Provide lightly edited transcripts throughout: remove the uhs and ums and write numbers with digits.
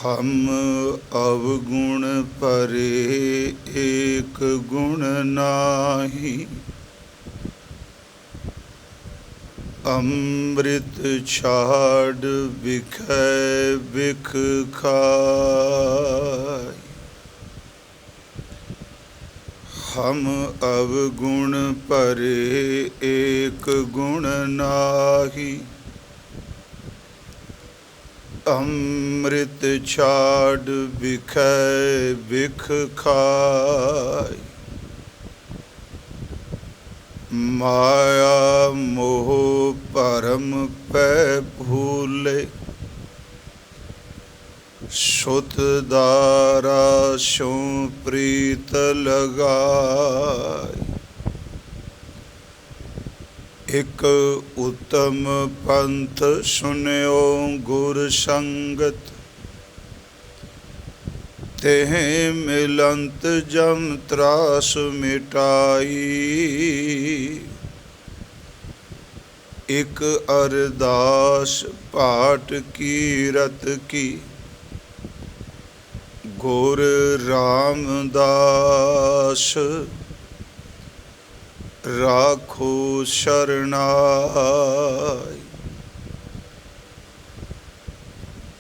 हम अवगुण परे एक गुण नाही, अमृत छाड़ बिखै बिख खाय। हम अवगुण परे एक गुण नाही, अमृत छाड़ बिखै बिख खाय। माया मोह परम पै भूले, सुत दारा सो प्रीत लगाय। एक उत्तम पंथ सुन्यो गुर संगत, तेह मिलंत जम त्रास मिटाई। एक अरदास पाठ कीरत की, गुर रामदास राखो शरणाय।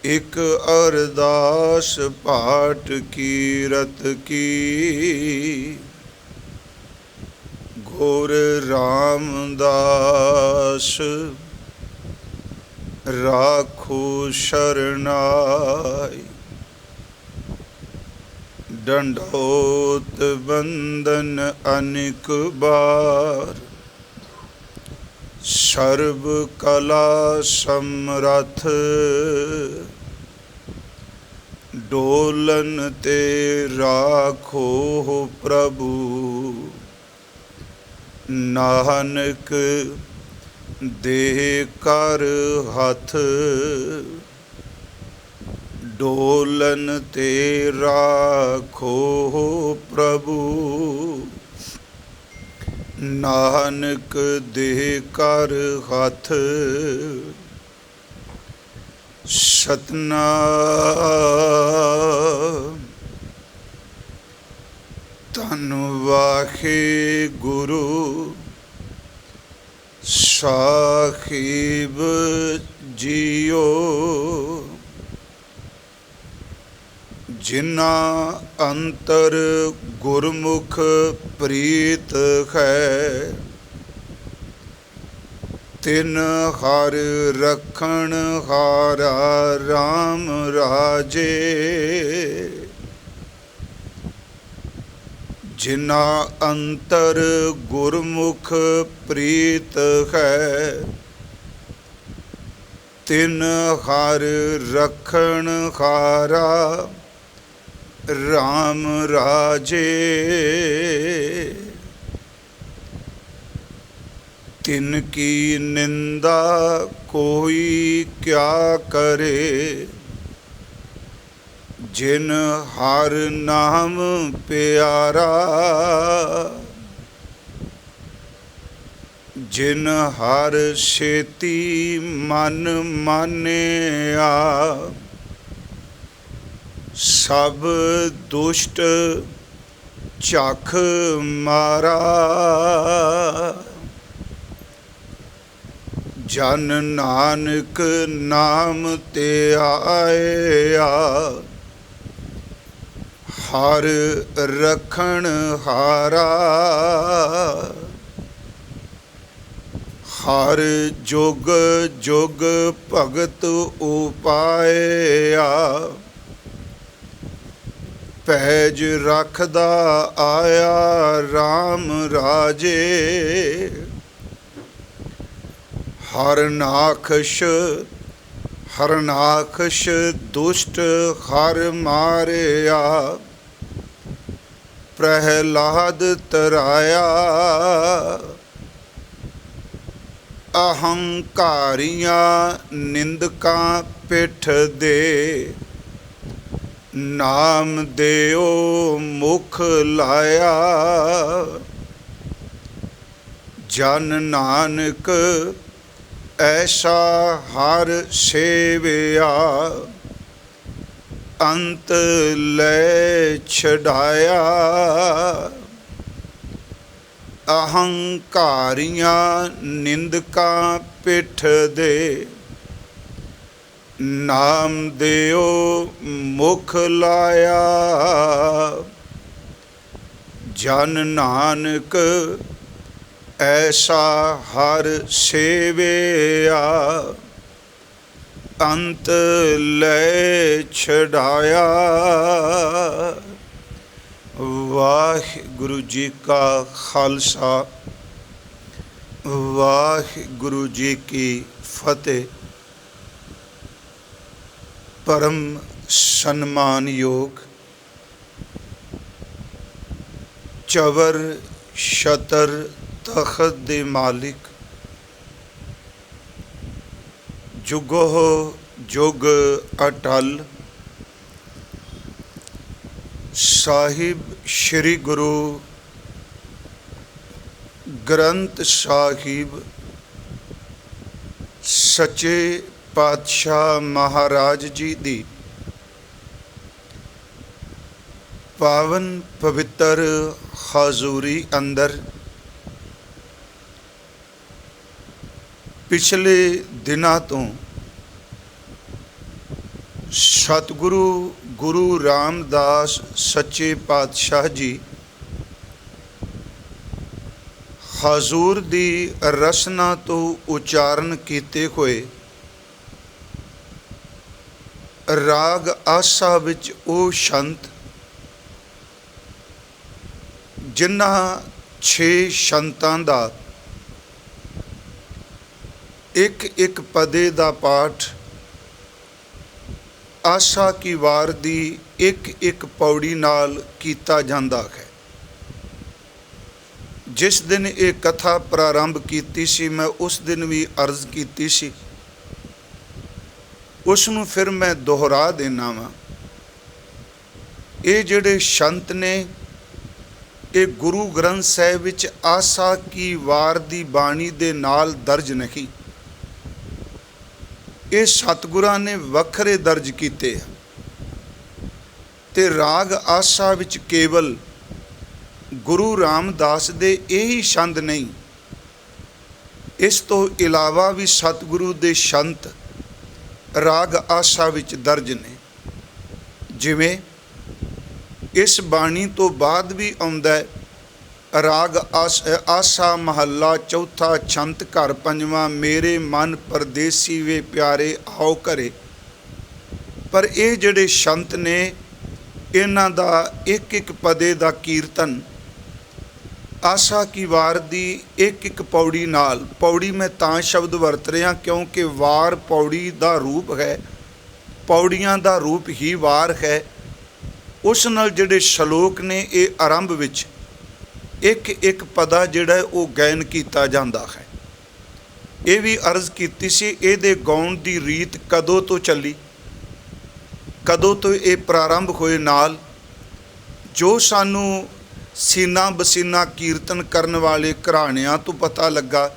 एक अरदास पाठ कीरत की, गुर रामदास राखो शरणाय। दंडोत बंदन अनेक बार, सर्व कला समरथ। डोलन ते राखो प्रभु, नानक देह कर हथ। डोलन ते राखो प्रभु, नानक देह कर हथ। सतनाम धन वाहे गुरु साहिब जियो। जिना अंतर गुरमुख प्रीत है, तिन हर रखण हारा राम राजे। जिना अंतर गुरमुख प्रीत है, तिन हर रखण हारा राम राजे। तिनकी निंदा कोई क्या करे, जिन हर नाम प्यारा। जिन हर सेती मन मानिया, सब दुष्ट चख मारा। जन नानक नाम ते आया, हर रखण हारा। हर जुग जुग भगत उपाया, पैज रखदा आया राम राजे। हरनाखश दुष्ट हर मारिया, प्रहलाद तराया। अहंकारियां निंदकां पिठ दे, नाम देओ मुख लाया। जन नानक ऐसा हर सेविया, ਅੰਤ ਲੈ ਛਡਾਇਆ। ਅਹੰਕਾਰੀਆਂ ਨਿੰਦਕਾਂ ਪਿੱਠ ਦੇ, ਨਾਮ ਦਿਓ ਮੁਖ ਲਾਇਆ। ਜਨ ਨਾਨਕ ਐਸਾ ਹਰ ਸੇਵਿਆ, ਅੰਤ ਲੈ ਛਡਾਇਆ। ਵਾਹਿਗੁਰੂ ਜੀ ਕਾ ਖਾਲਸਾ, ਵਾਹਿਗੁਰੂ ਜੀ ਕੀ ਫਤਿਹ। ਪਰਮ ਸਨਮਾਨਯੋਗ ਚਵਰ ਛਤਰ ਤਖਤ ਦੇ ਮਾਲਿਕ, ਜੁਗੋ ਜੁਗ ਅਟਲ ਸਾਹਿਬ ਸ਼੍ਰੀ ਗੁਰੂ ਗ੍ਰੰਥ ਸਾਹਿਬ ਸੱਚੇ ਪਾਤਸ਼ਾਹ ਮਹਾਰਾਜ ਜੀ ਦੀ ਪਾਵਨ ਪਵਿੱਤਰ ਹਾਜ਼ੂਰੀ ਅੰਦਰ ਪਿਛਲੇ ਦਿਨਾਂ ਤੋਂ ਸਤਿਗੁਰੂ ਗੁਰੂ ਰਾਮਦਾਸ ਸੱਚੇ ਪਾਤਸ਼ਾਹ ਜੀ ਹਜ਼ੂਰ ਦੀ ਰਸਨਾ ਤੋਂ ਉਚਾਰਨ ਕੀਤੇ ਹੋਏ ਰਾਗ ਆਸਾ ਵਿੱਚ ਉਹ ਸੰਤ ਜਿਨ੍ਹਾਂ 6 ਸੰਤਾਂ ਦਾ ਇੱਕ ਇੱਕ ਪਦੇ ਦਾ ਪਾਠ ਆਸਾ ਕੀ ਵਾਰ ਦੀ ਇੱਕ ਇੱਕ ਪੌੜੀ ਨਾਲ ਕੀਤਾ ਜਾਂਦਾ ਹੈ। ਜਿਸ ਦਿਨ ਇਹ ਕਥਾ ਪ੍ਰਾਰੰਭ ਕੀਤੀ ਸੀ, ਮੈਂ ਉਸ ਦਿਨ ਵੀ ਅਰਜ਼ ਕੀਤੀ ਸੀ, ਉਸ ਨੂੰ ਫਿਰ ਮੈਂ ਦੁਹਰਾ ਦੇਣਾ ਵਾਂ। ਇਹ ਜਿਹੜੇ ਸੰਤ ਨੇ, ਇਹ ਗੁਰੂ ਗ੍ਰੰਥ ਸਾਹਿਬ ਵਿੱਚ ਆਸਾ ਕੀ ਵਾਰ ਦੀ ਬਾਣੀ ਦੇ ਨਾਲ ਦਰਜ ਨਹੀਂ, ਇਹ ਸਤਿਗੁਰਾਂ ਨੇ ਵੱਖਰੇ ਦਰਜ ਕੀਤੇ ਆ। ਤੇ ਰਾਗ ਆਸਾ ਵਿੱਚ ਕੇਵਲ ਗੁਰੂ ਰਾਮਦਾਸ ਦੇ ਇਹੀ ਛੰਦ ਨਹੀਂ, ਇਸ ਤੋਂ ਇਲਾਵਾ ਵੀ ਸਤਿਗੁਰੂ ਦੇ ਸੰਤ ਰਾਗ ਆਸਾ ਵਿੱਚ ਦਰਜ ਨੇ। ਜਿਵੇਂ ਇਸ ਬਾਣੀ ਤੋਂ ਬਾਅਦ ਵੀ ਆਉਂਦਾ ਹੈ ਰਾਗ ਆਸਾ ਮਹੱਲਾ ਚੌਥਾ, ਛੰਤ ਘਰ ਪੰਜਵਾਂ, ਮੇਰੇ ਮਨ ਪਰਦੇਸੀ ਵੇ ਪਿਆਰੇ ਆਓ ਘਰੇ। ਪਰ ਇਹ ਜਿਹੜੇ ਸੰਤ ਨੇ, ਇਹਨਾਂ ਦਾ ਇੱਕ ਇੱਕ ਪਦੇ ਦਾ ਕੀਰਤਨ ਆਸਾ ਕੀ ਵਾਰ ਦੀ ਇੱਕ ਇੱਕ ਪੌੜੀ ਨਾਲ, ਪੌੜੀ ਮੈਂ ਤਾਂ ਸ਼ਬਦ ਵਰਤ ਰਿਹਾ ਕਿਉਂਕਿ ਵਾਰ ਪੌੜੀ ਦਾ ਰੂਪ ਹੈ, ਪੌੜੀਆਂ ਦਾ ਰੂਪ ਹੀ ਵਾਰ ਹੈ। ਉਸ ਨਾਲ ਜਿਹੜੇ ਸ਼ਲੋਕ ਨੇ, ਇਹ ਆਰੰਭ ਵਿੱਚ ਇੱਕ ਇੱਕ ਪਦਾ ਜਿਹੜਾ ਉਹ ਗਾਇਨ ਕੀਤਾ ਜਾਂਦਾ ਹੈ। ਇਹ ਵੀ ਅਰਜ਼ ਕੀਤੀ ਸੀ, ਇਹਦੇ ਗਾਉਣ ਦੀ ਰੀਤ ਕਦੋਂ ਤੋਂ ਚੱਲੀ, ਕਦੋਂ ਤੋਂ ਇਹ ਪ੍ਰਾਰੰਭ ਹੋਏ। ਨਾਲ ਜੋ ਸਾਨੂੰ ਸੀਨਾ ਬਸੀਨਾ ਕੀਰਤਨ ਕਰਨ ਵਾਲੇ ਘਰਾਣਿਆਂ ਤੋਂ ਪਤਾ ਲੱਗਾ,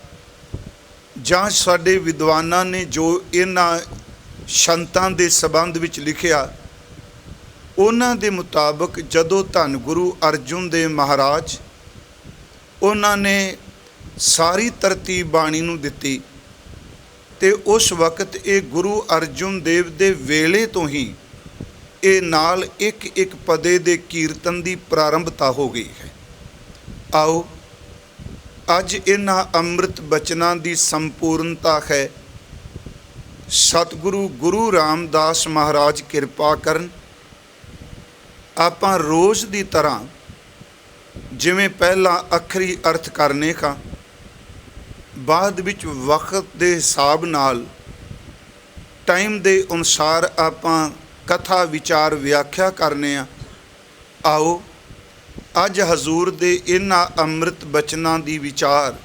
ਜਾਂ ਸਾਡੇ ਵਿਦਵਾਨਾਂ ਨੇ ਜੋ ਇਹਨਾਂ ਸੰਤਾਂ ਦੇ ਸੰਬੰਧ ਵਿੱਚ ਲਿਖਿਆ, ਉਹਨਾਂ ਦੇ ਮੁਤਾਬਕ ਜਦੋਂ ਧੰਨ ਗੁਰੂ ਅਰਜੁਨ ਦੇਵ ਮਹਾਰਾਜ ਉਹਨਾਂ ਨੇ ਸਾਰੀ ਤਰਤੀਬ ਬਾਣੀ ਨੂੰ ਦਿੱਤੀ, ਤੇ ਉਸ ਵਕਤ ਇਹ ਗੁਰੂ ਅਰਜੁਨ ਦੇਵ ਦੇ ਵੇਲੇ ਤੋਂ ਹੀ ਇਹ ਨਾਲ ਇੱਕ ਇੱਕ ਪਦੇ ਦੇ ਕੀਰਤਨ ਦੀ ਪ੍ਰਾਰੰਭਤਾ ਹੋ ਗਈ ਹੈ। ਆਓ ਅੱਜ ਇਹਨਾਂ ਅੰਮ੍ਰਿਤ ਬਚਨਾਂ ਦੀ ਸੰਪੂਰਨਤਾ ਹੈ। ਸਤਿਗੁਰੂ ਗੁਰੂ ਰਾਮਦਾਸ ਮਹਾਰਾਜ ਕਿਰਪਾ ਕਰਨ, ਆਪਾਂ ਰੋਜ਼ ਦੀ ਤਰ੍ਹਾਂ ਜਿਵੇਂ ਪਹਿਲਾਂ ਅੱਖਰੀ ਅਰਥ ਕਰਨੇ ਕਾ, ਬਾਅਦ ਵਿੱਚ ਵਕਤ ਦੇ ਹਿਸਾਬ ਨਾਲ ਟਾਈਮ ਦੇ ਅਨੁਸਾਰ ਆਪਾਂ ਕਥਾ ਵਿਚਾਰ ਵਿਆਖਿਆ ਕਰਨੇ ਆ। ਆਓ ਅੱਜ ਹਜ਼ੂਰ ਦੇ ਇਹਨਾਂ ਅੰਮ੍ਰਿਤ ਬਚਨਾਂ ਦੀ ਵਿਚਾਰ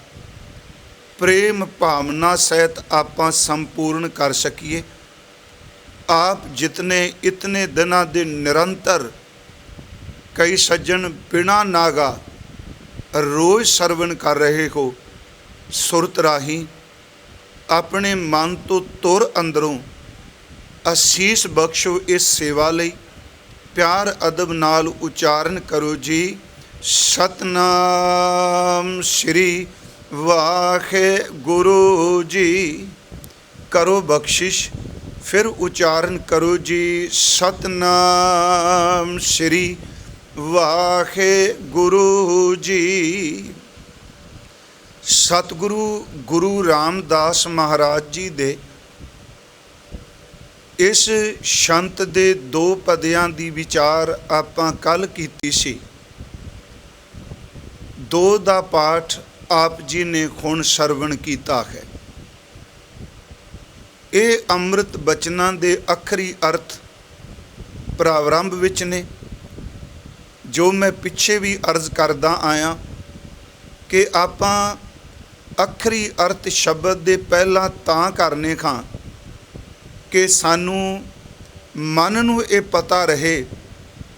ਪ੍ਰੇਮ ਭਾਵਨਾ ਸਹਿਤ ਆਪਾਂ ਸੰਪੂਰਨ ਕਰ ਸਕੀਏ। ਆਪ ਜਿਤਨੇ ਇਤਨੇ ਦਿਨਾਂ ਦੇ ਨਿਰੰਤਰ ਕਈ ਸੱਜਣ ਬਿਨਾਂ ਨਾਗਾ ਰੋਜ਼ ਸਰਵਣ ਕਰ ਰਹੇ ਹੋ, ਸੁਰਤ ਰਾਹੀਂ ਆਪਣੇ ਮਨ ਤੋਂ ਤੁਰ ਅੰਦਰੋਂ ਅਸੀਸ ਬਖਸ਼ੋ ਇਸ ਸੇਵਾ ਲਈ। प्यार अदब नाल उचारण करो जी। सतनाम श्री वाहे गुरु जी। करो बख्शिश, फिर उचारण करो जी। सतनाम श्री वाहे गुरु जी। सतगुरु गुरु रामदास महाराज जी दे इस शंत दे दो पदियां दी विचार आपां कल कीती सी। दो दा पाठ आप जी ने हुण सरवण कीता है। ये अमृत बचनां दे अखरी अर्थ प्रारंभ विच ने, जो मैं पिछे भी अर्ज करदा आया कि आपां अखरी अर्थ शब्द दे पहला तां करने खां कि सानू मन नूं ये पता रहे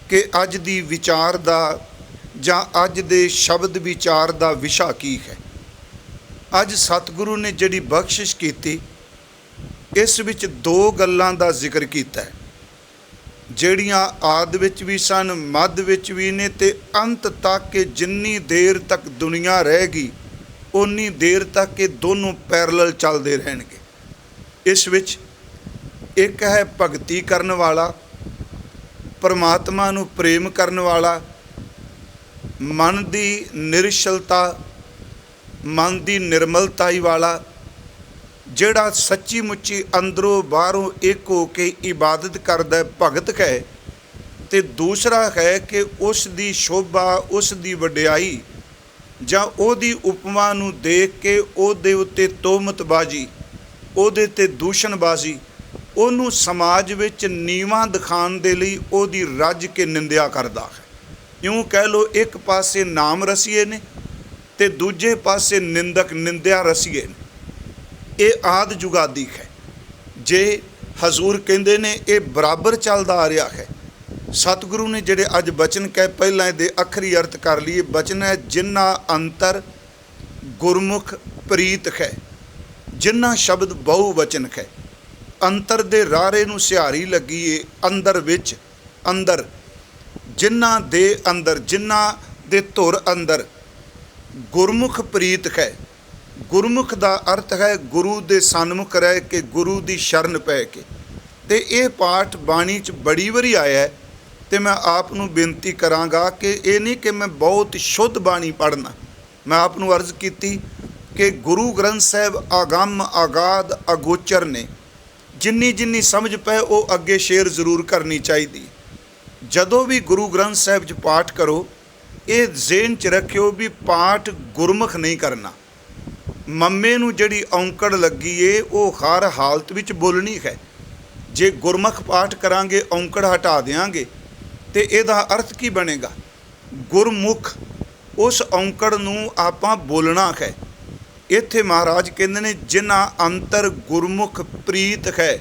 कि अज दी विचार दा जां अज दे शब्द विचार दा विशा की है। अज सतगुरु ने जिहड़ी बख्शिश कीती, इस विच दो गल्लां दा जिक्र कीता है, ਜਿਹੜੀਆਂ आद विच भी सन, मध विच भी ने ते अंत तक कि जिन्नी देर तक दुनिया रहेगी उन्नी देर तक ये दोनों पैरल चलते रहणगे। इस विच एक है भगती करन वाला, परमात्मा नूं प्रेम करन वाला, मन की निरछलता, मन की निर्मलताई वाला, ਜਿਹੜਾ सच्ची मुच्ची अंदरों बाहरों एक हो के इबादत करदा भगत है। तो दूसरा है कि उस दी शोभा, उस दी वडियाई जां ओदी उपमा नूं देख के ओदे उत्ते तोहमतबाजी, ओदे ते दूषणबाजी, ओनू समाज विच नीवां दिखाउण दे लई ओदी रज के निंदिया करदा है। यूँ कह लो, एक पासे नाम रसीए ने ते दूजे पासे निंदक निंदिया रसीए ने। ये आद जुगादी है। जे हजूर कहते ने ये बराबर चलता आ रहा है। सतगुरु ने जिहड़े अज बचन कह पहला दे अखरी अर्थ कर लिए। बचन है जिन्ना अंतर गुरमुख प्रीत है, जिन्ना शब्द बहुवचन है। अंतर दे रारे नूं सिहारी लगी है, अंदर विच अंदर, जिन्ना दे अंदर, जिन्ना दे धुर अंदर गुरमुख प्रीत है। गुरमुख का अर्थ है गुरु दे सन्मुख रह के, गुरु की शरण पै के। तो ये पाठ बाणी च बड़ी वारी आया है। तो मैं आपनूं बेनती करांगा कि ये नहीं कि मैं बहुत शुद्ध बाणी पढ़ना। मैं आपनूं अर्ज की कि गुरु ग्रंथ साहब आगम आगाद अगोचर ने, जिन्नी जिन्नी समझ पै वो अगे शेयर जरूर करनी चाहिए। जदों भी गुरु ग्रंथ साहब च पाठ करो, ये ज़हन च रखियो भी पाठ गुरमुख नहीं करना। मम्मे नूं जिहड़ी औंकड़ लगी है वो हर हालत विच बोलनी है। जे गुरमुख पाठ करांगे औंकड़ हटा देंगे तो इहदा अर्थ की बनेगा। गुरमुख उस औंकड़ नूं आपां बोलना है। इत्थे महाराज कहंदे ने जिन्हां अंतर गुरमुख प्रीत है।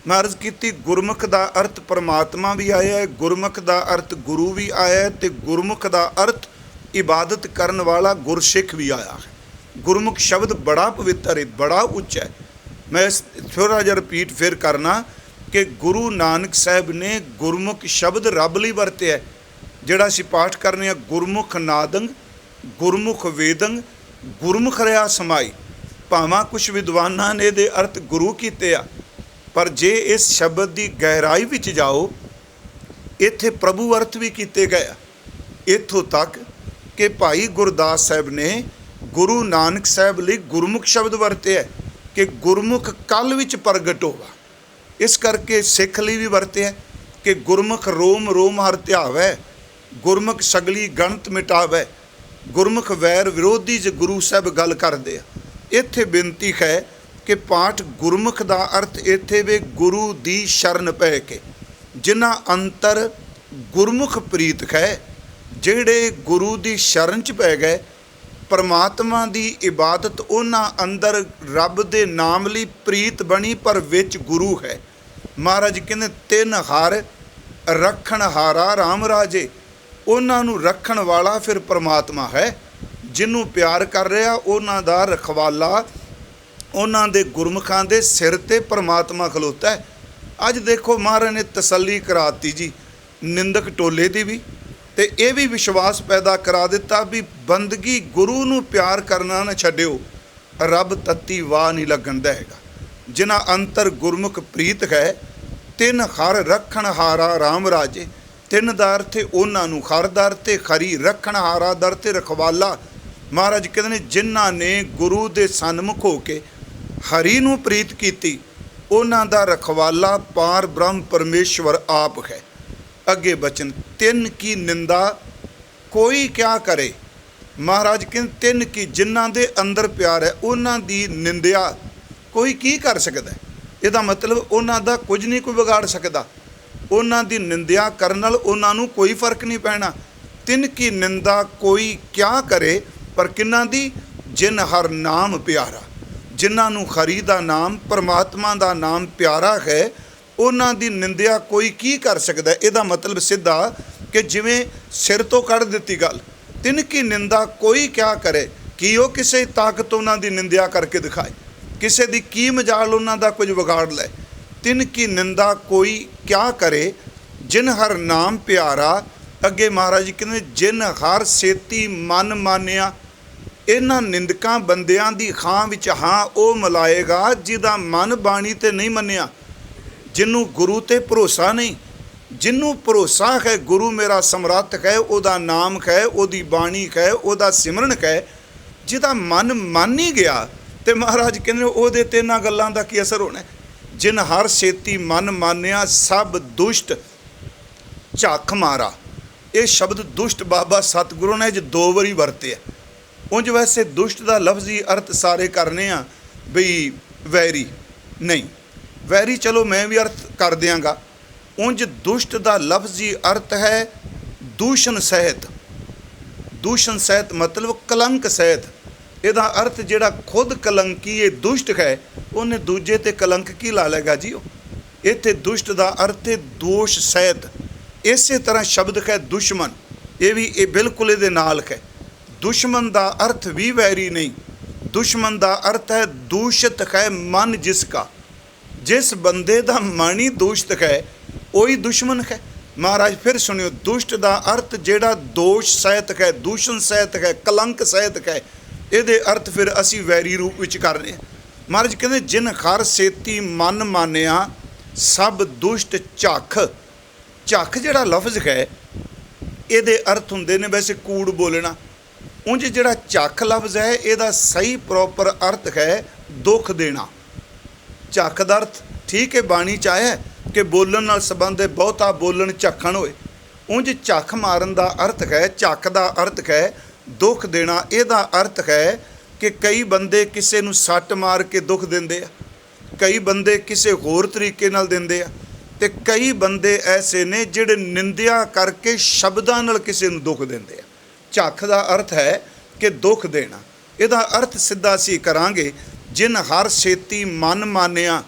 मैं अर्ज की गुरमुख का अर्थ परमात्मा भी आया है, गुरमुख का अर्थ गुरु भी आया है, तो गुरमुख का अर्थ इबादत करन वाला गुरसिख भी आया है। गुरमुख शब्द बड़ा पवित्र है, बड़ा उच्च है। मैं थोड़ा जिहा रिपीट फिर करना कि गुरु नानक साहब ने गुरमुख शब्द रब लई वरते है। जिहड़ा असीं पाठ करने गुरमुख नादंग, गुरमुख वेदंग, गुरमुख रहा समाई। भावां कुछ विद्वानां ने इहदे अर्थ गुरु कीते आ, पर जे इस शब्द की गहराई विच जाओ, इत्थे प्रभु अर्थ भी कीते गए। इत्थों तक कि भाई गुरदास साहब ने गुरु नानक साहब लई गुरमुख शब्द वरते है कि गुरमुख कल विच प्रगट होवा। इस करके सिख लई भी वरते है कि गुरमुख रोम रोम हर ध्यावै, गुरमुख सगली गणत मिटावै, गुरमुख वैर विरोधी ज गुरु साहब गल करदे आ। इत्थे बेनती है कि पाठ गुरमुख का अर्थ इत्थे वे गुरु दी शरण पै के, जिन्हां अंतर गुरमुख प्रीत है, जिहड़े गुरु दी शरण च पै गए। परमात्मा की इबादत उन्हां अंदर रब दे नाम लई प्रीत बनी, पर विच गुरु है। महाराज कहते तिन हार रखण हारा राम राजे। उन्हां नूं रखण वाला फिर परमात्मा है। जिन्हों प्यार कर रहा उन्हां दा रखवाला, उन्हां दे गुरमुखां दे सिर ते परमात्मा खलोता है। अज देखो महाराज ने तसल्ली कराती जी, ਨਿੰਦਕ ਟੋਲੇ ਦੀ ਵੀ, ਤੇ ਇਹ ਵੀ ਵਿਸ਼ਵਾਸ ਪੈਦਾ ਕਰਾ ਦਿੱਤਾ ਵੀ ਬੰਦਗੀ ਗੁਰੂ ਨੂੰ ਪਿਆਰ ਕਰਨਾ ਨਾ ਛੱਡਿਓ, ਰੱਬ ਤੱਤੀ ਵਾਹ ਨਹੀਂ ਲੱਗਣ ਦੇਗਾ। ਜਿਨ੍ਹਾਂ ਅੰਤਰ ਗੁਰਮੁਖ ਪ੍ਰੀਤ ਹੈ, ਤਿੰਨ ਹਰ ਰੱਖਣ ਹਾਰਾ ਰਾਮ ਰਾਜੇ। ਤਿੰਨ ਦਾ ਅਰਥ ਉਹਨਾਂ ਨੂੰ, ਹਰ ਦਰ ਤੇ ਖਰੀ, ਰੱਖਣ ਹਾਰਾ ਦਰ ਤੇ ਰਖਵਾਲਾ। ਮਹਾਰਾਜ ਕਹਿੰਦੇ ਨੇ ਜਿਨ੍ਹਾਂ ਨੇ ਗੁਰੂ ਦੇ ਸਨਮੁਖ ਹੋ ਕੇ ਹਰੀ ਨੂੰ ਪ੍ਰੀਤ ਕੀਤੀ, ਉਹਨਾਂ ਦਾ ਰਖਵਾਲਾ ਪਾਰ ਬ੍ਰਹਮ ਪਰਮੇਸ਼ਵਰ ਆਪ ਹੈ। ਅੱਗੇ ਬਚਨ, ਤਿੰਨ ਕੀ ਨਿੰਦਾ ਕੋਈ ਕਿਆ ਕਰੇ। ਮਹਾਰਾਜ ਕਹਿੰਦੇ ਤਿੰਨ ਕੀ, ਜਿਨ੍ਹਾਂ ਦੇ ਅੰਦਰ ਪਿਆਰ ਹੈ ਉਹਨਾਂ ਦੀ ਨਿੰਦਿਆ ਕੋਈ ਕੀ ਕਰ ਸਕਦਾ। ਇਹਦਾ ਮਤਲਬ ਉਹਨਾਂ ਦਾ ਕੁਝ ਨਹੀਂ ਕੋਈ ਵਿਗਾੜ ਸਕਦਾ, ਉਹਨਾਂ ਦੀ ਨਿੰਦਿਆ ਕਰਨ ਨਾਲ ਉਹਨਾਂ ਨੂੰ ਕੋਈ ਫਰਕ ਨਹੀਂ ਪੈਣਾ। ਤਿੰਨ ਕੀ ਨਿੰਦਾ ਕੋਈ ਕਿਆ ਕਰੇ, ਪਰ ਕਿਹਨਾਂ ਦੀ? ਜਿਨ ਹਰ ਨਾਮ ਪਿਆਰਾ, ਜਿਨ੍ਹਾਂ ਨੂੰ ਹਰੀ ਦਾ ਨਾਮ, ਪਰਮਾਤਮਾ ਦਾ ਨਾਮ ਪਿਆਰਾ ਹੈ, ਉਹਨਾਂ ਦੀ ਨਿੰਦਿਆ ਕੋਈ ਕੀ ਕਰ ਸਕਦਾ। ਇਹਦਾ ਮਤਲਬ ਸਿੱਧਾ ਕਿ ਜਿਵੇਂ ਸਿਰ ਤੋਂ ਕੱਢ ਦਿੱਤੀ ਗੱਲ, ਤਿੰਨ ਕੀ ਨਿੰਦਾ ਕੋਈ ਕਿਆ ਕਰੇ, ਕੀ ਉਹ ਕਿਸੇ ਤਾਕਤ ਉਹਨਾਂ ਦੀ ਨਿੰਦਿਆ ਕਰਕੇ ਦਿਖਾਏ, ਕਿਸੇ ਦੀ ਕੀ ਮਜਾਲ ਉਹਨਾਂ ਦਾ ਕੁਝ ਵਿਗਾੜ ਲੈ। ਤਿੰਨ ਕੀ ਨਿੰਦਾ ਕੋਈ ਕਿਆ ਕਰੇ, ਜਿਨ ਹਰ ਨਾਮ ਪਿਆਰਾ। ਅੱਗੇ ਮਹਾਰਾਜ ਕਹਿੰਦੇ ਜਿਨ ਹਰ ਸੇਤੀ ਮਨ ਮਾਨਿਆ। ਇਹਨਾਂ ਨਿੰਦਕਾਂ ਬੰਦਿਆਂ ਦੀ ਖਾਂ ਵਿੱਚ ਹਾਂ ਉਹ ਮਿਲਾਏਗਾ ਜਿਹਦਾ ਮਨ ਬਾਣੀ ਤੇ ਨਹੀਂ ਮੰਨਿਆ, ਜਿਹਨੂੰ ਗੁਰੂ ਤੇ ਭਰੋਸਾ ਨਹੀਂ। ਜਿਹਨੂੰ ਭਰੋਸਾ ਹੈ ਗੁਰੂ ਮੇਰਾ ਸਮਰੱਥ ਹੈ, ਉਹਦਾ ਨਾਮ ਹੈ, ਉਹਦੀ ਬਾਣੀ ਹੈ, ਉਹਦਾ ਸਿਮਰਨ ਹੈ, ਜਿਹਦਾ ਮਨ ਮੰਨ ਹੀ ਗਿਆ, ਤੇ ਮਹਾਰਾਜ ਕਹਿੰਦੇ ਉਹਦੇ ਤੇ ਇਹਨਾਂ ਗੱਲਾਂ ਦਾ ਕੀ ਅਸਰ ਹੋਣਾ। ਜਿਨ ਹਰ ਸੇਤੀ ਮਨ ਮਾਨਿਆ, ਸਭ ਦੁਸ਼ਟ ਝੱਖ ਮਾਰਾ। ਇਹ ਸ਼ਬਦ ਦੁਸ਼ਟ ਬਾਬਾ ਸਤਿਗੁਰੂ ਨੇ 2 ਵਾਰੀ ਵਰਤਿਆ। ਉਂਝ ਵੈਸੇ ਦੁਸ਼ਟ ਦਾ ਲਫ਼ਜ਼ੀ ਅਰਥ ਸਾਰੇ ਕਰਨੇ ਆ ਬਈ ਵੈਰੀ ਨਹੀਂ, ਵੈਰੀ ਚਲੋ ਮੈਂ ਵੀ ਅਰਥ ਕਰ ਦਿਆਂਗਾ। ਉਂਝ ਦੁਸ਼ਟ ਦਾ ਲਫ਼ਜ਼ੀ ਅਰਥ ਹੈ ਦੂਸ਼ਣ ਸਹਿਤ। ਦੂਸ਼ਣ ਸਹਿਤ ਮਤਲਬ ਕਲੰਕ ਸਹਿਤ। ਇਹਦਾ ਅਰਥ ਜਿਹੜਾ ਖੁਦ ਕਲੰਕੀ ਇਹ ਦੁਸ਼ਟ ਹੈ, ਉਹਨੇ ਦੂਜੇ ਤੇ ਕਲੰਕ ਕੀ ਲਾ ਲੇਗਾ ਜੀ। ਉਹ ਇੱਥੇ ਦੁਸ਼ਟ ਦਾ ਅਰਥ ਹੈ ਦੋਸ਼ ਸਹਿਤ। ਇਸੇ ਤਰ੍ਹਾਂ ਸ਼ਬਦ ਹੈ ਦੁਸ਼ਮਣ, ਇਹ ਬਿਲਕੁਲ ਇਹਦੇ ਨਾਲ ਹੈ। ਦੁਸ਼ਮਣ ਦਾ ਅਰਥ ਵੀ ਵੈਰੀ ਨਹੀਂ, ਦੁਸ਼ਮਣ ਦਾ ਅਰਥ ਹੈ ਦੂਸ਼ਿਤ ਹੈ ਮਨ ਜਿਸਕਾ। ਜਿਸ ਬੰਦੇ ਦਾ ਮਨ ਹੀ ਦੂਸ਼ਿਤ ਹੈ ਉਹੀ ਦੁਸ਼ਮਣ ਹੈ। ਮਹਾਰਾਜ ਫਿਰ ਸੁਣਿਓ, ਦੁਸ਼ਟ ਦਾ ਅਰਥ ਜਿਹੜਾ ਦੋਸ਼ ਸਹਿਤ ਹੈ, ਦੂਸ਼ਣ ਸਹਿਤ ਹੈ, ਕਲੰਕ ਸਹਿਤ ਹੈ। ਇਹਦੇ ਅਰਥ ਫਿਰ ਅਸੀਂ ਵੈਰੀ ਰੂਪ ਵਿੱਚ ਕਰ ਰਹੇ ਹਾਂ। ਮਹਾਰਾਜ ਕਹਿੰਦੇ ਜਿਨ ਹਰ ਸੇਤੀ ਮਨ ਮਾਨਿਆ, ਸਭ ਦੁਸ਼ਟ ਝੱਖ। ਝੱਖ ਜਿਹੜਾ ਲਫ਼ਜ਼ ਹੈ ਇਹਦੇ ਅਰਥ ਹੁੰਦੇ ਨੇ ਵੈਸੇ ਕੂੜ ਬੋਲਣਾ। ਉਂਝ ਜਿਹੜਾ ਝੱਖ ਲਫ਼ਜ਼ ਹੈ ਇਹਦਾ ਸਹੀ ਪ੍ਰੋਪਰ ਅਰਥ ਹੈ ਦੁੱਖ ਦੇਣਾ। ਝੱਖ ਦਾ ਅਰਥ ਠੀਕ ਹੈ ਬਾਣੀ 'ਚ ਆਇਆ ਕਿ ਬੋਲਣ ਨਾਲ ਸੰਬੰਧ ਹੈ, ਬਹੁਤਾ ਬੋਲਣ ਝੱਖਣ ਹੋਏ। ਉਂਝ ਝੱਖ ਮਾਰਨ ਦਾ ਅਰਥ ਹੈ, ਝੱਖ ਦਾ ਅਰਥ ਹੈ ਦੁੱਖ ਦੇਣਾ। ਇਹਦਾ ਅਰਥ ਹੈ ਕਿ ਕਈ ਬੰਦੇ ਕਿਸੇ ਨੂੰ ਸੱਟ ਮਾਰ ਕੇ ਦੁੱਖ ਦਿੰਦੇ ਆ, ਕਈ ਬੰਦੇ ਕਿਸੇ ਹੋਰ ਤਰੀਕੇ ਨਾਲ ਦਿੰਦੇ ਆ, ਤੇ ਕਈ ਬੰਦੇ ਐਸੇ ਨੇ ਜਿਹੜੇ ਨਿੰਦਿਆ ਕਰਕੇ ਸ਼ਬਦਾਂ ਨਾਲ ਕਿਸੇ ਨੂੰ ਦੁੱਖ ਦਿੰਦੇ ਆ। ਝੱਖ ਦਾ ਅਰਥ ਹੈ ਕਿ ਦੁੱਖ ਦੇਣਾ। ਇਹਦਾ ਅਰਥ ਸਿੱਧਾ ਅਸੀਂ ਕਰਾਂਗੇ ਜਿਨ ਹਰ ਸੇਤੀ ਮਨ ਮਾਨਿਆ,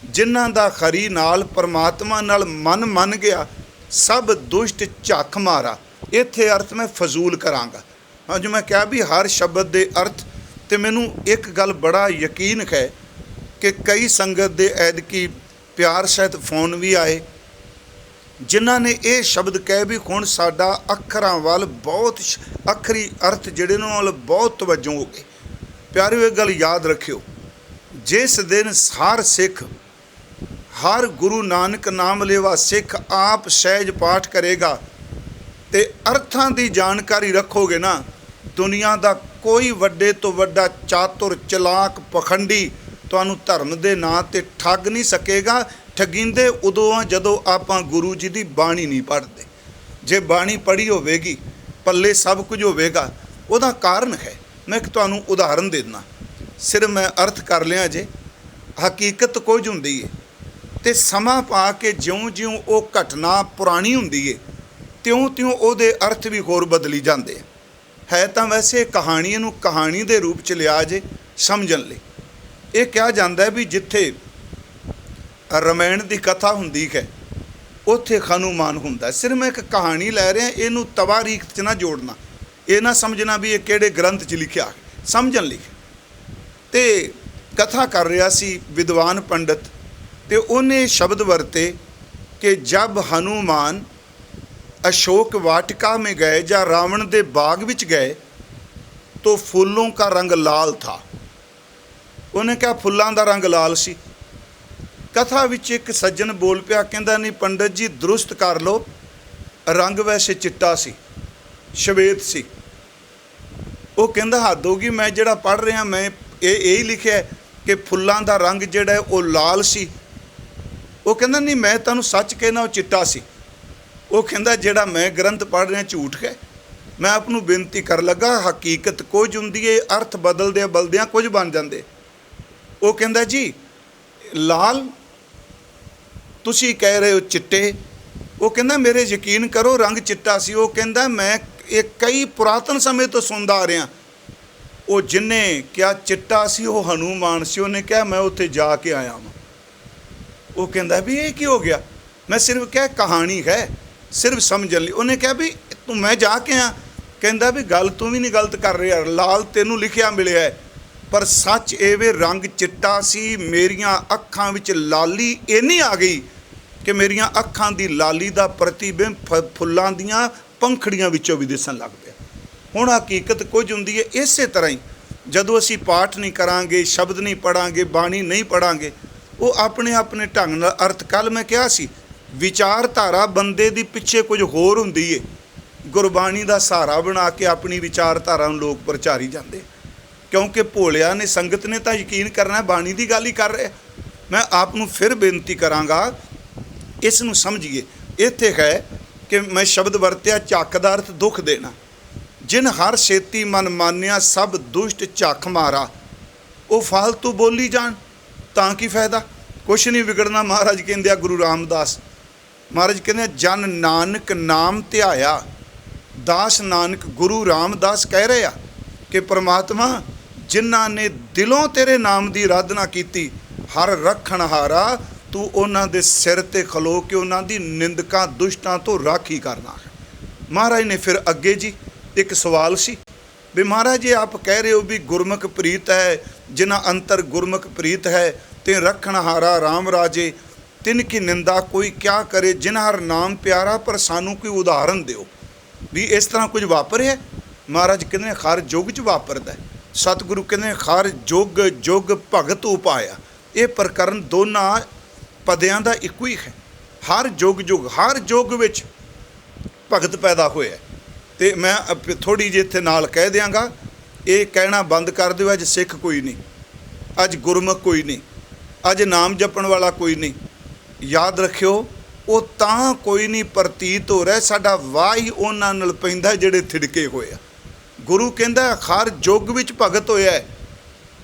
ਜਿਨ੍ਹਾਂ ਦਾ ਹਰੀ ਨਾਲ ਪਰਮਾਤਮਾ ਨਾਲ ਮਨ ਮੰਨ ਗਿਆ, ਸਭ ਦੁਸ਼ਟ ਝੱਖ ਮਾਰਾ। ਇੱਥੇ ਅਰਥ ਮੈਂ ਫਜ਼ੂਲ ਕਰਾਂਗਾ। ਅੱਜ ਮੈਂ ਕਿਹਾ ਵੀ ਹਰ ਸ਼ਬਦ ਦੇ ਅਰਥ, ਤੇ ਮੈਨੂੰ ਇੱਕ ਗੱਲ ਬੜਾ ਯਕੀਨ ਹੈ ਕਿ ਕਈ ਸੰਗਤ ਦੇ ਐਦਕੀ ਪਿਆਰ ਸਹਿਤ ਫੋਨ ਵੀ ਆਏ ਜਿਨ੍ਹਾਂ ਨੇ ਇਹ ਸ਼ਬਦ ਕਹਿ ਵੀ ਹੁਣ ਸਾਡਾ ਅੱਖਰਾਂ ਵੱਲ ਬਹੁਤ ਅੱਖਰੀ ਅਰਥ ਜਿਹੜੇ ਨੂੰ ਵੱਲ ਬਹੁਤ ਤਵੱਜੋ ਹੋ ਗਈ। ਪਿਆਰਿਓ ਇਹ ਗੱਲ ਯਾਦ ਰੱਖਿਓ, ਜਿਸ ਦਿਨ ਹਰ ਸਿੱਖ, ਹਰ ਗੁਰੂ ਨਾਨਕ ਨਾਮ ਲੇਵਾ ਸਿੱਖ ਆਪ ਸਹਿਜ ਪਾਠ ਕਰੇਗਾ ਤੇ ਅਰਥਾਂ ਦੀ ਜਾਣਕਾਰੀ ਰੱਖੋਗੇ ਨਾ, ਦੁਨੀਆ ਦਾ ਕੋਈ ਵੱਡੇ ਤੋਂ ਵੱਡਾ ਚਾਤੁਰ ਚਲਾਕ ਪਖੰਡੀ ਤੁਹਾਨੂੰ ਧਰਮ ਦੇ ਨਾਂ 'ਤੇ ਠੱਗ ਨਹੀਂ ਸਕੇਗਾ। ਠਗੀਂਦੇ ਉਦੋਂ ਆ ਜਦੋਂ ਆਪਾਂ ਗੁਰੂ ਜੀ ਦੀ ਬਾਣੀ ਨਹੀਂ ਪੜ੍ਹਦੇ। ਜੇ ਬਾਣੀ ਪੜ੍ਹੀ ਹੋਵੇਗੀ ਪੱਲੇ ਸਭ ਕੁਝ ਹੋਵੇਗਾ। ਉਹਦਾ ਕਾਰਨ ਹੈ, ਮੈਂ ਇੱਕ ਤੁਹਾਨੂੰ ਉਦਾਹਰਨ ਦੇ ਦਿੰਦਾ। ਸਿਰਫ ਮੈਂ ਅਰਥ ਕਰ ਲਿਆ ਜੇ, ਹਕੀਕਤ ਕੁਝ ਹੁੰਦੀ ਹੈ ਤੇ ਸਮਾਂ ਪਾ ਕੇ ਜਿਉਂ-ਜਿਉਂ ਉਹ ਘਟਨਾ ਪੁਰਾਣੀ ਹੁੰਦੀ ਹੈ ਤਿਉਂ-ਤਿਉਂ ਉਹਦੇ ਅਰਥ ਵੀ ਹੋਰ ਬਦਲੀ ਜਾਂਦੇ ਆ। ਹੈ ਤਾਂ ਵੈਸੇ ਕਹਾਣੀ ਨੂੰ ਕਹਾਣੀ ਦੇ ਰੂਪ 'ਚ ਲਿਆ ਜੇ ਸਮਝਣ ਲਈ। ਇਹ ਕਿਹਾ ਜਾਂਦਾ ਵੀ ਜਿੱਥੇ ਰਮਾਇਣ ਦੀ ਕਥਾ ਹੁੰਦੀ ਹੈ ਉੱਥੇ ਹਨੂਮਾਨ ਹੁੰਦਾ। ਸਿਰਫ ਮੈਂ ਇੱਕ ਕਹਾਣੀ ਲੈ ਰਿਹਾ, ਇਹਨੂੰ ਤਵਾਰੀਖ 'ਚ ਨਾ ਜੋੜਨਾ, ਇਹ ਨਾ ਸਮਝਣਾ ਵੀ ਇਹ ਕਿਹੜੇ ਗ੍ਰੰਥ 'ਚ ਲਿਖਿਆ, ਸਮਝਣ ਲਈ। ਤੇ ਕਥਾ ਕਰ ਰਿਹਾ ਸੀ ਵਿਦਵਾਨ ਪੰਡਤ, ਤੇ ਉਹਨੇ ਸ਼ਬਦ ਵਰਤੇ ਕਿ ਜਬ ਹਨੂਮਾਨ अशोक वाटिका में गए या रावण के बाग विच गए तो फूलों का रंग लाल था। उन्हें कहा फुल्लां दा रंग लाल सी। कथा विच एक सज्जन बोल पिया, कहंदा नहीं पंडित जी दुरुस्त कर लो, रंग वैसे चिट्टा सी, श्वेत सी। वो कहंदा हद होगी, मैं जिहड़ा पढ़ रहा मैं यही लिखिया है कि फुल्लां दा रंग जिहड़ा है वो लाल सी। वो कहंदा नहीं मैं तुहानूं सच कहना वो चिट्टा सी। वो कहंदा जिहड़ा मैं ग्रंथ पढ़ रहा झूठ है। मैं आप नूं बेनती कर लगा, हकीकत कुछ हुंदी है, अर्थ बदलदे बदलदियां कुछ बन जांदे। वो कहंदा जी लाल तुसी कह रहे हो चिट्टे। वो कहंदा मेरे यकीन करो रंग चिट्टा सी। वो कहंदा मैं ये कई पुरातन समय तो सुनदा आ रहा। वो जिन्हें क्या चिट्टा सी वो हनुमान सी। उन्हें कहा मैं उत्थे जाके आया वां। वो कहंदा भी ये की हो गया, मैं सिर्फ क्या कहानी है सिर्फ समझ ली। उन्हें कहा भी तू मैं जाके आ। कहंदा भी गल तू भी नहीं गलत कर रहा, लाल तेनू लिखिया मिलिया है पर सच एवे रंग चिट्टा सी। मेरियां अखां विच लाली इन्नी आ गई कि मेरियां अखां दी लाली दा प्रतिबिंब फुल्लां दियां पंखड़ियां विचों भी दिसन लग पिया। हुण हकीकत कुछ हुंदी है। इसे तरह ही जदों असीं पाठ नहीं करांगे, शब्द नहीं पढ़ांगे, बाणी नहीं पढ़ांगे, वो अपने अपने ढंग नाल अर्थ। कल मैं कहा सी विचारधारा बंदे दी पिछे कुछ होर हुंदी है। गुरबाणी दा सहारा बना के अपनी विचारधारा नूं लोग प्रचारी जांदे, क्योंकि भोलिया ने संगत ने तो यकीन करना बाणी की गल ही कर रहे। मैं आपनूं फिर बेनती करांगा इस नूं समझिए। इत्थे है कि मैं शब्द वरत्या झक दा अर्थ दुख देना। जिन हर छेती मन मानिया सब दुष्ट झक मारा। वो फालतू बोली जान तां की फायदा, कुछ नहीं बिगड़ना। महाराज कहंदे गुरु रामदास महाराज कहंदे जन नानक नाम ध्याया। दास नानक गुरु रामदास कह रहे आ कि परमात्मा जिन्हां ने दिलों तेरे नाम की आराधना की, हर रखण हारा तू उन्हां दे सिर ते खलो के उन्हां दी निंदकां दुष्टां तो राखी करना है। महाराज ने फिर अगे जी एक सवाल सी भी महाराज ये आप कह रहे हो भी गुरमुख प्रीत है, जिन्हां अंतर गुरमुख प्रीत है ते रखण हारा राम राजे, तिनकी निंदा कोई क्या करे जिन हर नाम प्यारा। पर सानू कोई उदाहरण दिओ भी इस तरह कुछ वापरिया। महाराज कहते हर युग च वापरदा है। सतगुरु कहते हर जुग जुग भगत उपाया। ये प्रकरण दोनों पदियां दा इक्को ही है। हर जुग विच भगत पैदा होया। ते मैं थोड़ी जी इत्थे नाल कह दियांगा, ये कहना बंद कर दिओ अज सिख कोई नहीं, अज गुरमुख कोई नहीं, अज नाम जपण वाला कोई नहीं। याद रखियो वो तां कोई नहीं प्रतीत हो रहा साडा वाह ही उन्हां नाल पैंदा जिहड़े थिड़के होए आ। गुरु कहंदा हर जुग विच भगत होया है।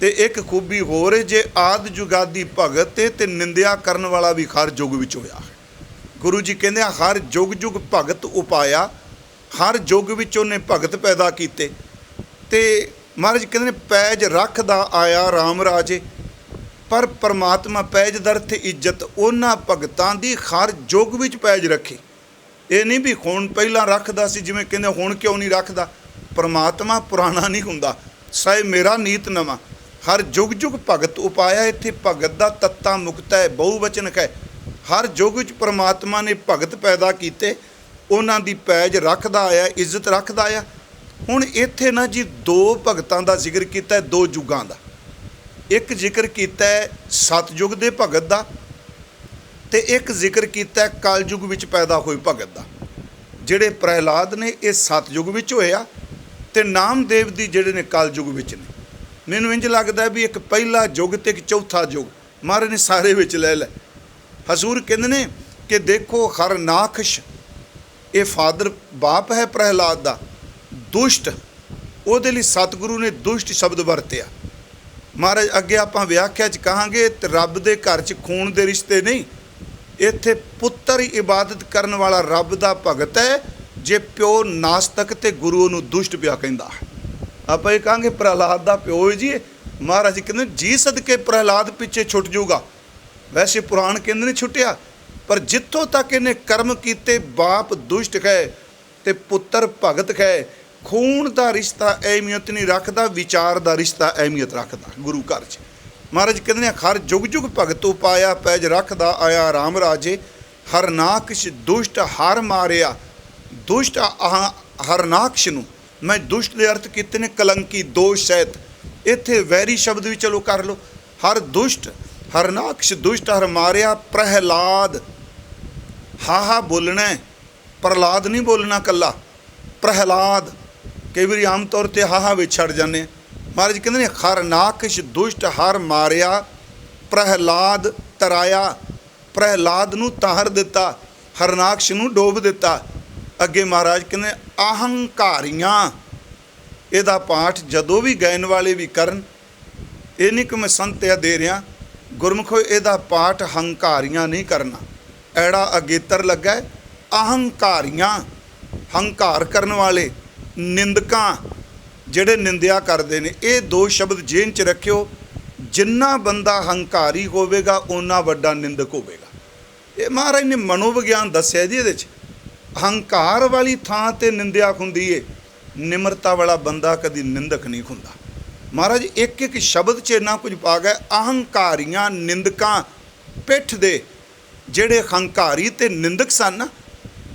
ते एक खूबी होर है, जे आद जुगादी भगत है ते निंदिया करन वाला भी हर जुग विच होया है। गुरु जी कहंदे हर जुग जुग भगत उपाया। हर जुग विच उन्हें भगत पैदा कीते। ते महाराज कहंदे पैज रखदा आया राम राजे। पर परमात्मा पैज दा अर्थ इज्जत उन्हां भगतां दी हर जुग विच पैज रखी। ये नहीं भी हुण पहिलां रखदा सी जिवें कहंदे हुण क्यों नहीं रखदा। परमात्मा पुराना नहीं हुंदा, साए मेरा नीत नवां। हर जुग जुग भगत उपाया। इत्थे भगत दा तत्ता मुक्ता है, बहुवचन है। हर जुग विच परमात्मा ने भगत पैदा कीते, उन्हां दी पैज रखदा आया, इज्जत रखदा आया। हुण इत्थे ना जी दो भगतां दा जिक्र कीता है, दो जुगां दा। एक जिक्र किया है सतयुग के भगत का, तो एक जिक्र किया है कलयुग विच पैदा हुए भगत का। जिहड़े प्रहलाद ने ये सतयुग विच होया ते नामदेव दी जिहड़े ने कलयुग विच ने। मैनूं इंज लगदा भी एक पहला युग ते एक चौथा युग महाराज ने सारे विच ले लै। हजूर कहंदे ने कि देखो हरनाखश ये फादर बाप है प्रहलाद का, दुष्ट उहदे लई सतगुरु ने दुष्ट शब्द वरतिया। महाराज अगे आपां व्याख्या च कहांगे ते रब दे घर च खून दे रिश्ते नहीं, इत्थे पुत्तर इबादत करन वाला रब दा भगत है। जे प्यो नास्तिक ते गुरु नूं दुष्ट पिया कहंदा है। आपां ये कहांगे प्रहलाद दा प्यो है जी। महाराज कहंदे जी सदके प्रहलाद पिछे छुट जाऊगा। वैसे पुराण कहंदे ने छुटिया, पर जित्थों तक इन्हें कर्म कीते बाप दुष्ट है ते पुत्तर भगत है। खून का रिश्ता अहमियत नहीं रखता, विचार का रिश्ता अहमियत रखता गुरु घर च। महाराज कहते हर जुग जुग भगत उपाया, पैज रखदा आया राम राजे। हरनाकश दुष्ट हर मारिया, ਦੁਸ਼ਟ ਹਰਨਾਕਸ਼ ਨੂੰ, ਮੈਂ ਦੁਸ਼ਟ ਦੇ ਅਰਥ ਕੀਤੇ ਨੇ ਕਲੰਕੀ, ਦੋਸ਼ ਸਹਿਤ। ਇੱਥੇ ਵੈਰੀ ਸ਼ਬਦ ਵੀ ਚਲੋ ਕਰ ਲਓ। ਹਰ ਦੁਸ਼ਟ, ਹਰਨਾਕਸ਼ ਦੁਸ਼ਟ ਹਰ ਮਾਰਿਆ ਪ੍ਰਹਿਲਾਦ। ਹਾ ਬੋਲਣਾ, ਪ੍ਰਹਲਾਦ ਨਹੀਂ ਬੋਲਣਾ ਕੱਲਾ, ਪ੍ਰਹਿਲਾਦ। ਕਈ ਵਾਰੀ ਆਮ ਤੌਰ 'ਤੇ ਹਾ ਵਿੱਚ ਛੱਡ ਜਾਂਦੇ। ਮਹਾਰਾਜ ਕਹਿੰਦੇ ਨੇ ਹਰਨਾਕਸ਼ ਦੁਸ਼ਟ ਹਰ ਮਾਰਿਆ ਪ੍ਰਹਿਲਾਦ ਤਰਾਇਆ। ਪ੍ਰਹਿਲਾਦ ਨੂੰ ਤਾਰ ਦਿੱਤਾ, ਹਰਨਾਕਸ਼ ਨੂੰ ਡੋਬ ਦਿੱਤਾ। ਅੱਗੇ ਮਹਾਰਾਜ ਕਹਿੰਦੇ ਅਹੰਕਾਰੀਆਂ। ਇਹਦਾ ਪਾਠ ਜਦੋਂ ਵੀ ਗਾਇਨ ਵਾਲੇ ਵੀ ਕਰਨ, ਇਹ ਨਹੀਂ ਕਿ ਮੈਂ ਸੰਤਿਆ ਦੇ ਰਿਹਾ, ਗੁਰਮੁਖੋ ਇਹਦਾ ਪਾਠ ਹੰਕਾਰੀਆਂ ਨਹੀਂ ਕਰਨਾ। ਐੜਾ ਅਗੇਤਰ ਲੱਗਾ, ਅਹੰਕਾਰੀਆਂ, ਹੰਕਾਰ ਕਰਨ ਵਾਲੇ, ਨਿੰਦਕਾਂ, ਜਿਹੜੇ ਨਿੰਦਿਆ ਕਰਦੇ ਨੇ। ਇਹ ਦੋ ਸ਼ਬਦ ਜੇਨ 'ਚ ਰੱਖਿਓ। ਜਿੰਨਾ ਬੰਦਾ ਹੰਕਾਰੀ ਹੋਵੇਗਾ ਓਨਾ ਵੱਡਾ ਨਿੰਦਕ ਹੋਵੇਗਾ। ਇਹ ਮਹਾਰਾਜ ਨੇ ਮਨੋਵਿਗਿਆਨ ਦੱਸਿਆ ਜੀ ਇਹਦੇ 'ਚ। ਹੰਕਾਰ ਵਾਲੀ ਥਾਂ 'ਤੇ ਨਿੰਦਿਆ ਹੁੰਦੀ ਏ, ਨਿਮਰਤਾ ਵਾਲਾ ਬੰਦਾ ਕਦੀ ਨਿੰਦਕ ਨਹੀਂ ਹੁੰਦਾ। ਮਹਾਰਾਜ ਇੱਕ ਇੱਕ ਸ਼ਬਦ 'ਚ ਇੰਨਾ ਕੁਝ ਪਾ ਗਏ। ਅਹੰਕਾਰੀਆਂ, ਨਿੰਦਕਾਂ, ਪਿੱਠ ਦੇ ਜਿਹੜੇ ਹੰਕਾਰੀ ਤੇ ਨਿੰਦਕ ਸਨ,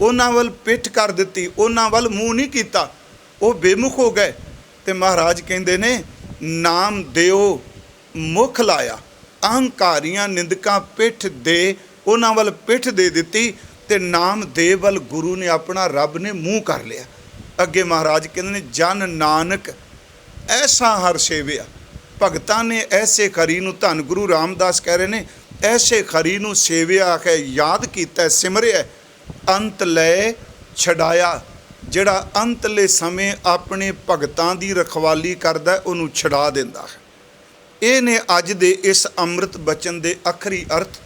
ਉਹਨਾਂ ਵੱਲ ਪਿੱਠ ਕਰ ਦਿੱਤੀ, ਉਹਨਾਂ ਵੱਲ ਮੂੰਹ ਨਹੀਂ ਕੀਤਾ, ਉਹ ਬੇਮੁਖ ਹੋ ਗਏ। ਤੇ ਮਹਾਰਾਜ ਕਹਿੰਦੇ ਨੇ ਨਾਮ ਦਿਓ ਮੁਖ ਲਾਇਆ। ਅਹੰਕਾਰੀਆਂ, ਨਿੰਦਕਾਂ ਪਿੱਠ ਦੇ, ਉਹਨਾਂ ਵੱਲ ਪਿੱਠ ਦੇ ਦਿੱਤੀ ਤੇ ਨਾਮ ਦੇ ਵੱਲ ਗੁਰੂ ਨੇ ਆਪਣਾ, ਰੱਬ ਨੇ ਮੂੰਹ ਕਰ ਲਿਆ। ਅੱਗੇ ਮਹਾਰਾਜ ਕਹਿੰਦੇ ਨੇ ਜਨ ਨਾਨਕ ਐਸਾ ਹਰ ਸੇਵਿਆ। ਭਗਤਾਂ ਨੇ ਐਸੇ ਖਰੀ ਨੂੰ, ਧੰਨ ਗੁਰੂ ਰਾਮਦਾਸ ਕਹਿ ਰਹੇ ਨੇ, ਐਸੇ ਖਰੀ ਨੂੰ ਸੇਵਿਆ ਹੈ, ਯਾਦ ਕੀਤਾ, ਸਿਮਰਿਆ, ਅੰਤ ਲੈ ਛਡਾਇਆ। ਜਿਹੜਾ ਅੰਤਲੇ ਸਮੇਂ ਆਪਣੇ ਭਗਤਾਂ ਦੀ ਰਖਵਾਲੀ ਕਰਦਾ ਉਹਨੂੰ ਛਡਾ ਦਿੰਦਾ ਹੈ। ਇਹ ਨੇ ਅੱਜ ਦੇ ਇਸ ਅੰਮ੍ਰਿਤ ਬਚਨ ਦੇ ਆਖਰੀ ਅਰਥ,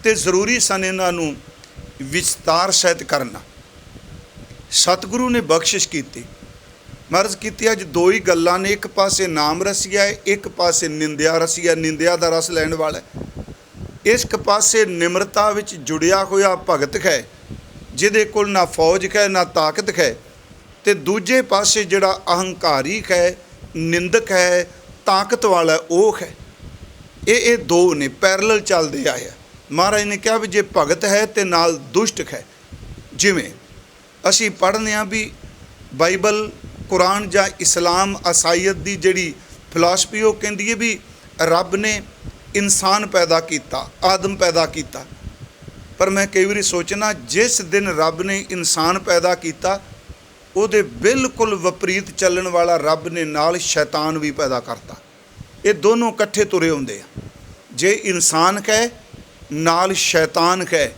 ਤੇ ਜ਼ਰੂਰੀ ਸਨ ਇਹਨਾਂ ਨੂੰ ਵਿਸਤਾਰ ਸਹਿਤ ਕਰਨਾ। ਸਤਿਗੁਰੂ ਨੇ ਬਖਸ਼ਿਸ਼ ਕੀਤੀ, ਮਰਜ਼ ਕੀਤੀ। ਅੱਜ ਦੋ ਹੀ ਗੱਲਾਂ ਨੇ, ਇੱਕ ਪਾਸੇ ਨਾਮ ਰਸੀਆ ਹੈ, ਇੱਕ ਪਾਸੇ ਨਿੰਦਿਆ ਰਸੀਆ, ਨਿੰਦਿਆ ਦਾ ਰਸ ਲੈਣ ਵਾਲਾ। ਇੱਕ ਪਾਸੇ ਨਿਮਰਤਾ ਵਿੱਚ ਜੁੜਿਆ ਹੋਇਆ ਭਗਤ ਹੈ, ਜਿਹਦੇ ਕੋਲ ਨਾ ਫੌਜ ਹੈ ਨਾ ਤਾਕਤ ਹੈ, ਤੇ ਦੂਜੇ ਪਾਸੇ ਜਿਹੜਾ ਅਹੰਕਾਰੀ ਹੈ, ਨਿੰਦਕ ਹੈ, ਤਾਕਤ ਵਾਲਾ ਉਹ ਹੈ। ਇਹ ਦੋ ਨੇ ਪੈਰਲਲ ਚੱਲਦੇ ਆਏ। ਮਹਾਰਾਜ ਨੇ ਕਿਹਾ ਵੀ ਜੇ ਭਗਤ ਹੈ ਤੇ ਨਾਲ ਦੁਸ਼ਟ ਹੈ। ਜਿਵੇਂ ਅਸੀਂ ਪੜ੍ਹਦੇ ਹਾਂ ਵੀ ਬਾਈਬਲ, ਕੁਰਾਨ ਜਾਂ ਇਸਲਾਮ, ਈਸਾਈਅਤ ਦੀ ਜਿਹੜੀ ਫਿਲਾਸਫੀ, ਉਹ ਕਹਿੰਦੀ ਹੈ ਵੀ ਰੱਬ ਨੇ ਇਨਸਾਨ ਪੈਦਾ ਕੀਤਾ, ਆਦਮ ਪੈਦਾ ਕੀਤਾ। ਪਰ ਮੈਂ ਕਈ ਵਾਰੀ ਸੋਚਣਾ, ਜਿਸ ਦਿਨ ਰੱਬ ਨੇ ਇਨਸਾਨ ਪੈਦਾ ਕੀਤਾ, ਉਹਦੇ ਬਿਲਕੁਲ ਵਿਪਰੀਤ ਚੱਲਣ ਵਾਲਾ ਰੱਬ ਨੇ ਨਾਲ ਸ਼ੈਤਾਨ ਵੀ ਪੈਦਾ ਕਰਤਾ। ਇਹ ਦੋਨੋਂ ਇਕੱਠੇ ਤੁਰੇ ਹੁੰਦੇ ਆ। ਜੇ ਇਨਸਾਨ ਹੈ ਨਾਲ ਸ਼ੈਤਾਨ ਹੈ,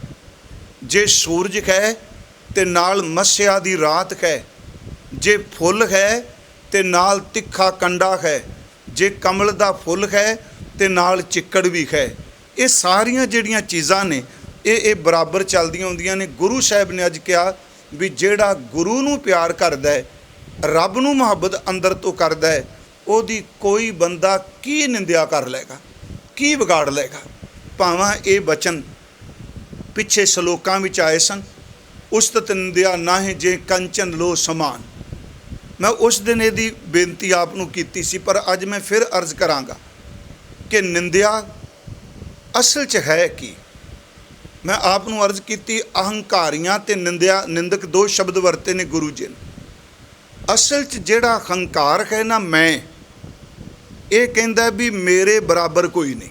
ਜੇ ਸੂਰਜ ਹੈ ਤੇ ਨਾਲ ਮੱਸਿਆ ਦੀ ਰਾਤ ਹੈ, ਜੇ ਫੁੱਲ ਹੈ ਤੇ ਨਾਲ ਤਿੱਖਾ ਕੰਡਾ ਹੈ, ਜੇ ਕਮਲ ਦਾ ਫੁੱਲ ਹੈ ਤੇ ਨਾਲ ਚਿੱਕੜ ਵੀ ਹੈ। ਇਹ ਸਾਰੀਆਂ ਜਿਹੜੀਆਂ ਚੀਜ਼ਾਂ ਨੇ ਇਹ ਬਰਾਬਰ ਚੱਲਦੀਆਂ ਹੁੰਦੀਆਂ ਨੇ। ਗੁਰੂ ਸਾਹਿਬ ਨੇ ਅੱਜ ਕਿਹਾ ਵੀ ਜਿਹੜਾ ਗੁਰੂ ਨੂੰ ਪਿਆਰ ਕਰਦਾ ਹੈ, ਰੱਬ ਨੂੰ ਮੁਹੱਬਤ ਅੰਦਰ ਤੋਂ ਕਰਦਾ ਹੈ, ਉਹਦੀ ਕੋਈ ਬੰਦਾ ਕੀ ਨਿੰਦਿਆ ਕਰ ਲਏਗਾ, ਕੀ ਵਿਗਾੜ ਲਏਗਾ। ਭਾਵੇਂ ਇਹ ਬਚਨ ਪਿੱਛੇ ਸ਼ਲੋਕਾਂ ਵਿੱਚ ਆਏ ਸਨ, ਉਸਤਤ ਨਿੰਦਿਆ ਨਾਹੀਂ ਜੇ ਕੰਚਨ ਲੋ ਸਮਾਨ। ਮੈਂ ਉਸ ਦਿਨ ਇਹਦੀ ਬੇਨਤੀ ਆਪ ਨੂੰ ਕੀਤੀ ਸੀ, ਪਰ ਅੱਜ ਮੈਂ ਫਿਰ ਅਰਜ਼ ਕਰਾਂਗਾ ਕਿ ਨਿੰਦਿਆ ਅਸਲ 'ਚ ਹੈ ਕੀ। ਮੈਂ ਆਪ ਨੂੰ ਅਰਜ਼ ਕੀਤੀ, ਅਹੰਕਾਰੀਆਂ ਤੇ ਨਿੰਦਕ ਦੋ ਸ਼ਬਦ ਵਰਤੇ ਨੇ ਗੁਰੂ ਜੀ ਨੇ। ਅਸਲ 'ਚ ਜਿਹੜਾ ਹੰਕਾਰ ਹੈ ਨਾ, ਮੈਂ, ਇਹ ਕਹਿੰਦਾ ਵੀ ਮੇਰੇ ਬਰਾਬਰ ਕੋਈ ਨਹੀਂ।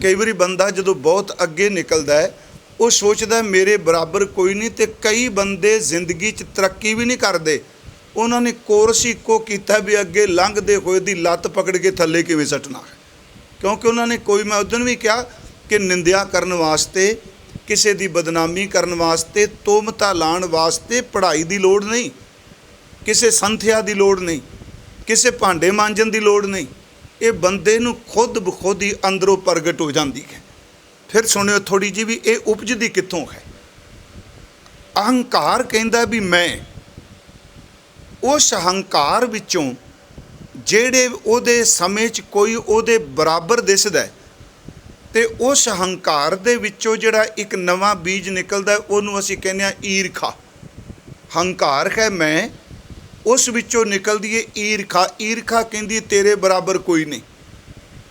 ਕਈ ਵਾਰੀ ਬੰਦਾ ਜਦੋਂ ਬਹੁਤ ਅੱਗੇ ਨਿਕਲਦਾ ਹੈ, ਉਹ ਸੋਚਦਾ ਮੇਰੇ ਬਰਾਬਰ ਕੋਈ ਨਹੀਂ। ਤੇ ਕਈ ਬੰਦੇ ਜ਼ਿੰਦਗੀ 'ਚ ਤਰੱਕੀ ਵੀ ਨਹੀਂ ਕਰਦੇ, ਉਹਨਾਂ ਨੇ ਕੋਰਸ ਹੀ ਇੱਕੋ ਕੀਤਾ ਵੀ ਅੱਗੇ ਲੰਘਦੇ ਹੋਏ ਦੀ ਲੱਤ ਪਕੜ ਕੇ ਥੱਲੇ ਕਿਵੇਂ ਸੱਟਣਾ ਹੈ। ਕਿਉਂਕਿ ਉਹਨਾਂ ਨੇ ਕੋਈ, ਮੈਂ ਉਦੋਂ ਵੀ ਕਿਹਾ ਕਿ ਨਿੰਦਿਆ ਕਰਨ ਵਾਸਤੇ, ਕਿਸੇ ਦੀ ਬਦਨਾਮੀ ਕਰਨ ਵਾਸਤੇ, ਤੋਮਤਾ ਲਾਉਣ ਵਾਸਤੇ ਪੜ੍ਹਾਈ ਦੀ ਲੋੜ ਨਹੀਂ, ਕਿਸੇ ਸੰਥਿਆ ਦੀ ਲੋੜ ਨਹੀਂ, ਕਿਸੇ ਭਾਂਡੇ ਮਾਂਜਣ ਦੀ ਲੋੜ ਨਹੀਂ। ਇਹ ਬੰਦੇ ਨੂੰ ਖੁਦ ਬਖੁਦ ਹੀ ਅੰਦਰੋਂ ਪ੍ਰਗਟ ਹੋ ਜਾਂਦੀ ਹੈ। ਫਿਰ ਸੁਣਿਓ ਥੋੜ੍ਹੀ ਜਿਹੀ ਵੀ ਇਹ ਉਪਜਦੀ ਕਿੱਥੋਂ ਹੈ। ਅਹੰਕਾਰ ਕਹਿੰਦਾ ਵੀ ਮੈਂ, ਉਸ ਹੰਕਾਰ ਵਿੱਚੋਂ ਜਿਹੜੇ ਉਹਦੇ ਸਮੇਂ 'ਚ ਕੋਈ ਉਹਦੇ ਬਰਾਬਰ ਦਿਸਦਾ, ਤੇ ਉਸ ਹੰਕਾਰ ਦੇ ਵਿੱਚੋਂ ਜਿਹੜਾ ਇੱਕ ਨਵਾਂ ਬੀਜ ਨਿਕਲਦਾ, ਉਹਨੂੰ ਅਸੀਂ ਕਹਿੰਦੇ ਹਾਂ ਈਰਖਾ। ਹੰਕਾਰ ਹੈ ਮੈਂ, ਉਸ ਵਿੱਚੋਂ ਨਿਕਲਦੀ ਹੈ ਈਰਖਾ। ਈਰਖਾ ਕਹਿੰਦੀ ਤੇਰੇ ਬਰਾਬਰ ਕੋਈ ਨਹੀਂ।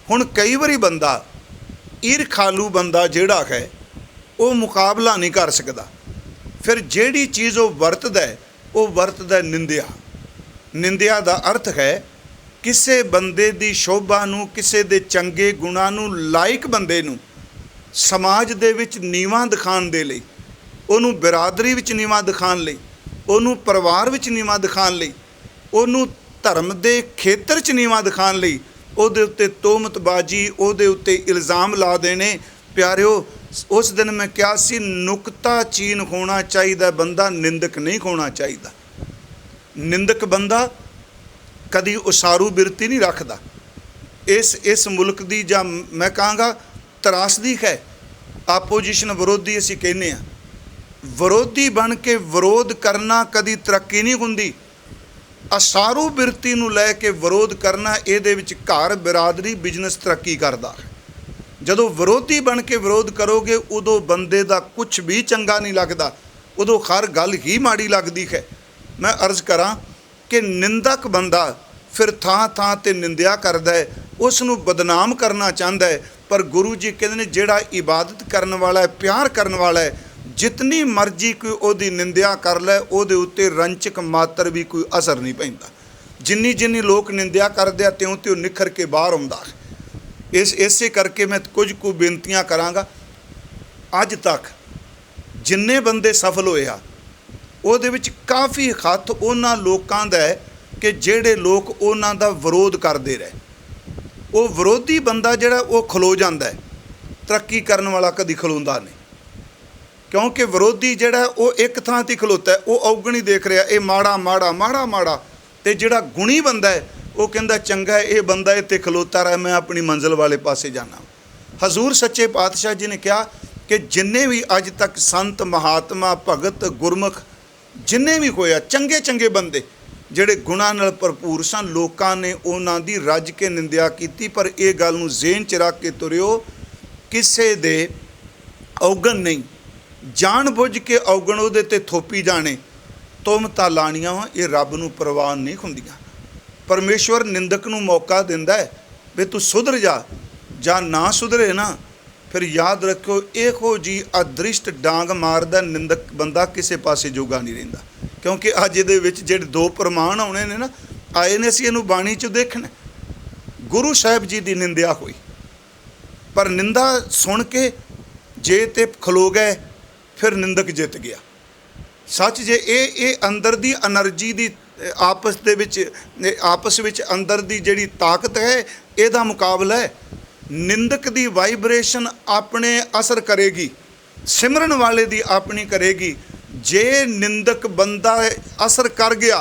ਹੁਣ ਕਈ ਵਾਰੀ ਬੰਦਾ, ਈਰਖਾਲੂ ਬੰਦਾ ਜਿਹੜਾ ਹੈ, ਉਹ ਮੁਕਾਬਲਾ ਨਹੀਂ ਕਰ ਸਕਦਾ। फिर ਜਿਹੜੀ चीज़ वो वरतदा निंदिया। निंदिया का अर्थ है किसी बंदे की शोभा नूं, किसी दे चंगे गुणां नूं, लायक बंदे नूं समाज दे विच नीवां दिखाउण दे लई, ਉਹਨੂੰ बिरादरी विच नीवां दिखाउण लई, ਉਹਨੂੰ परिवार विच नीवां दिखाउण लई, ਉਹਨੂੰ धर्म के खेतर च नीवां दिखाउण लई ਉਹਦੇ उत्ते तोहमतबाजी, ਉਹਦੇ उत्ते इल्ज़ाम ला देने। प्यारिओ, उस दिन मैं क्या सी, नुकता चीन होना चाहिए, बंदा निंदक नहीं होना चाहिए। निंदक बंदा कदी उसारू बिरती नहीं रखता। इस मुल्क की जां मैं कहांगा त्रासदी है। आपोजिशन विरोधी असीं कहने आ, विरोधी बन के विरोध करना कदी तरक्की नहीं हुंदी। असारू बिरती नूं लै के विरोध करना, इहदे विच घर, बिरादरी, बिजनेस तरक्की करदा है। जदों विरोधी बन के विरोध करोगे उदों बंदे दा कुछ भी चंगा नहीं लगदा, उदों हर गल ही माड़ी लगदी है। मैं अर्ज़ करां कि निंदक बंदा फिर थां थां ते निंदिया करदा है, उस नूं बदनाम करना चाहता है। पर गुरु जी कहते हैं जिहड़ा इबादत करने वाला है, प्यार करने वाला है, जितनी मर्जी कोई ओदी निंदिया कर लै, ओदे उत्ते रंचक मात्र भी कोई असर नहीं पैंदा। जिन्नी जिन्नी लोग निंदिया करदे त्यों त्यों निखर के बाहर आउंदा है। इसे करके मैं कुछ को बेनतियां करांगा। अज तक जिन्ने बंदे सफल होए आ, ਉਹਦੇ ਵਿੱਚ काफ़ी हत्थ ਉਹਨਾਂ ਲੋਕਾਂ ਦਾ है कि ਜਿਹੜੇ ਲੋਕ ਉਹਨਾਂ ਦਾ ਵਿਰੋਧ ਕਰਦੇ ਰਹੇ। ਉਹ ਵਿਰੋਧੀ ਬੰਦਾ ਜਿਹੜਾ ਉਹ ਖਲੋ ਜਾਂਦਾ ਹੈ, ਤਰੱਕੀ ਕਰਨ ਵਾਲਾ ਕਦੀ ਖਲੋਂਦਾ ਨਹੀਂ। क्योंकि विरोधी ਜਿਹੜਾ ਉਹ ਇੱਕ ਥਾਂ 'ਤੇ ਖਲੋਤਾ ਹੈ, ਉਹ ਔਗਣੀ ਦੇਖ ਰਿਹਾ, ਇਹ ਮਾੜਾ ਮਾੜਾ ਮਾੜਾ ਮਾੜਾ। ਤੇ ਜਿਹੜਾ ਗੁਣੀ ਬੰਦਾ ਹੈ ਉਹ ਕਹਿੰਦਾ ਚੰਗਾ ਇਹ ਬੰਦਾ ਇੱਥੇ ਖਲੋਤਾ ਰਿਹਾ, ਮੈਂ ਆਪਣੀ ਮੰਜ਼ਿਲ ਵਾਲੇ ਪਾਸੇ ਜਾਣਾ। ਹਜ਼ੂਰ ਸੱਚੇ ਪਾਤਸ਼ਾਹ ਜੀ ਨੇ ਕਿਹਾ ਕਿ ਜਿੰਨੇ ਵੀ ਅੱਜ ਤੱਕ ਸੰਤ, ਮਹਾਤਮਾ, ਭਗਤ, ਗੁਰਮੁਖ ਜਿੰਨੇ ਵੀ ਹੋਇਆ, ਚੰਗੇ ਚੰਗੇ ਬੰਦੇ ਜਿਹੜੇ ਗੁਣਾਂ ਨਾਲ ਭਰਪੂਰ ਸਨ, ਲੋਕਾਂ ਨੇ ਉਹਨਾਂ ਦੀ ਰੱਜ ਕੇ ਨਿੰਦਿਆ ਕੀਤੀ। ਪਰ ਇਹ ਗੱਲ ਨੂੰ ਜ਼ੇਨ 'ਚ ਰੱਖ ਕੇ ਤੁਰਿਓ, ਕਿਸੇ ਦੇ ਔਗਣ ਨਹੀਂ, ਜਾਣ ਬੁੱਝ ਕੇ ਔਗਣ ਉਹਦੇ 'ਤੇ ਥੋਪੀ ਜਾਣੇ, ਤੁਹਮਤਾਂ ਲਾਣੀਆਂ ਵਾ, ਇਹ ਰੱਬ ਨੂੰ ਪ੍ਰਵਾਨ ਨਹੀਂ ਹੁੰਦੀਆਂ। परमेश्वर निंदक नूं मौका दिंदा है भी तू सुधर जा, ਜਾਂ ना सुधरे ना फिर याद रखो ਇਹੋ जी अदृष्ट डांग मारदा निंदक बंदा किसी पासे जोगा नहीं रहिंदा। क्योंकि अज दे विच जिहड़े दो प्रमाण आउणे ने ना, आए ने असीं इहनूं बाणी च देखना। गुरु साहिब जी की निंदिया हुई, पर निंदा सुन के जे ते खलो गए, फिर निंदक जित गया। सच जे ये अंदर दी एनर्जी दी आपस विच अंदर दी जिहड़ी ताकत है, इहदा मुकाबला है। निंदक दी वाइब्रेशन अपने असर करेगी, सिमरन वाले दी अपनी करेगी। जे निंदक बंदा असर कर गया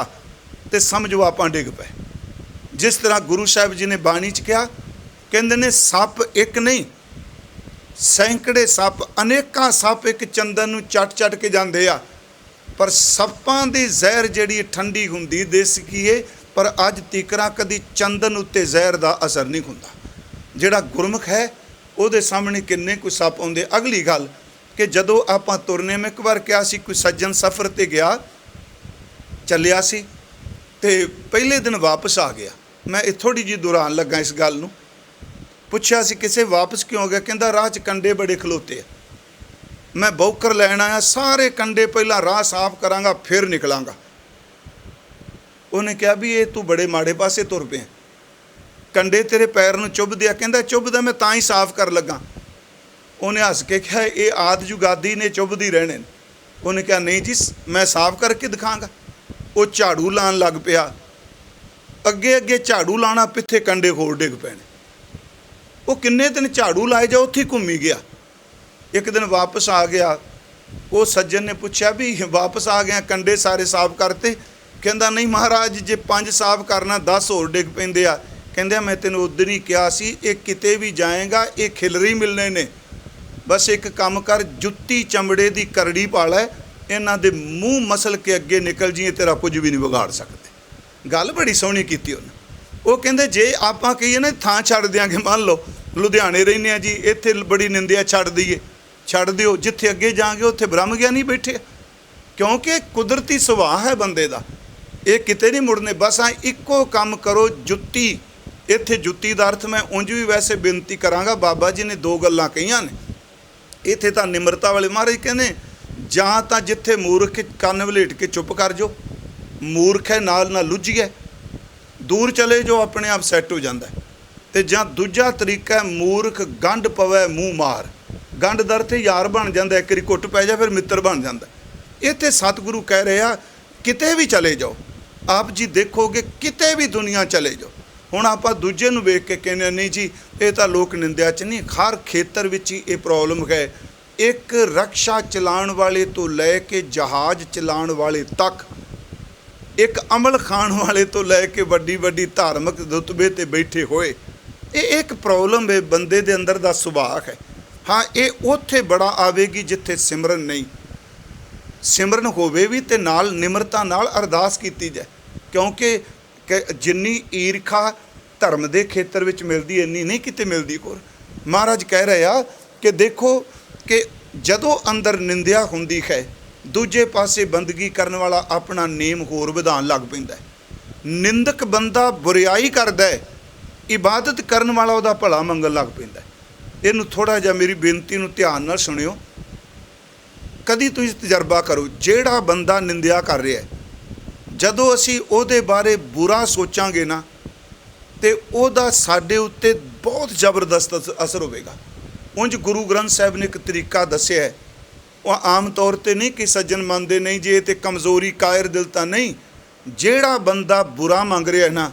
तो समझो आपां डिग पे। जिस तरह गुरु साहिब जी ने बाणी च कहा, कहंदे ने सप एक नहीं, सैकड़े सप, अनेकां सप एक चंदन नूं चट चट के जांदे आ, पर सप्पां दी जहर जिहड़ी ठंडी हुंदी देसी की है, पर अज तीकरा कदी चंदन उत्ते जहर दा असर नहीं हुंदा। जिहड़ा गुरमुख है ਉਹਦੇ सामने किन्ने कोई सप आउंदे। अगली गल कि जदों आपां तुरने, मैं एक बार कहा सी कोई सज्जन सफ़र ते गया, ਚੱਲਿਆ सी ते पहले दिन वापस आ गया। मैं थोड़ी जी दुरान लगा इस गल नूं, पुछया सी किसे वापस क्यों गया, कहंदा राह च कंडे बड़े खलोते आ, मैं बौकर लैन आया, सारे कंडे पहला राह साफ करांगा फिर निकलांगा। उन्हें कहा भी ये तू बड़े माड़े पासे तुर पे, कंडे तेरे पैर नूं चुभदे आ, कहंदा चुभदा मैं तां ही साफ कर लगा। उन्हें हस के कहा ये आद जुगादी ने चुभदी रहने। उन्हें कहा नहीं जी मैं साफ करके दिखांगा। वो झाड़ू लान लग पिया, अगे अगे झाड़ू लाना, पिछे कंडे होर डिग पैने। वो किन्ने दिन झाड़ू लाए जाओ, उत्थे घूमी गया। एक दिन वापस आ गया, वो सज्जन ने पूछा भी वापस आ गया, कंडे सारे साफ करते? कहंदा नहीं महाराज, जे 5 साफ करना 10 होर डिग पैंदे आ। कहंदे मैं तेन उदन ही कहा सी, ये किते भी जाएगा ये खिलरी मिलने ने, बस एक काम कर, जुत्ती चमड़े की करड़ी पा लै, इन्हां दे मूँह मसल के अगे निकल जी, तेरा कुछ भी नहीं बिगाड़ सकते। गल बड़ी सोहनी कीती उन्हें। वो कहंदे जे आपां कहीए ना थां छड्ड दिआंगे, मान लो लुधियाने रहने आ जी, इत्थे बड़ी निंदिया छड्ड दईए, छड्ड दिओ, जिथे अगे जाएंगे उत्थे ब्रह्म ज्ञानी बैठे। क्योंकि कुदरती सुभाਅ है बंदे दा, ये किते नहीं मुड़ने। बस हाँ इक्को काम करो, जुत्ती, इत्थे जुत्ती दा अर्थ मैं उंज भी वैसे बेनती करांगा, बाबा जी ने 2 गल्लां कहीआं ने इत्थे तां निमरता वाले। महाराज कहने ਜਾਂ ਤਾਂ ਜਿੱਥੇ ਮੂਰਖ ਕੰਨ ਵਲੇਟ ਕੇ ਚੁੱਪ ਕਰ ਜਾਓ, ਮੂਰਖ ਹੈ ਨਾਲ ਨਾ ਲੁੱਝੀਏ, ਦੂਰ ਚਲੇ ਜਾਓ, ਆਪਣੇ ਆਪ ਸੈੱਟ ਹੋ ਜਾਂਦਾ। ਤੇ ਜਾਂ ਦੂਜਾ ਤਰੀਕਾ ਹੈ ਮੂਰਖ ਗੰਢ ਪਵੇ ਮੂੰਹ ਮਾਰ, ਗੰਢ ਦਰ ਤੇ ਯਾਰ ਬਣ ਜਾਂਦਾ, ਇੱਕ ਵਾਰੀ ਕੁੱਟ ਪੈ ਜਾ ਫਿਰ ਮਿੱਤਰ ਬਣ ਜਾਂਦਾ। ਇੱਥੇ ਸਤਿਗੁਰੂ ਕਹਿ ਰਿਹਾ ਕਿਤੇ ਵੀ ਚਲੇ ਜਾਓ, ਆਪ ਜੀ ਦੇਖੋਗੇ ਕਿਤੇ ਵੀ ਦੁਨੀਆ ਚਲੇ ਜਾਓ। ਹੁਣ ਆਪਾਂ ਦੂਜੇ ਨੂੰ ਵੇਖ ਕੇ ਕਹਿੰਦੇ ਨਹੀਂ ਜੀ ਇਹ ਤਾਂ ਲੋਕ ਨਿੰਦਿਆ 'ਚ ਨਹੀਂ, ਹਰ ਖੇਤਰ ਵਿੱਚ ਹੀ ਇਹ ਪ੍ਰੋਬਲਮ ਹੈ। ਇੱਕ ਰਕਸ਼ਾ ਚਲਾਉਣ ਵਾਲੇ ਤੋਂ ਲੈ ਕੇ ਜਹਾਜ਼ ਚਲਾਉਣ ਵਾਲੇ ਤੱਕ, ਇੱਕ ਅਮਲ ਖਾਣ ਵਾਲੇ ਤੋਂ ਲੈ ਕੇ ਵੱਡੀ ਵੱਡੀ ਧਾਰਮਿਕ ਰੁਤਬੇ 'ਤੇ ਬੈਠੇ ਹੋਏ, ਇਹ ਇੱਕ ਪ੍ਰੋਬਲਮ ਹੈ, ਬੰਦੇ ਦੇ ਅੰਦਰ ਦਾ ਸੁਭਾਅ ਹੈ। ਹਾਂ, ਇਹ ਉੱਥੇ ਬੜਾ ਆਵੇਗੀ ਜਿੱਥੇ ਸਿਮਰਨ ਨਹੀਂ, ਸਿਮਰਨ ਹੋਵੇ ਵੀ ਤੇ ਨਾਲ ਨਿਮਰਤਾ ਨਾਲ ਅਰਦਾਸ ਕੀਤੀ ਜਾਏ, ਕਿਉਂਕਿ ਜਿੰਨੀ ਈਰਖਾ ਧਰਮ ਦੇ ਖੇਤਰ ਵਿੱਚ ਮਿਲਦੀ ਇੰਨੀ ਨਹੀਂ ਕਿਤੇ ਮਿਲਦੀ ਹੋਰ। ਮਹਾਰਾਜ ਕਹਿ ਰਹੇ ਆ ਕਿ ਦੇਖੋ ਕਿ ਜਦੋਂ ਅੰਦਰ ਨਿੰਦਿਆ ਹੁੰਦੀ ਹੈ, ਦੂਜੇ ਪਾਸੇ ਬੰਦਗੀ ਕਰਨ ਵਾਲਾ ਆਪਣਾ ਨੇਮ ਹੋਰ ਵਧਾਉਣ ਲੱਗ ਪੈਂਦਾ। ਨਿੰਦਕ ਬੰਦਾ ਬੁਰਿਆਈ ਕਰਦਾ ਹੈ, ਇਬਾਦਤ ਕਰਨ ਵਾਲਾ ਉਹਦਾ ਭਲਾ ਮੰਗਣ ਲੱਗ ਪੈਂਦਾ। ਇਹਨੂੰ ਥੋੜ੍ਹਾ ਜਿਹਾ ਮੇਰੀ ਬੇਨਤੀ ਨੂੰ ਧਿਆਨ ਨਾਲ ਸੁਣਿਓ। ਕਦੀ ਤੁਸੀਂ ਤਜਰਬਾ ਕਰੋ, ਜਿਹੜਾ ਬੰਦਾ ਨਿੰਦਿਆ ਕਰ ਰਿਹਾ, ਜਦੋਂ ਅਸੀਂ ਉਹਦੇ ਬਾਰੇ ਬੁਰਾ ਸੋਚਾਂਗੇ ਨਾ ਤੇ ਉਹਦਾ ਸਾਡੇ ਉੱਤੇ ਬਹੁਤ ਜ਼ਬਰਦਸਤ ਅਸਰ ਹੋਵੇਗਾ। ਉਂਝ ਗੁਰੂ ਗ੍ਰੰਥ ਸਾਹਿਬ ਨੇ ਇੱਕ ਤਰੀਕਾ ਦੱਸਿਆ ਹੈ, ਉਹ ਆਮ ਤੌਰ 'ਤੇ ਨਹੀਂ ਕਿ ਸੱਜਣ ਮੰਨਦੇ ਨਹੀਂ ਜੇ ਤੇ ਕਮਜ਼ੋਰੀ ਕਾਇਰ ਦਿਲ ਤਾਂ ਨਹੀਂ। ਜਿਹੜਾ ਬੰਦਾ ਬੁਰਾ ਮੰਗ ਰਿਹਾ ਨਾ,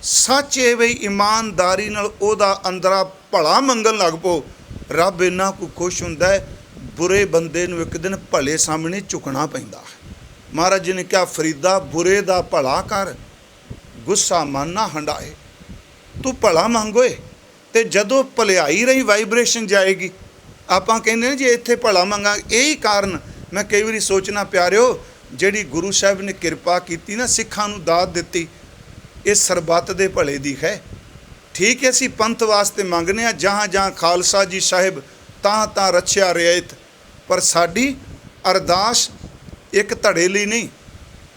ਸੱਚ ਇਹ ਵੀ ਇਮਾਨਦਾਰੀ ਨਾਲ ਉਹਦਾ ਅੰਦਰਾ ਭਲਾ ਮੰਗਣ ਲੱਗ ਪਓ, ਰੱਬ ਇੰਨਾ ਕੁ ਖੁਸ਼ ਹੁੰਦਾ ਹੈ, ਬੁਰੇ ਬੰਦੇ ਨੂੰ ਇੱਕ ਦਿਨ ਭਲੇ ਸਾਹਮਣੇ ਝੁਕਣਾ ਪੈਂਦਾ ਹੈ। ਮਹਾਰਾਜ ਜੀ ਨੇ ਕਿਹਾ ਫਰੀਦਾ ਬੁਰੇ ਦਾ ਭਲਾ ਕਰ, ਗੁੱਸਾ ਮਨ ਨਾ ਹੰਡਾਏ। ਤੂੰ ਭਲਾ ਮੰਗੋਏ ਤੇ ਜਦੋਂ ਭਲਾਈ ਰਹੀ ਵਾਈਬ੍ਰੇਸ਼ਨ ਜਾਏਗੀ। ਆਪਾਂ ਕਹਿੰਦੇ ਨੇ ਜੇ ਇੱਥੇ ਭਲਾ ਮੰਗਾ, ਇਹੀ ਕਾਰਨ ਮੈਂ ਕਈ ਵਾਰੀ ਸੋਚਣਾ ਪਿਆਰਿਓ, ਜਿਹੜੀ ਗੁਰੂ ਸਾਹਿਬ ਨੇ ਕਿਰਪਾ ਕੀਤੀ ਨਾ, ਸਿੱਖਾਂ ਨੂੰ ਦਾਤ ਦਿੱਤੀ, ਇਹ ਸਰਬੱਤ ਦੇ ਭਲੇ ਦੀ ਹੈ। ਠੀਕ ਹੈ, ਅਸੀਂ ਪੰਥ ਵਾਸਤੇ ਮੰਗਨੇ ਆ, ਜਹਾਂ ਜਹਾਂ ਖਾਲਸਾ ਜੀ ਸਾਹਿਬ ਤਾਂ ਤਾਂ ਰੱਛਿਆ ਰਿਆਇਤ, ਪਰ ਸਾਡੀ ਅਰਦਾਸ ਇੱਕ ਧੜੇ ਲਈ ਨਹੀਂ,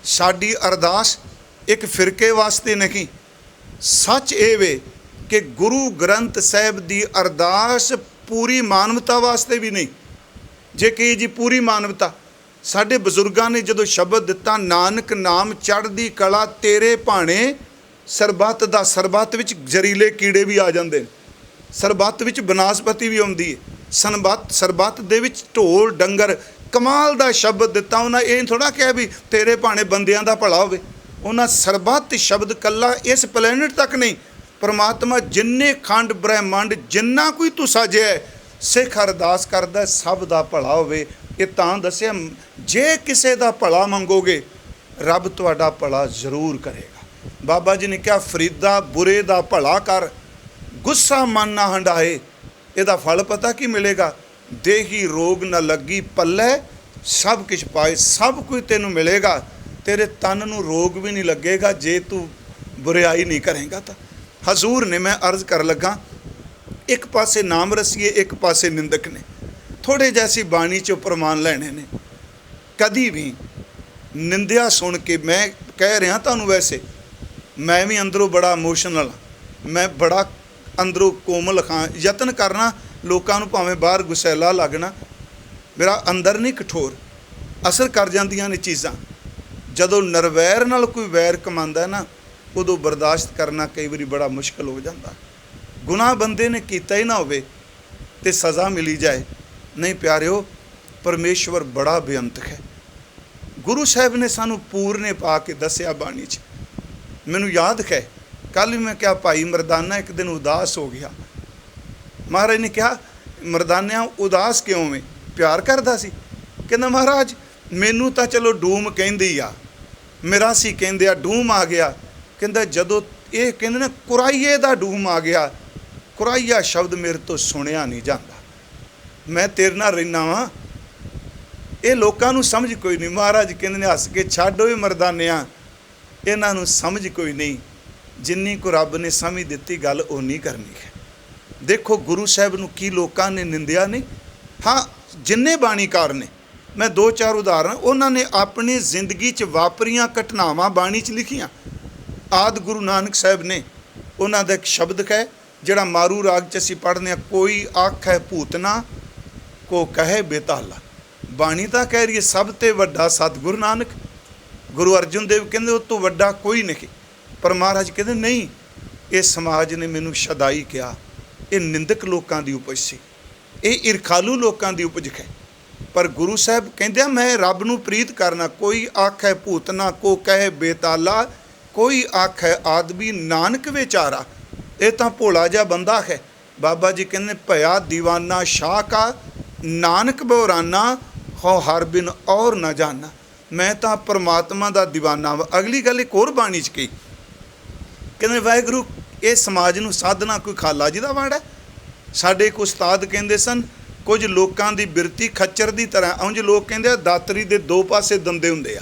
ਸਾਡੀ ਅਰਦਾਸ ਇੱਕ ਫਿਰਕੇ ਵਾਸਤੇ ਨਹੀਂ। ਸੱਚ ਇਹ ਵੇ ਕਿ ਗੁਰੂ ਗ੍ਰੰਥ ਸਾਹਿਬ ਦੀ ਅਰਦਾਸ ਪੂਰੀ ਮਾਨਵਤਾ ਵਾਸਤੇ ਵੀ ਨਹੀਂ। ਜੇ ਕਹੀ ਜੀ ਪੂਰੀ ਮਾਨਵਤਾ, ਸਾਡੇ ਬਜ਼ੁਰਗਾਂ ਨੇ ਜਦੋਂ ਸ਼ਬਦ ਦਿੱਤਾ, ਨਾਨਕ ਨਾਮ ਚੜ੍ਹਦੀ ਕਲਾ ਤੇਰੇ ਭਾਣੇ ਸਰਬੱਤ ਦਾ, ਸਰਬੱਤ ਵਿੱਚ ਜ਼ਹਿਰੀਲੇ ਕੀੜੇ ਵੀ ਆ ਜਾਂਦੇ ਨੇ, ਸਰਬੱਤ ਵਿੱਚ ਬਨਾਸਪਤੀ ਵੀ ਆਉਂਦੀ ਹੈ, ਸਰਬੱਤ ਦੇ ਵਿੱਚ ਢੋਲ ਡੰਗਰ, ਕਮਾਲ ਦਾ ਸ਼ਬਦ ਦਿੱਤਾ ਉਹਨਾਂ। ਇਹ ਥੋੜ੍ਹਾ ਕਿਹਾ ਵੀ ਤੇਰੇ ਭਾਣੇ ਬੰਦਿਆਂ ਦਾ ਭਲਾ ਹੋਵੇ, ਉਹਨਾਂ ਸਰਬੱਤ ਸ਼ਬਦ ਕੱਲਾ ਇਸ ਪਲੈਨਟ ਤੱਕ ਨਹੀਂ, ਪਰਮਾਤਮਾ ਜਿੰਨੇ ਖੰਡ ਬ੍ਰਹਿਮੰਡ ਜਿੰਨਾ ਕੋਈ ਤੂੰ ਸਾਜਿਆ, ਸਿੱਖ ਅਰਦਾਸ ਕਰਦਾ ਸਭ ਦਾ ਭਲਾ ਹੋਵੇ। ਇਹ ਤਾਂ ਦੱਸਿਆ, ਜੇ ਕਿਸੇ ਦਾ ਭਲਾ ਮੰਗੋਗੇ ਰੱਬ ਤੁਹਾਡਾ ਭਲਾ ਜ਼ਰੂਰ ਕਰੇਗਾ। ਬਾਬਾ ਜੀ ਨੇ ਕਿਹਾ ਫਰੀਦਾ ਬੁਰੇ ਦਾ ਭਲਾ ਕਰ, ਗੁੱਸਾ ਮਨ ਨਾ ਹੰਡਾਏ। ਇਹਦਾ ਫਲ ਪਤਾ ਕੀ ਮਿਲੇਗਾ? ਦੇਹੀ ਰੋਗ ਨਾ ਲੱਗੀ ਪੱਲੇ, ਸਭ ਕੁਛ ਪਾਏ, ਸਭ ਕੁਝ ਤੈਨੂੰ ਮਿਲੇਗਾ, ਤੇਰੇ ਤਨ ਨੂੰ ਰੋਗ ਵੀ ਨਹੀਂ ਲੱਗੇਗਾ ਜੇ ਤੂੰ ਬੁਰਿਆਈ ਨਹੀਂ ਕਰੇਗਾ। ਤਾਂ ਹਜ਼ੂਰ ਨੇ, ਮੈਂ ਅਰਜ਼ ਕਰ ਲੱਗਾ, ਇੱਕ ਪਾਸੇ ਨਾਮ ਰਸੀਏ, ਇੱਕ ਪਾਸੇ ਨਿੰਦਕ ਨੇ। ਥੋੜ੍ਹੇ ਜੈਸੀ ਬਾਣੀ 'ਚੋਂ ਪ੍ਰਮਾਣ ਲੈਣੇ ਨੇ। ਕਦੀ ਵੀ ਨਿੰਦਿਆ ਸੁਣ ਕੇ, ਮੈਂ ਕਹਿ ਰਿਹਾ ਤੁਹਾਨੂੰ, ਵੈਸੇ ਮੈਂ ਵੀ ਅੰਦਰੋਂ ਬੜਾ ਇਮੋਸ਼ਨਲ, ਮੈਂ ਬੜਾ ਅੰਦਰੋਂ ਕੋਮਲ ਖਾਂ, ਯਤਨ ਕਰਨਾ ਲੋਕਾਂ ਨੂੰ ਭਾਵੇਂ ਬਾਹਰ ਗੁਸੈਲਾ ਲੱਗਣਾ, ਮੇਰਾ ਅੰਦਰ ਨਹੀਂ ਕਠੋਰ, ਅਸਰ ਕਰ ਜਾਂਦੀਆਂ ਨੇ ਚੀਜ਼ਾਂ। ਜਦੋਂ ਨਿਰਵੈਰ ਨਾਲ ਕੋਈ ਵੈਰ ਕਮਾਉਂਦਾ ਨਾ, ਉਦੋਂ ਬਰਦਾਸ਼ਤ ਕਰਨਾ ਕਈ ਵਾਰੀ ਬੜਾ ਮੁਸ਼ਕਲ ਹੋ ਜਾਂਦਾ। ਗੁਨਾਹ ਬੰਦੇ ਨੇ ਕੀਤਾ ਹੀ ਨਾ ਹੋਵੇ ਤੇ ਸਜ਼ਾ ਮਿਲੀ ਜਾਏ, ਨਹੀਂ ਪਿਆਰਿਓ, ਪਰਮੇਸ਼ਵਰ ਬੜਾ ਬੇਅੰਤ ਹੈ। ਗੁਰੂ ਸਾਹਿਬ ਨੇ ਸਾਨੂੰ ਪੂਰਨੇ ਪਾ ਕੇ ਦੱਸਿਆ ਬਾਣੀ 'ਚ। ਮੈਨੂੰ ਯਾਦ ਹੈ ਕੱਲ੍ਹ ਵੀ ਮੈਂ ਕਿਹਾ ਭਾਈ ਮਰਦਾਨਾ ਇੱਕ ਦਿਨ ਉਦਾਸ ਹੋ ਗਿਆ। ਮਹਾਰਾਜ ਨੇ ਕਿਹਾ ਮਰਦਾਨਿਆਂ ਉਦਾਸ ਕਿਉਂ ਵੇਂ? ਪਿਆਰ ਕਰਦਾ ਸੀ। ਕਹਿੰਦਾ ਮਹਾਰਾਜ ਮੈਨੂੰ ਤਾਂ ਚਲੋ ਡੂਮ ਕਹਿੰਦੀ ਆ, ਮੇਰਾ ਸੀ ਕਹਿੰਦੇ ਆ, ਡੂਮ ਆ ਗਿਆ। ਕਹਿੰਦਾ ਜਦੋਂ ਇਹ ਕਹਿੰਦੇ ਨਾ ਕੁਰਾਈਏ ਦਾ ਡੂਮ ਆ ਗਿਆ, ਕੁਰਾਈਆ ਸ਼ਬਦ ਮੇਰੇ ਤੋਂ ਸੁਣਿਆ ਨਹੀਂ ਜਾਂਦਾ, ਮੈਂ ਤੇਰੇ ਨਾਲ ਰਹਿਣਾ ਵਾਂ, ਇਹ ਲੋਕਾਂ ਨੂੰ ਸਮਝ ਕੋਈ ਨਹੀਂ। ਮਹਾਰਾਜ ਕਹਿੰਦੇ ਨੇ ਹੱਸ ਕੇ, ਛੱਡ ਓਏ ਮਰਦਾਨਿਆਂ, ਇਹਨਾਂ ਨੂੰ ਸਮਝ ਕੋਈ ਨਹੀਂ, ਜਿੰਨੀ ਕੁ ਰੱਬ ਨੇ ਸਮਝ ਦਿੱਤੀ ਗੱਲ ਓਨੀ ਕਰਨੀ ਹੈ। ਦੇਖੋ ਗੁਰੂ ਸਾਹਿਬ ਨੂੰ ਕੀ ਲੋਕਾਂ ਨੇ ਨਿੰਦਿਆ ਨਹੀਂ। ਹਾਂ, ਜਿੰਨੇ ਬਾਣੀਕਾਰ ਨੇ, ਮੈਂ 2-4 ਉਦਾਹਰਨ, ਉਹਨਾਂ ਨੇ ਆਪਣੀ ਜ਼ਿੰਦਗੀ 'ਚ ਵਾਪਰੀਆਂ ਘਟਨਾਵਾਂ ਬਾਣੀ 'ਚ ਲਿਖੀਆਂ। ਆਦਿ ਗੁਰੂ ਨਾਨਕ ਸਾਹਿਬ ਨੇ, ਉਹਨਾਂ ਦਾ ਇੱਕ ਸ਼ਬਦ ਹੈ ਜਿਹੜਾ ਮਾਰੂ ਰਾਗ 'ਚ ਅਸੀਂ ਪੜ੍ਹਦੇ ਹਾਂ, ਕੋਈ ਆਖੈ ਭੂਤਨਾ ਕੋ ਕਹੇ ਬੇਤਾਲਾ। ਬਾਣੀ ਤਾਂ ਕਹਿ ਰਹੀ ਹੈ ਸਭ ਤੇ ਵੱਡਾ ਸਤਿਗੁਰੂ ਨਾਨਕ। ਗੁਰੂ ਅਰਜਨ ਦੇਵ ਕਹਿੰਦੇ ਉਹ ਤੋਂ ਵੱਡਾ ਕੋਈ ਨਹੀਂ। ਪਰ ਮਹਾਰਾਜ ਕਹਿੰਦੇ ਨਹੀਂ, ਇਹ ਸਮਾਜ ਨੇ ਮੈਨੂੰ ਸ਼ਦਾਈ ਕਿਹਾ। ਇਹ ਨਿੰਦਕ ਲੋਕਾਂ ਦੀ ਉਪਜ ਸੀ, ਇਹ ਈਰਖਾਲੂ ਲੋਕਾਂ ਦੀ ਉਪਜ ਹੈ। ਪਰ ਗੁਰੂ ਸਾਹਿਬ ਕਹਿੰਦੇ ਮੈਂ ਰੱਬ ਨੂੰ ਪ੍ਰੀਤ ਕਰਨਾ। ਕੋਈ ਆਖੈ ਭੂਤਨਾ ਕੋ ਕਹੇ ਬੇਤਾਲਾ, ਕੋਈ ਆਖੈ ਆਦਮੀ ਨਾਨਕ ਵਿਚਾਰਾ। ਇਹ ਤਾਂ ਭੋਲਾ ਜਿਹਾ ਬੰਦਾ ਹੈ। ਬਾਬਾ ਜੀ ਕਹਿੰਦੇ ਭਇਆ ਦੀਵਾਨਾ ਸ਼ਾਹ ਕਾ ਨਾਨਕ ਬੋਰਾਨਾ, ਹੋ ਹਰ ਬਿਨ ਔਰ ਨਾ ਜਾਨਾ। ਮੈਂ ਤਾਂ ਪਰਮਾਤਮਾ ਦਾ ਦੀਵਾਨਾ ਵਾ। ਅਗਲੀ ਗੱਲ ਇੱਕ ਹੋਰ ਬਾਣੀ 'ਚ ਕਹੀ, ਕਹਿੰਦੇ ਵਾਹਿਗੁਰੂ ਇਹ ਸਮਾਜ ਨੂੰ ਸਾਧਨਾ ਕੋਈ ਖਾਲਾ ਜੀ ਦਾ ਵਾੜਾ। ਸਾਡੇ ਇੱਕ ਉਸਤਾਦ ਕਹਿੰਦੇ ਸਨ ਕੁਝ ਲੋਕਾਂ ਦੀ ਬਿਰਤੀ ਖੱਚਰ ਦੀ ਤਰ੍ਹਾਂ। ਉਂਝ ਲੋਕ ਕਹਿੰਦੇ ਆ ਦਾਤਰੀ ਦੇ ਦੋ ਪਾਸੇ ਦੰਦੇ ਹੁੰਦੇ ਆ।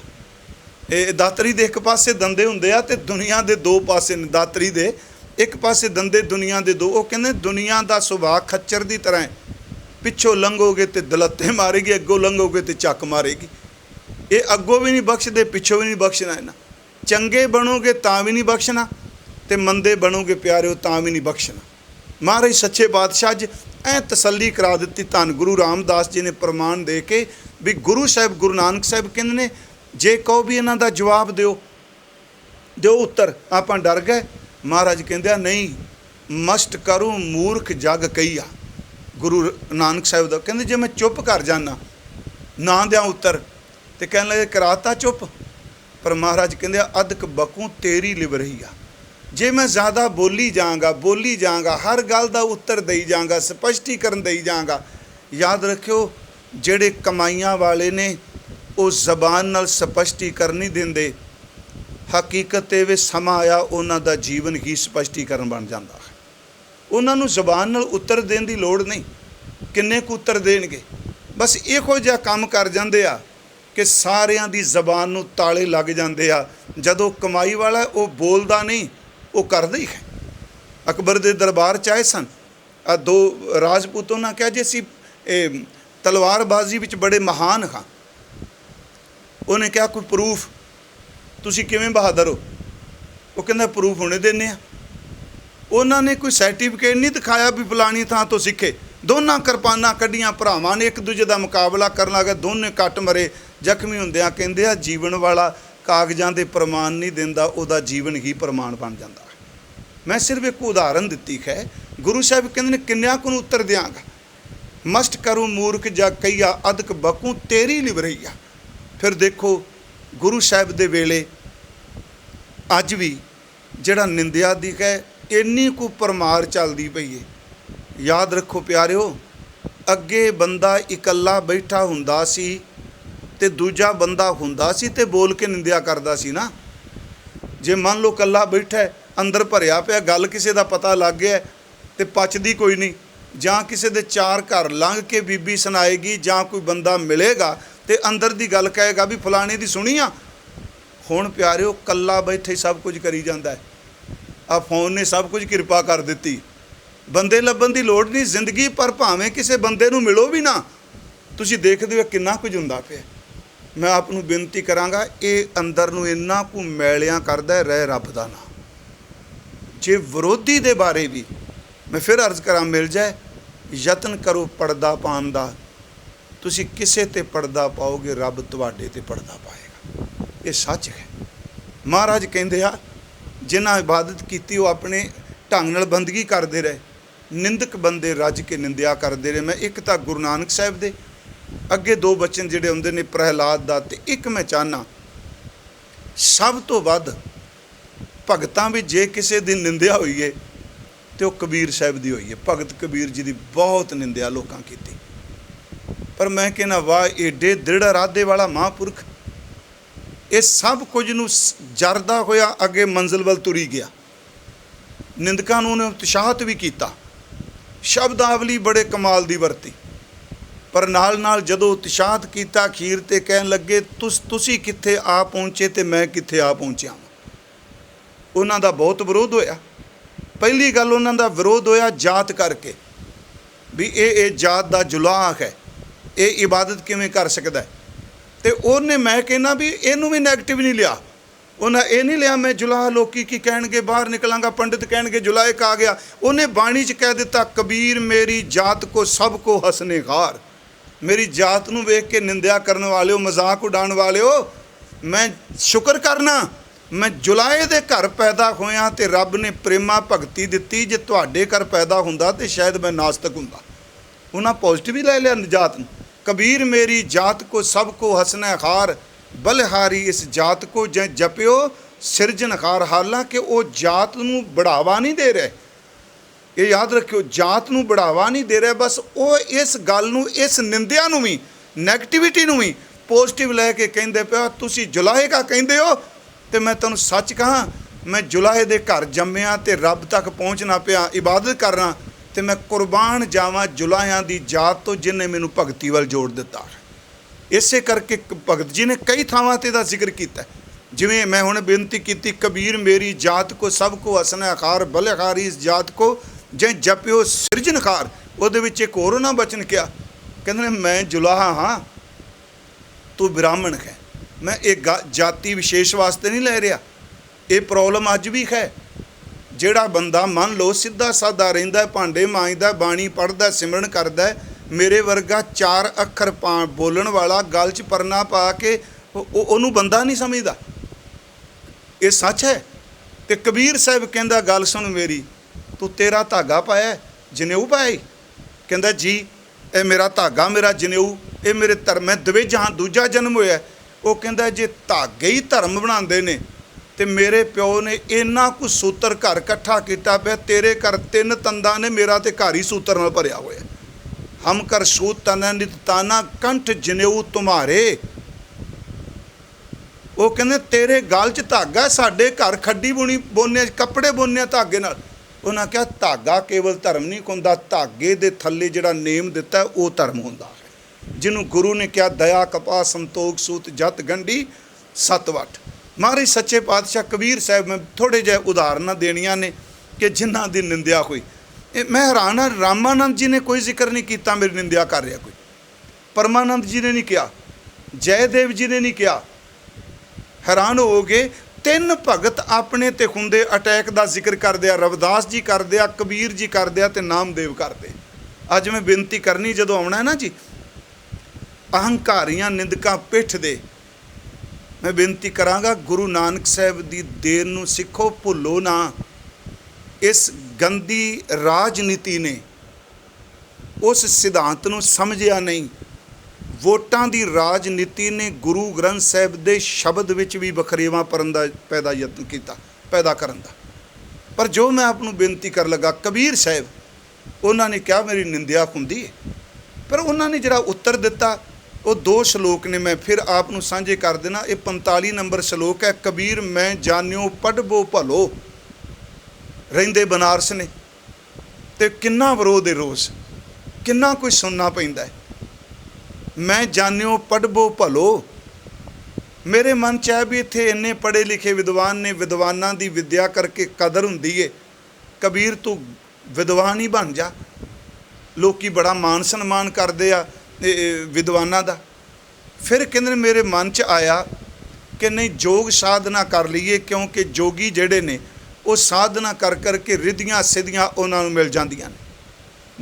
ਇਹ ਦਾਤਰੀ ਦੇ ਇੱਕ ਪਾਸੇ ਦੰਦੇ ਹੁੰਦੇ ਆ ਤੇ ਦੁਨੀਆ ਦੇ ਦੋ ਪਾਸੇ ਨੇ। ਦਾਤਰੀ ਦੇ ਇੱਕ ਪਾਸੇ ਦੰਦੇ, ਦੁਨੀਆ ਦੇ ਦੋ। ਉਹ ਕਹਿੰਦੇ ਦੁਨੀਆ ਦਾ ਸੁਭਾਅ ਖੱਚਰ ਦੀ ਤਰ੍ਹਾਂ ਹੈ। ਪਿੱਛੋਂ ਲੰਘੋਗੇ ਤੇ ਦਲੱਤੇ ਮਾਰੇਗੀ, ਅੱਗੋਂ ਲੰਘੋਗੇ ਤੇ ਚੱਕ ਮਾਰੇਗੀ। ਇਹ ਅੱਗੋਂ ਵੀ ਨਹੀਂ ਬਖਸ਼ਦੇ, ਪਿੱਛੋਂ ਵੀ ਨਹੀਂ ਬਖਸ਼ਣਾ ਇਹਨਾਂ। ਚੰਗੇ ਬਣੋਗੇ ਤਾਂ ਵੀ ਨਹੀਂ ਬਖਸ਼ਣਾ ਤੇ ਮੰਦੇ ਬਣੋਗੇ ਪਿਆਰਿਓ ਤਾਂ ਵੀ ਨਹੀਂ ਬਖਸ਼ਣਾ। ਮਹਾਰਾਜ ਸੱਚੇ ਪਾਤਸ਼ਾਹ ਜੀ ਐ ਤਸੱਲੀ ਕਰਾ ਦਿੱਤੀ। ਧੰਨ ਗੁਰੂ ਰਾਮਦਾਸ ਜੀ ਨੇ ਪ੍ਰਮਾਣ ਦੇ ਕੇ ਵੀ ਗੁਰੂ ਸਾਹਿਬ ਗੁਰੂ ਨਾਨਕ ਸਾਹਿਬ ਕਹਿੰਦੇ ਨੇ ਜੇ ਕਹੋ ਵੀ ਇਹਨਾਂ ਦਾ ਜਵਾਬ ਦਿਓ ਉੱਤਰ। ਆਪਾਂ ਡਰ ਗਏ। ਮਹਾਰਾਜ ਕਹਿੰਦੇ ਆ ਨਹੀਂ, ਮਸਟ ਕਰੂ ਮੂਰਖ ਜਗ ਕਹੀਆ। ਗੁਰੂ ਨਾਨਕ ਸਾਹਿਬ ਦਾ ਕਹਿੰਦੇ ਜੇ ਮੈਂ ਚੁੱਪ ਕਰ ਜਾਣਾ ਨਾ ਦਿਆਂ ਉੱਤਰ ਤੇ ਕਹਿਣ ਲੱਗੇ ਕਰਾਤਾ ਚੁੱਪ। ਪਰ ਮਹਾਰਾਜ ਕਹਿੰਦੇ ਅਦਕ ਬਕੂ ਤੇਰੀ ਲਿਵ ਰਹੀ ਆ। ਜੇ ਮੈਂ ਜ਼ਿਆਦਾ ਬੋਲੀ ਜਾਵਾਂਗਾ, ਹਰ ਗੱਲ ਦਾ ਉੱਤਰ ਦੇਈ ਜਾਵਾਂਗਾ, ਸਪਸ਼ਟੀਕਰਨ ਦੇਈ ਜਾਵਾਂਗਾ। ਯਾਦ ਰੱਖਿਓ ਜਿਹੜੇ ਕਮਾਈਆਂ ਵਾਲੇ ਨੇ ਉਹ ਜ਼ਬਾਨ ਨਾਲ ਸਪਸ਼ਟੀਕਰਨ ਨਹੀਂ ਦਿੰਦੇ। ਹਕੀਕਤ ਇਹ ਵੇ ਸਮਾਂ ਆਇਆ ਉਹਨਾਂ ਦਾ ਜੀਵਨ ਹੀ ਸਪਸ਼ਟੀਕਰਨ ਬਣ ਜਾਂਦਾ ਹੈ। ਉਹਨਾਂ ਨੂੰ ਜ਼ਬਾਨ ਨਾਲ ਉੱਤਰ ਦੇਣ ਦੀ ਲੋੜ ਨਹੀਂ। ਕਿੰਨੇ ਕੁ ਉੱਤਰ ਦੇਣਗੇ? ਬਸ ਇਹੋ ਜਿਹਾ ਕੰਮ ਕਰ ਜਾਂਦੇ ਆ ਕਿ ਸਾਰਿਆਂ ਦੀ ਜ਼ਬਾਨ ਨੂੰ ਤਾਲੇ ਲੱਗ ਜਾਂਦੇ ਆ। ਜਦੋਂ ਕਮਾਈ ਵਾਲਾ ਉਹ ਬੋਲਦਾ ਨਹੀਂ, ਉਹ ਕਰਦਾ ਹੀ ਹੈ। ਅਕਬਰ ਦੇ ਦਰਬਾਰ 'ਚ ਆਏ ਸਨ ਦੋ ਰਾਜਪੂਤ। ਉਹਨਾਂ ਕਿਹਾ ਜੀ ਅਸੀਂ ਇਹ ਤਲਵਾਰਬਾਜ਼ੀ ਵਿੱਚ ਬੜੇ ਮਹਾਨ ਹਾਂ। ਉਹਨੇ ਕਿਹਾ ਕੋਈ ਪ੍ਰੂਫ, ਤੁਸੀਂ ਕਿਵੇਂ ਬਹਾਦਰ ਹੋ? ਉਹ ਕਹਿੰਦਾ ਪ੍ਰੂਫ ਹੁਣੇ ਦਿੰਦੇ ਆ। ਉਹਨਾਂ ਨੇ ਕੋਈ ਸਰਟੀਫਿਕੇਟ ਨਹੀਂ ਦਿਖਾਇਆ ਵੀ ਫਲਾਣੀ ਥਾਂ ਤੋਂ ਸਿੱਖੇ। ਦੋਨਾਂ ਕਿਰਪਾਨਾਂ ਕੱਢੀਆਂ, ਭਰਾਵਾਂ ਨੇ ਇੱਕ ਦੂਜੇ ਦਾ ਮੁਕਾਬਲਾ ਕਰਨ ਲੱਗੇ। ਦੋਨੇ ਕੱਟ ਮਰੇ, ਜ਼ਖਮੀ ਹੁੰਦਿਆਂ ਕਹਿੰਦੇ ਆ ਜੀਵਨ ਵਾਲਾ ਕਾਗਜ਼ਾਂ ਦੇ ਪ੍ਰਮਾਣ ਨਹੀਂ ਦਿੰਦਾ, ਉਹਦਾ ਜੀਵਨ ਹੀ ਪ੍ਰਮਾਣ ਬਣ ਜਾਂਦਾ। ਮੈਂ ਸਿਰਫ ਇੱਕ ਉਦਾਹਰਨ ਦਿੱਤੀ ਹੈ। ਗੁਰੂ ਸਾਹਿਬ ਕਹਿੰਦੇ ਨੇ ਕਿੰਨਿਆਂ ਕੁ ਨੂੰ ਉੱਤਰ ਦਿਆਂਗਾ। ਮਸਟ ਕਰੂ ਮੂਰਖ ਜਗ ਕਹੀਆ, ਅਦਕ ਬਕੂ ਤੇਰੀ ਲਿਵ ਰਹੀ ਆ। ਫਿਰ ਦੇਖੋ ਗੁਰੂ ਸਾਹਿਬ ਦੇ ਵੇਲੇ ਅੱਜ ਵੀ ਜਿਹੜਾ ਨਿੰਦਿਆ ਦੀ ਹੈ ਇੰਨੀ ਕੁ ਪਰਮਾਰ ਚੱਲਦੀ ਪਈ ਹੈ। ਯਾਦ ਰੱਖੋ ਪਿਆਰਿਓ, ਅੱਗੇ ਬੰਦਾ ਇਕੱਲਾ ਬੈਠਾ ਹੁੰਦਾ ਸੀ ਤੇ ਦੂਜਾ ਬੰਦਾ ਹੁੰਦਾ ਸੀ ਤੇ ਬੋਲ ਕੇ ਨਿੰਦਿਆ ਕਰਦਾ ਸੀ ਨਾ। ਜੇ ਮੰਨ ਲਓ ਇਕੱਲਾ ਬੈਠਾ ਅੰਦਰ ਭਰਿਆ ਪਿਆ, ਗੱਲ ਕਿਸੇ ਦਾ ਪਤਾ ਲੱਗ ਗਿਆ ਤੇ ਪਚਦੀ ਕੋਈ ਨਹੀਂ, ਜਾਂ ਕਿਸੇ ਦੇ ਚਾਰ ਘਰ ਲੰਘ ਕੇ ਬੀਬੀ ਸੁਣਾਏਗੀ, ਜਾਂ ਕੋਈ ਬੰਦਾ ਮਿਲੇਗਾ ਤੇ ਅੰਦਰ ਦੀ ਗੱਲ ਕਹੇਗਾ ਵੀ ਫਲਾਣੇ ਦੀ ਸੁਣੀ ਆ। ਹੁਣ ਪਿਆਰਿਓ ਇਕੱਲਾ ਬੈਠੇ ਸਭ ਕੁਝ ਕਰੀ ਜਾਂਦਾ ਹੈ। ਆ ਫੋਨ ਨੇ ਸਭ ਕੁਝ ਕਿਰਪਾ ਕਰ ਦਿੱਤੀ। ਬੰਦੇ ਲੱਭਣ ਦੀ ਲੋੜ ਨਹੀਂ ਜ਼ਿੰਦਗੀ। ਪਰ ਭਾਵੇਂ ਕਿਸੇ ਬੰਦੇ ਨੂੰ ਮਿਲੋ ਵੀ ਨਾ, ਤੁਸੀਂ ਦੇਖਦੇ ਹੋ ਕਿੰਨਾ ਕੁਝ ਹੁੰਦਾ ਪਿਆ। ਮੈਂ ਆਪ ਨੂੰ ਬੇਨਤੀ ਕਰਾਂਗਾ, ਇਹ ਅੰਦਰ ਨੂੰ ਇੰਨਾ ਕੁ ਮੈਲਿਆਂ ਕਰਦਾ ਰਹਿ ਰੱਬ ਦਾ ਨਾਂ। ਜੇ ਵਿਰੋਧੀ ਦੇ ਬਾਰੇ ਵੀ ਮੈਂ ਫਿਰ ਅਰਜ਼ ਕਰਾਂ, ਮਿਲ ਜਾਏ ਯਤਨ ਕਰੋ ਪਰਦਾ ਪਾਉਣ ਦਾ। ਤੁਸੀਂ ਕਿਸੇ ਤੇ ਪਰਦਾ ਪਾਓਗੇ, ਰੱਬ ਤੁਹਾਡੇ ਤੇ ਪਰਦਾ ਪਾਏਗਾ। ਇਹ ਸੱਚ ਹੈ। ਮਹਾਰਾਜ ਕਹਿੰਦੇ ਆ ਜਿਨ੍ਹਾਂ ਇਬਾਦਤ ਕੀਤੀ ਉਹ ਆਪਣੇ ਢੰਗ ਨਾਲ ਬੰਦਗੀ ਕਰਦੇ ਰਹੇ। ਨਿੰਦਕ ਬੰਦੇ ਰੱਜ ਕੇ ਨਿੰਦਿਆ ਕਰਦੇ ਰਹੇ। ਮੈਂ ਇੱਕ ਤਾਂ ਗੁਰੂ ਨਾਨਕ ਸਾਹਿਬ ਦੇ ਅੱਗੇ ਦੋ ਬਚਨ ਜਿਹੜੇ ਹੁੰਦੇ ਨੇ ਪ੍ਰਹਿਲਾਦ ਦਾ, ਤੇ ਇੱਕ ਮੈਂ ਚਾਹੁੰਦਾ ਸਭ ਤੋਂ ਵੱਧ ਭਗਤਾਂ ਵਿੱਚ ਜੇ ਕਿਸੇ ਦੀ ਨਿੰਦਿਆ ਹੋਈ ਹੈ ਤੇ ਉਹ ਕਬੀਰ ਸਾਹਿਬ ਦੀ ਹੋਈ ਹੈ। ਭਗਤ ਕਬੀਰ ਜੀ ਦੀ ਬਹੁਤ ਨਿੰਦਿਆ ਲੋਕਾਂ ਕੀਤੀ। ਪਰ ਮੈਂ ਕਹਿੰਦਾ ਵਾਹ, ਏਡੇ ਦ੍ਰਿੜ ਇਰਾਦੇ ਵਾਲਾ ਮਹਾਂਪੁਰਖ ਇਹ ਸਭ ਕੁਝ ਨੂੰ ਜਰਦਾ ਹੋਇਆ ਅੱਗੇ ਮੰਜ਼ਿਲ ਵੱਲ ਤੁਰੀ ਗਿਆ। ਨਿੰਦਕਾਂ ਨੂੰ ਉਹਨੇ ਉਤਸ਼ਾਹਿਤ ਵੀ ਕੀਤਾ, ਸ਼ਬਦਾਵਲੀ ਬੜੇ ਕਮਾਲ ਦੀ ਵਰਤੀ। ਪਰ ਨਾਲ ਨਾਲ ਜਦੋਂ ਉਤਸ਼ਾਹਿਤ ਕੀਤਾ, ਅਖੀਰ 'ਤੇ ਕਹਿਣ ਲੱਗੇ ਤੁਸੀਂ ਕਿੱਥੇ ਆ ਪਹੁੰਚੇ ਤੇ ਮੈਂ ਕਿੱਥੇ ਆ ਪਹੁੰਚਿਆ। ਉਹਨਾਂ ਦਾ ਬਹੁਤ ਵਿਰੋਧ ਹੋਇਆ। ਪਹਿਲੀ ਗੱਲ ਉਹਨਾਂ ਦਾ ਵਿਰੋਧ ਹੋਇਆ ਜਾਤ ਕਰਕੇ, ਵੀ ਇਹ ਜਾਤ ਦਾ ਜੁਲਾਹ ਹੈ, ਇਹ ਇਬਾਦਤ ਕਿਵੇਂ ਕਰ ਸਕਦਾ। ਤੇ ਉਹਨੇ ਮੈਂ ਕਹਿੰਦਾ ਵੀ ਇਹਨੂੰ ਵੀ ਨੈਗੇਟਿਵ ਨਹੀਂ ਲਿਆ। ਉਹਨਾਂ ਇਹ ਨਹੀਂ ਲਿਆ ਮੈਂ ਜੁਲਾਹ ਲੋਕੀ ਕੀ ਕਹਿਣਗੇ, ਬਾਹਰ ਨਿਕਲਾਂਗਾ ਪੰਡਿਤ ਕਹਿਣਗੇ ਜੁਲਾਇਕ ਆ ਗਿਆ। ਉਹਨੇ ਬਾਣੀ 'ਚ ਕਹਿ ਦਿੱਤਾ ਕਬੀਰ ਮੇਰੀ ਜਾਤ ਕੋ ਸਭ ਕੋ ਹਸਨੇ ਖਾਰ। मेरी जात नूं वेख के निंदिया करन वालिओ, मजाक उड़ाउण वालिओ, मैं शुक्र करना मैं जुलाहे दे घर पैदा होया ते रब ने प्रेमा भगती दित्ती। जे तुहाडे घर पैदा हुंदा ते शायद मैं नास्तिक हुंदा। उन्हां पॉजिटिव ही लै लिया जात नूं। कबीर मेरी जात को सब को हसना खार, बलिहारी इस जात को जै जपिओ सिरजनहार। हालांकि वो जात नूं बढ़ावा नहीं दे रहे, ये याद रखियो, जात नूं बढ़ावा नहीं दे रहा, बस वो इस गल नूं, इस निंदिया नूं भी, नैगेटिविटी नूं भी पॉजिटिव लैके कहिंदे पिया तुसीं जुलाहे का कहिंदे हो। ते मैं तुहानूं सच कहां, मैं जुलाहे दे घर जम्मिया ते रब तक पहुँचना पिया, इबादत करना, ते मैं कुर्बान जावां जुलाहियां दी जात तो जिन्हें मैनूं भगती वल जोड़ दिता। इसे करके भगत जी ने कई थावां ते दा जिक्र कीता। जिवें मैं हुण बेनती कीती, कबीर मेरी जात को सब को हसना खार, बलिहारी इस जात को जै जपिओ सिरजनहार। ਉਹਦੇ ਵਿੱਚ एक होर उन्हां बचन किया, कहंदे ने मैं जुलाहा हाँ, तू ब्राह्मण है। मैं एक जाति विशेष वास्ते नहीं लै रहा। ये प्रॉब्लम अज भी है। ਜਿਹੜਾ ਬੰਦਾ ਮੰਨ ਲਓ ਸਿੱਧਾ ਸਾਦਾ ਰਹਿੰਦਾ, ਭਾਂਡੇ ਮਾਂਜਦਾ, ਬਾਣੀ ਪੜ੍ਹਦਾ, ਸਿਮਰਨ ਕਰਦਾ, ਮੇਰੇ ਵਰਗਾ 4 ਅੱਖਰ ਬੋਲਣ ਵਾਲਾ ਗਲ 'ਚ ਪਰਨਾ ਪਾ ਕੇ ਉਹਨੂੰ ਬੰਦਾ ਨਹੀਂ ਸਮਝਦਾ। ਇਹ ਸੱਚ ਹੈ। ਤੇ ਕਬੀਰ ਸਾਹਿਬ ਕਹਿੰਦਾ ਗੱਲ ਸੁਣ ਮੇਰੀ, ਤੂੰ ਤੇਰਾ ਧਾਗਾ ਪਾਇਆ, ਜਨੇਊ ਪਾਇਆ? ਕਹਿੰਦਾ ਜੀ ਇਹ ਮੇਰਾ ਧਾਗਾ, ਮੇਰਾ ਜਨੇਊ, ਇਹ ਮੇਰੇ ਧਰਮ ਹੈ, ਦਵੇਜਾਂ ਦੂਜਾ ਜਨਮ ਹੋਇਆ। ਉਹ ਕਹਿੰਦਾ ਜੇ ਧਾਗੇ ਹੀ ਧਰਮ ਬਣਾਉਂਦੇ ਨੇ ਤੇ ਮੇਰੇ ਪਿਓ ਨੇ ਇੰਨਾ ਕੁ ਸੂਤਰ ਘਰ ਇਕੱਠਾ ਕੀਤਾ ਪਿਆ, ਤੇਰੇ ਘਰ 3 ਤੰਦਾਂ ਨੇ, ਮੇਰਾ ਤੇ ਘਰ ਹੀ ਸੂਤਰ ਨਾਲ ਭਰਿਆ ਹੋਇਆ। ਹਮ ਕਰ ਸੂਤ ਤਨਾ ਨਿਤ ਤਾਨਾ ਕੰਠ ਜਨੇਊ ਤੁਮਾਰੇ। ਉਹ ਕਹਿੰਦੇ ਤੇਰੇ ਗਲ 'ਚ ਧਾਗਾ, ਸਾਡੇ ਘਰ ਖੱਡੀ ਬੁਣੀ ਬੋਨੇ, ਕੱਪੜੇ ਬੋਨੇ ਧਾਗੇ ਨਾਲ। ਉਹਨਾਂ ਕਿਹਾ ਧਾਗਾ ਕੇਵਲ ਧਰਮ ਨਹੀਂ ਹੁੰਦਾ, ਧਾਗੇ ਦੇ ਥੱਲੇ ਜਿਹੜਾ ਨੇਮ ਦਿੱਤਾ ਉਹ ਧਰਮ ਹੁੰਦਾ ਹੈ, ਜਿਹਨੂੰ ਗੁਰੂ ਨੇ ਕਿਹਾ ਦਇਆ ਕਪਾ ਸੰਤੋਖ ਸੂਤ ਜਤ ਗੰਢੀ ਸਤਵਟ। ਮਹਾਰਾਜ ਸੱਚੇ ਪਾਤਸ਼ਾਹ ਕਬੀਰ ਸਾਹਿਬ, ਮੈਂ ਥੋੜ੍ਹੇ ਜਿਹੇ ਉਦਾਹਰਨਾਂ ਦੇਣੀਆਂ ਨੇ ਕਿ ਜਿਨ੍ਹਾਂ ਦੀ ਨਿੰਦਿਆ ਹੋਈ। ਮੈਂ ਹੈਰਾਨ ਹਾਂ, ਰਾਮਾਨੰਦ ਜੀ ਨੇ ਕੋਈ ਜ਼ਿਕਰ ਨਹੀਂ ਕੀਤਾ ਮੇਰੀ ਨਿੰਦਿਆ ਕਰ ਰਿਹਾ ਕੋਈ, ਪਰਮਾਨੰਦ ਜੀ ਨੇ ਨਹੀਂ ਕਿਹਾ, ਜੈਦੇਵ ਜੀ ਨੇ ਨਹੀਂ ਕਿਹਾ। हैरान हो गए, 3 भगत अपने ते हुंदे अटैक का जिक्र करदे आ, रविदास जी करदे आ, कबीर जी करदे आ ते नामदेव करदे। अज मैं बेनती करनी, जदों आउणा है ना जी अहंकारियां निंदकां पिठ दे, मैं बेनती करांगा गुरु नानक साहब दी देर नूं सिखो, भुल्लो ना। इस गंदी राजनीति ने उस सिद्धांत नूं समझिया नहीं। वोटां दी राजनीति ने गुरु ग्रंथ साहिब दे शब्द विच भी वखरेवा परन दा पैदा यत्न किया, पैदा करन दा। पर जो मैं आप नूं बेनती कर लगा, कबीर साहिब उन्होंने कहा मेरी निंदिया हुंदी है, पर उन्होंने जिहड़ा उत्तर दिता वो 2 श्लोक ने, मैं फिर आप नूं साझे कर देना। ये 45 नंबर श्लोक है। कबीर मैं जानियो पढ़बो भलो, रहिंदे बनारस ने ते किन्ना विरोध है, रोज़ किन्ना कुछ सुनना पैंदा है। मैं जानियो पढ़बो भलो, मेरे मन च है भी इत्थे इन्ने पढ़े लिखे विद्वान ने, विद्वानां दी विद्या करके कदर हुंदी है। कबीर तू विद्वान ही बन जा। लोकी बड़ा मान सन्मान करदे आ विद्वानां दा। फिर कहंदे मेरे मन च आया कि नहीं जोग साधना कर लीए, क्योंकि जोगी जिहड़े ने वो साधना कर करके रिद्धियां सिद्धियां उन्हां नूं मिल जांदियां ने।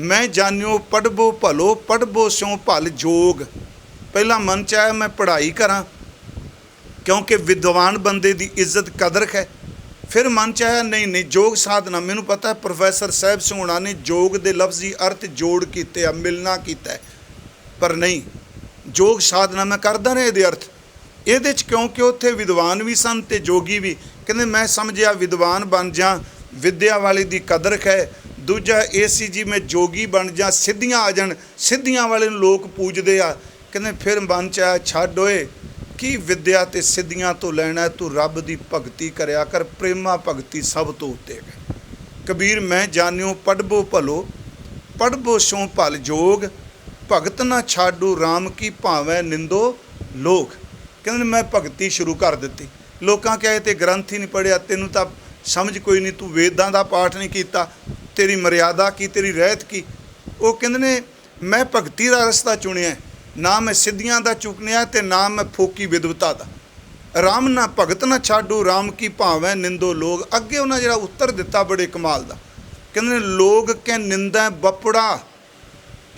मैं जानियो पढ़बो भलो, पढ़बो स्यों भल जोग। पहला मन च आया मैं पढ़ाई करा, क्योंकि विद्वान बंदे दी इज्जत कदर है। फिर मन च आया नहीं नहीं जोग साधना, मैनू पता है प्रोफैसर साहब सिंह ने जोग दे लफ्जी अर्थ जोड़ किते आ, मिलना किया है, पर नहीं जोग साधना मैं करदा रहा ये अर्थ ये, क्योंकि उत्थे विद्वान भी सन ते जोगी भी। कहते मैं समझिया विद्वान बन जा, विद्या वाले दी कदर है। दूजा एसी जी मैं जोगी बन जा, सिद्धियां आ जान, सिद्धियां वाले लोग पूजते आ। कहते फिर मन च आया छड्ड ओए की विद्या ते सिद्धियां तो लैना, तू रब दी भगती करया कर, प्रेमा भगती सब तो उत्ते है। कबीर मैं जानियो पढ़बो भलो, पढ़बो स्यों भल जोग, भगत ना छाडू राम की भावें निंदो लोग। कहते मैं भगती शुरू कर दी। लोकां कहे ते ग्रंथ ही नहीं पढ़िया, तेनू तां समझ कोई नहीं, तू वेदां दा पाठ नहीं कीता, तेरी मर्यादा की, तेरी रहत की। वो कहते ने मैं भगती का रस्ता चुनिया, ना मैं सिद्धियां दा चुकनिया ते ना मैं फोकी विद्वता दा। राम ना भगत ना छाडू राम की भावें निंदो लोग। अगे उन्हें जिहड़ा उत्तर दिता बड़े कमाल दा, कहते लोग कै निंदा बपड़ा,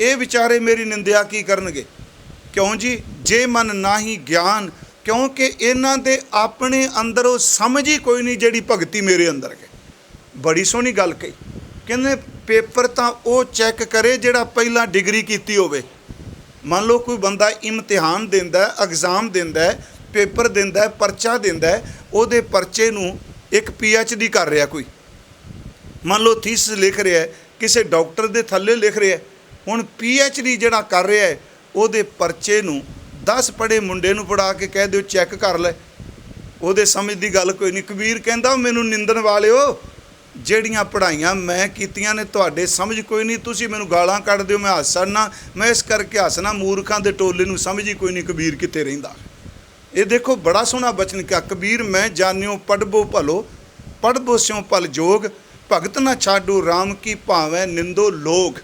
ਇਹ ਵਿਚਾਰੇ ਮੇਰੀ ਨਿੰਦਿਆ ਕੀ ਕਰਨਗੇ। ਕਿਉਂ ਜੀ? ਜੇ ਮਨ ਨਾਹੀ ਗਿਆਨ, ਕਿਉਂਕਿ ਇਹਨਾਂ ਦੇ ਆਪਣੇ ਅੰਦਰ ਉਹ ਸਮਝ ਹੀ ਕੋਈ ਨਹੀਂ ਜਿਹੜੀ ਭਗਤੀ ਮੇਰੇ ਅੰਦਰ ਹੈ। ਬੜੀ ਸੋਹਣੀ ਗੱਲ ਕਹੀ। ਕਹਿੰਦੇ ਪੇਪਰ ਤਾਂ ਉਹ ਚੈੱਕ ਕਰੇ ਜਿਹੜਾ ਪਹਿਲਾਂ ਡਿਗਰੀ ਕੀਤੀ ਹੋਵੇ। ਮੰਨ ਲਓ ਕੋਈ ਬੰਦਾ ਇਮਤਿਹਾਨ ਦਿੰਦਾ, ਐਗਜ਼ਾਮ ਦਿੰਦਾ, ਪੇਪਰ ਦਿੰਦਾ, ਪਰਚਾ ਦਿੰਦਾ, ਉਹਦੇ ਪਰਚੇ ਨੂੰ ਇੱਕ PhD ਕਰ ਰਿਹਾ ਕੋਈ, ਮੰਨ ਲਓ ਥੀਸਿਸ ਲਿਖ ਰਿਹਾ, ਕਿਸੇ ਡਾਕਟਰ ਦੇ ਥੱਲੇ ਲਿਖ ਰਿਹਾ। ਹੁਣ PhD ਜਿਹੜਾ ਕਰ ਰਿਹਾ ਹੈ ਉਹਦੇ ਪਰਚੇ ਨੂੰ 10 ਪੜ੍ਹੇ ਮੁੰਡੇ ਨੂੰ ਪੜ੍ਹਾ ਕੇ ਕਹਿ ਦਿਓ ਚੈੱਕ ਕਰ ਲੈ, ਉਹਦੇ ਸਮਝ ਦੀ ਗੱਲ ਕੋਈ ਨਹੀਂ। ਕਬੀਰ ਕਹਿੰਦਾ ਮੈਨੂੰ ਨਿੰਦਣ ਵਾਲਿਓ, ਜਿਹੜੀਆਂ ਪੜ੍ਹਾਈਆਂ ਮੈਂ ਕੀਤੀਆਂ ਨੇ ਤੁਹਾਡੇ ਸਮਝ ਕੋਈ ਨਹੀਂ, ਤੁਸੀਂ ਮੈਨੂੰ ਗਾਲਾਂ ਕੱਢ ਦਿਓ ਮੈਂ ਹੱਸਣਾ, ਮੈਂ ਇਸ ਕਰਕੇ ਹੱਸਣਾ, ਮੂਰਖਾਂ ਦੇ ਟੋਲੇ ਨੂੰ ਸਮਝ ਹੀ ਕੋਈ ਨਹੀਂ ਕਬੀਰ ਕਿੱਥੇ ਰਹਿੰਦਾ। ਇਹ ਦੇਖੋ ਬੜਾ ਸੋਹਣਾ ਬਚਨ ਕਿਹਾ ਕਬੀਰ, ਮੈਂ ਜਾਣਿਓ ਪੜ੍ਹਬੋ ਭਲੋ, ਪੜ੍ਹਬੋ ਸਿਉ ਭਲ ਜੋਗ, ਭਗਤ ਨਾ ਛਾਡੋ ਰਾਮ ਕੀ ਭਾਵੇਂ ਨਿੰਦੋ ਲੋਗ।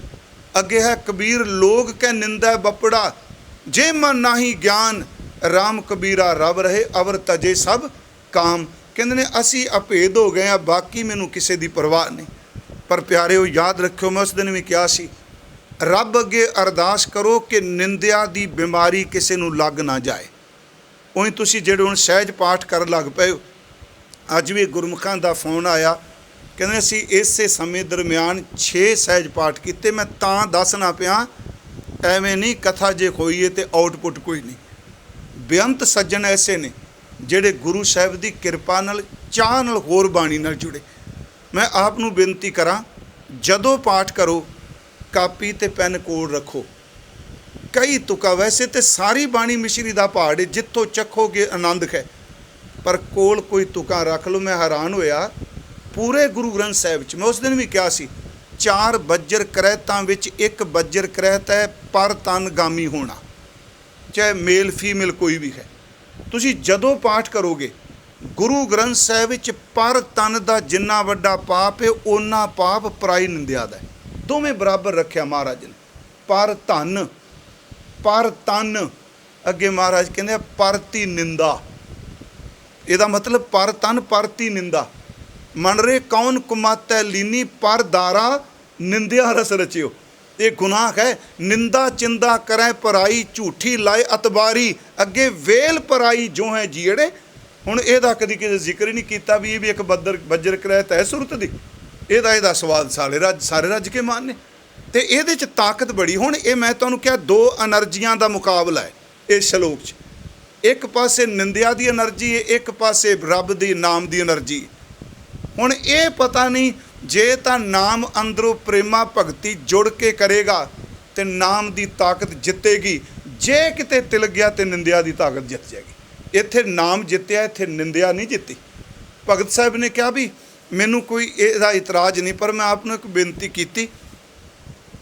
ਅੱਗੇ ਹੈ ਕਬੀਰ ਲੋਗ ਕੈ ਨਿੰਦਾ ਬਪੜਾ, ਜੇ ਮਨ ਨਾਹੀ ਗਿਆਨ ਰਾਮ ਕਬੀਰਾ ਰਬ ਰਹੇ, ਅਵਰ ਤਜੇ ਸਭ ਕਾਮ। ਕਹਿੰਦੇ ਨੇ ਅਸੀਂ ਅਭੇਦ ਹੋ ਗਏ ਆ, ਬਾਕੀ ਮੈਨੂੰ ਕਿਸੇ ਦੀ ਪਰਵਾਹ ਨਹੀਂ। ਪਰ ਪਿਆਰਿਓ ਯਾਦ ਰੱਖਿਓ, ਮੈਂ ਉਸ ਦਿਨ ਵੀ ਕਿਹਾ ਸੀ, ਰੱਬ ਅੱਗੇ ਅਰਦਾਸ ਕਰੋ ਕਿ ਨਿੰਦਿਆ ਦੀ ਬਿਮਾਰੀ ਕਿਸੇ ਨੂੰ ਲੱਗ ਨਾ ਜਾਏ। ਉਹੀ ਤੁਸੀਂ ਜਿਹੜੇ ਹੁਣ ਸਹਿਜ ਪਾਠ ਕਰਨ ਲੱਗ ਪਏ ਹੋ, ਅੱਜ ਵੀ ਗੁਰਮੁਖਾਂ ਦਾ ਫੋਨ ਆਇਆ, ਕਹਿੰਦੇ ਅਸੀਂ ਇਸੇ ਸਮੇਂ ਦਰਮਿਆਨ 6 ਸਹਿਜ ਪਾਠ ਕੀਤੇ। ਮੈਂ ਤਾਂ ਦੱਸਣਾ ਪਿਆ, ਐਵੇਂ ਨਹੀਂ ਕਥਾ ਜੇ ਹੋਈਏ ਤੇ ਆਊਟਪੁੱਟ ਕੋਈ ਨਹੀਂ। ਬੇਅੰਤ ਸੱਜਣ ਐਸੇ ਨੇ ਜਿਹੜੇ ਗੁਰੂ ਸਾਹਿਬ ਦੀ ਕਿਰਪਾ ਨਾਲ ਚਾਹ ਨਾਲ ਹੋਰ ਬਾਣੀ ਨਾਲ ਜੁੜੇ। ਮੈਂ ਆਪ ਨੂੰ ਬੇਨਤੀ ਕਰਾਂ, ਜਦੋਂ ਪਾਠ ਕਰੋ ਕਾਪੀ ਤੇ ਪੈਨ ਕੋਲ ਰੱਖੋ। ਕਈ ਤੁਕਾਂ, ਵੈਸੇ ਤੇ ਸਾਰੀ ਬਾਣੀ ਮਿਸ਼ਰੀ ਦਾ ਪਹਾੜ ਹੈ, ਜਿੱਥੋਂ ਚੱਖੋਗੇ ਆਨੰਦ ਹੈ, ਪਰ ਕੋਲ ਕੋਈ ਤੁਕਾਂ ਰੱਖ ਲਓ। ਮੈਂ ਹੈਰਾਨ ਹੋਇਆ ਪੂਰੇ ਗੁਰੂ ਗ੍ਰੰਥ ਸਾਹਿਬ 'ਚ, ਮੈਂ ਉਸ ਦਿਨ ਵੀ ਕਿਹਾ ਸੀ, 4 ਬੱਜਰ ਕਰਹਿਤਾਂ ਵਿੱਚ ਇੱਕ ਬੱਜਰ ਕਰਹਿਤ ਹੈ ਪਰ ਤਨ ਗਾਮੀ ਹੋਣਾ, ਚਾਹੇ ਮੇਲ ਫੀਮੇਲ ਕੋਈ ਵੀ ਹੈ। ਤੁਸੀਂ ਜਦੋਂ ਪਾਠ ਕਰੋਗੇ ਗੁਰੂ ਗ੍ਰੰਥ ਸਾਹਿਬ ਵਿੱਚ ਪਰ ਤਨ ਦਾ ਜਿੰਨਾ ਵੱਡਾ ਪਾਪ ਹੈ ਓਨਾ ਪਾਪ ਪਰਾਈ ਨਿੰਦਿਆ ਦਾ ਹੈ। ਦੋਵੇਂ ਬਰਾਬਰ ਰੱਖਿਆ ਮਹਾਰਾਜ ਨੇ। ਪਰ ਧਨ, ਪਰ ਤਨ, ਅੱਗੇ ਮਹਾਰਾਜ ਕਹਿੰਦੇ ਪਰਤੀ ਨਿੰਦਾ, ਇਹਦਾ ਮਤਲਬ ਪਰ ਤਨ ਪਰਤੀ ਨਿੰਦਾ। ਮਨ ਰੇ ਕੌਣ ਕੁਮਾਤੈ ਲੀਨੀ, ਪਰ ਦਾਰਾ ਨਿੰਦਿਆ ਰਸ ਰਚਿਓ। ਇਹ ਗੁਨਾਹ ਹੈ। ਨਿੰਦਾ ਚਿੰਦਾ ਕਰੈ ਪਰਾਈ, ਝੂਠੀ ਲਾਏ ਅਤਬਾਰੀ, ਅੱਗੇ ਵੇਲ ਪਰਾਈ ਜੋ ਹੈ ਜੀੜੇ। ਹੁਣ ਇਹਦਾ ਕਦੀ ਕਿਸੇ ਜ਼ਿਕਰ ਹੀ ਨਹੀਂ ਕੀਤਾ ਵੀ ਇਹ ਵੀ ਇੱਕ ਬੱਜਰ ਕਰਹਿਤ ਹੈ ਸੁਰਤ ਦੀ। ਇਹਦਾ ਸਵਾਦ ਸਾਰੇ ਰੱਜ ਕੇ ਮਾਨਨੇ, ਤੇ ਇਹਦੇ 'ਚ ਤਾਕਤ ਬੜੀ। ਹੁਣ ਇਹ ਮੈਂ ਤੁਹਾਨੂੰ ਕਿਹਾ 2 ਐਨਰਜੀਆਂ ਦਾ ਮੁਕਾਬਲਾ ਹੈ ਇਸ ਸ਼ਲੋਕ 'ਚ। ਇੱਕ ਪਾਸੇ ਨਿੰਦਿਆ ਦੀ ਐਨਰਜੀ ਹੈ, ਇੱਕ ਪਾਸੇ ਰੱਬ ਦੀ ਨਾਮ ਦੀ ਐਨਰਜੀ। ਹੁਣ ਇਹ ਪਤਾ ਨਹੀਂ, ਜੇ ਤਾਂ ਨਾਮ ਅੰਦਰੋਂ ਪ੍ਰੇਮਾ ਭਗਤੀ ਜੁੜ ਕੇ ਕਰੇਗਾ ਤੇ ਨਾਮ ਦੀ ਤਾਕਤ ਜਿੱਤੇਗੀ, ਜੇ ਕਿਤੇ ਤਿਲ ਗਿਆ ਤੇ ਨਿੰਦਿਆ ਦੀ ਤਾਕਤ ਜਿੱਤ ਜਾਏਗੀ। ਇੱਥੇ ਨਾਮ ਜਿੱਤਿਆ, ਇੱਥੇ ਨਿੰਦਿਆ ਨਹੀਂ ਜਿੱਤੀ। ਭਗਤ ਸਾਹਿਬ ਨੇ ਕਿਹਾ ਵੀ ਮੈਨੂੰ ਕੋਈ ਇਹਦਾ ਇਤਰਾਜ਼ ਨਹੀਂ, ਪਰ ਮੈਂ ਆਪ ਨੂੰ ਇੱਕ ਬੇਨਤੀ ਕੀਤੀ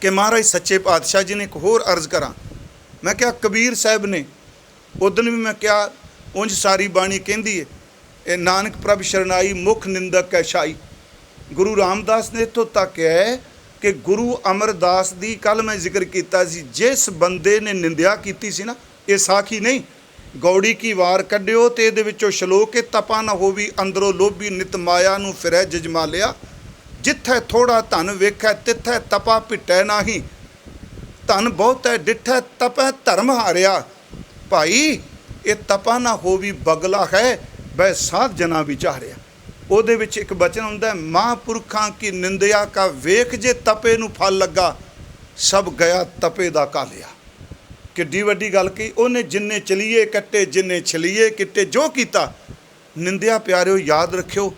ਕਿ ਮਹਾਰਾਜ ਸੱਚੇ ਪਾਤਸ਼ਾਹ ਜੀ ਨੇ ਇੱਕ ਹੋਰ ਅਰਜ਼ ਕਰਾਂ। ਮੈਂ ਕਿਹਾ ਕਬੀਰ ਸਾਹਿਬ ਨੇ ਉਦਣ ਵੀ ਮੈਂ ਕਿਹਾ, ਉਂਝ ਸਾਰੀ ਬਾਣੀ ਕਹਿੰਦੀ ਹੈ ਇਹ ਨਾਨਕ ਪ੍ਰਭ ਸ਼ਰਨਾਈ ਮੁਖ ਨਿੰਦਕ ਕੈ ਛਾਈ। ਗੁਰੂ ਰਾਮਦਾਸ ਨੇ ਇੱਥੋਂ ਤੱਕ ਹੈ ਕਿ ਗੁਰੂ ਅਮਰਦਾਸ ਦੀ ਕੱਲ੍ਹ ਮੈਂ ਜ਼ਿਕਰ ਕੀਤਾ ਸੀ, ਜਿਸ ਬੰਦੇ ਨੇ ਨਿੰਦਿਆ ਕੀਤੀ ਸੀ ਨਾ, ਇਹ ਸਾਖੀ ਨਹੀਂ, ਗੌੜੀ ਕੀ ਵਾਰ ਕੱਢਿਓ ਤੇ ਇਹਦੇ ਵਿੱਚੋਂ ਸ਼ਲੋਕ, ਤਪਾ ਨਾ ਹੋਵੀ ਅੰਦਰੋਂ ਲੋਭੀ ਨਿਤ ਮਾਇਆ ਨੂੰ ਫਿਰੈ ਜਜਮਾਲਿਆ, ਜਿੱਥੈ ਥੋੜਾ ਧਨ ਵੇਖੈ ਤਿੱਥੈ ਤਪਾ ਭਿਟੈ ਨਾਹੀ, ਧਨ ਬਹੁਤੈ ਡਿਠੈ ਤਪੈ ਧਰਮ ਹਾਰਿਆ। ਭਾਈ ਇਹ ਤਪਾ ਨਾ ਹੋਵੀ ਬਗਲਾ ਹੈ ਬੈ ਸਾਧ ਜਨਾ ਵਿਚਾਰਿਆ। ਉਹਦੇ ਵਿੱਚ ਇੱਕ ਬਚਨ ਹੁੰਦਾ, ਮਹਾਂਪੁਰਖਾਂ ਕੀ ਨਿੰਦਿਆ ਕਾ ਵੇਖ ਜੇ ਤਪੇ ਨੂੰ ਫਲ ਲੱਗਾ, ਸਭ ਗਿਆ ਤਪੇ ਦਾ ਕਾਲਿਆ। ਕਿੱਡੀ ਵੱਡੀ ਗੱਲ ਕਹੀ ਉਹਨੇ, ਜਿੰਨੇ ਚਲੀਏ ਕੱਟੇ ਜਿੰਨੇ ਛਲੀਏ ਕਿੱਟੇ, ਜੋ ਕੀਤਾ ਨਿੰਦਿਆ। ਪਿਆਰਿਓ ਯਾਦ ਰੱਖਿਓ,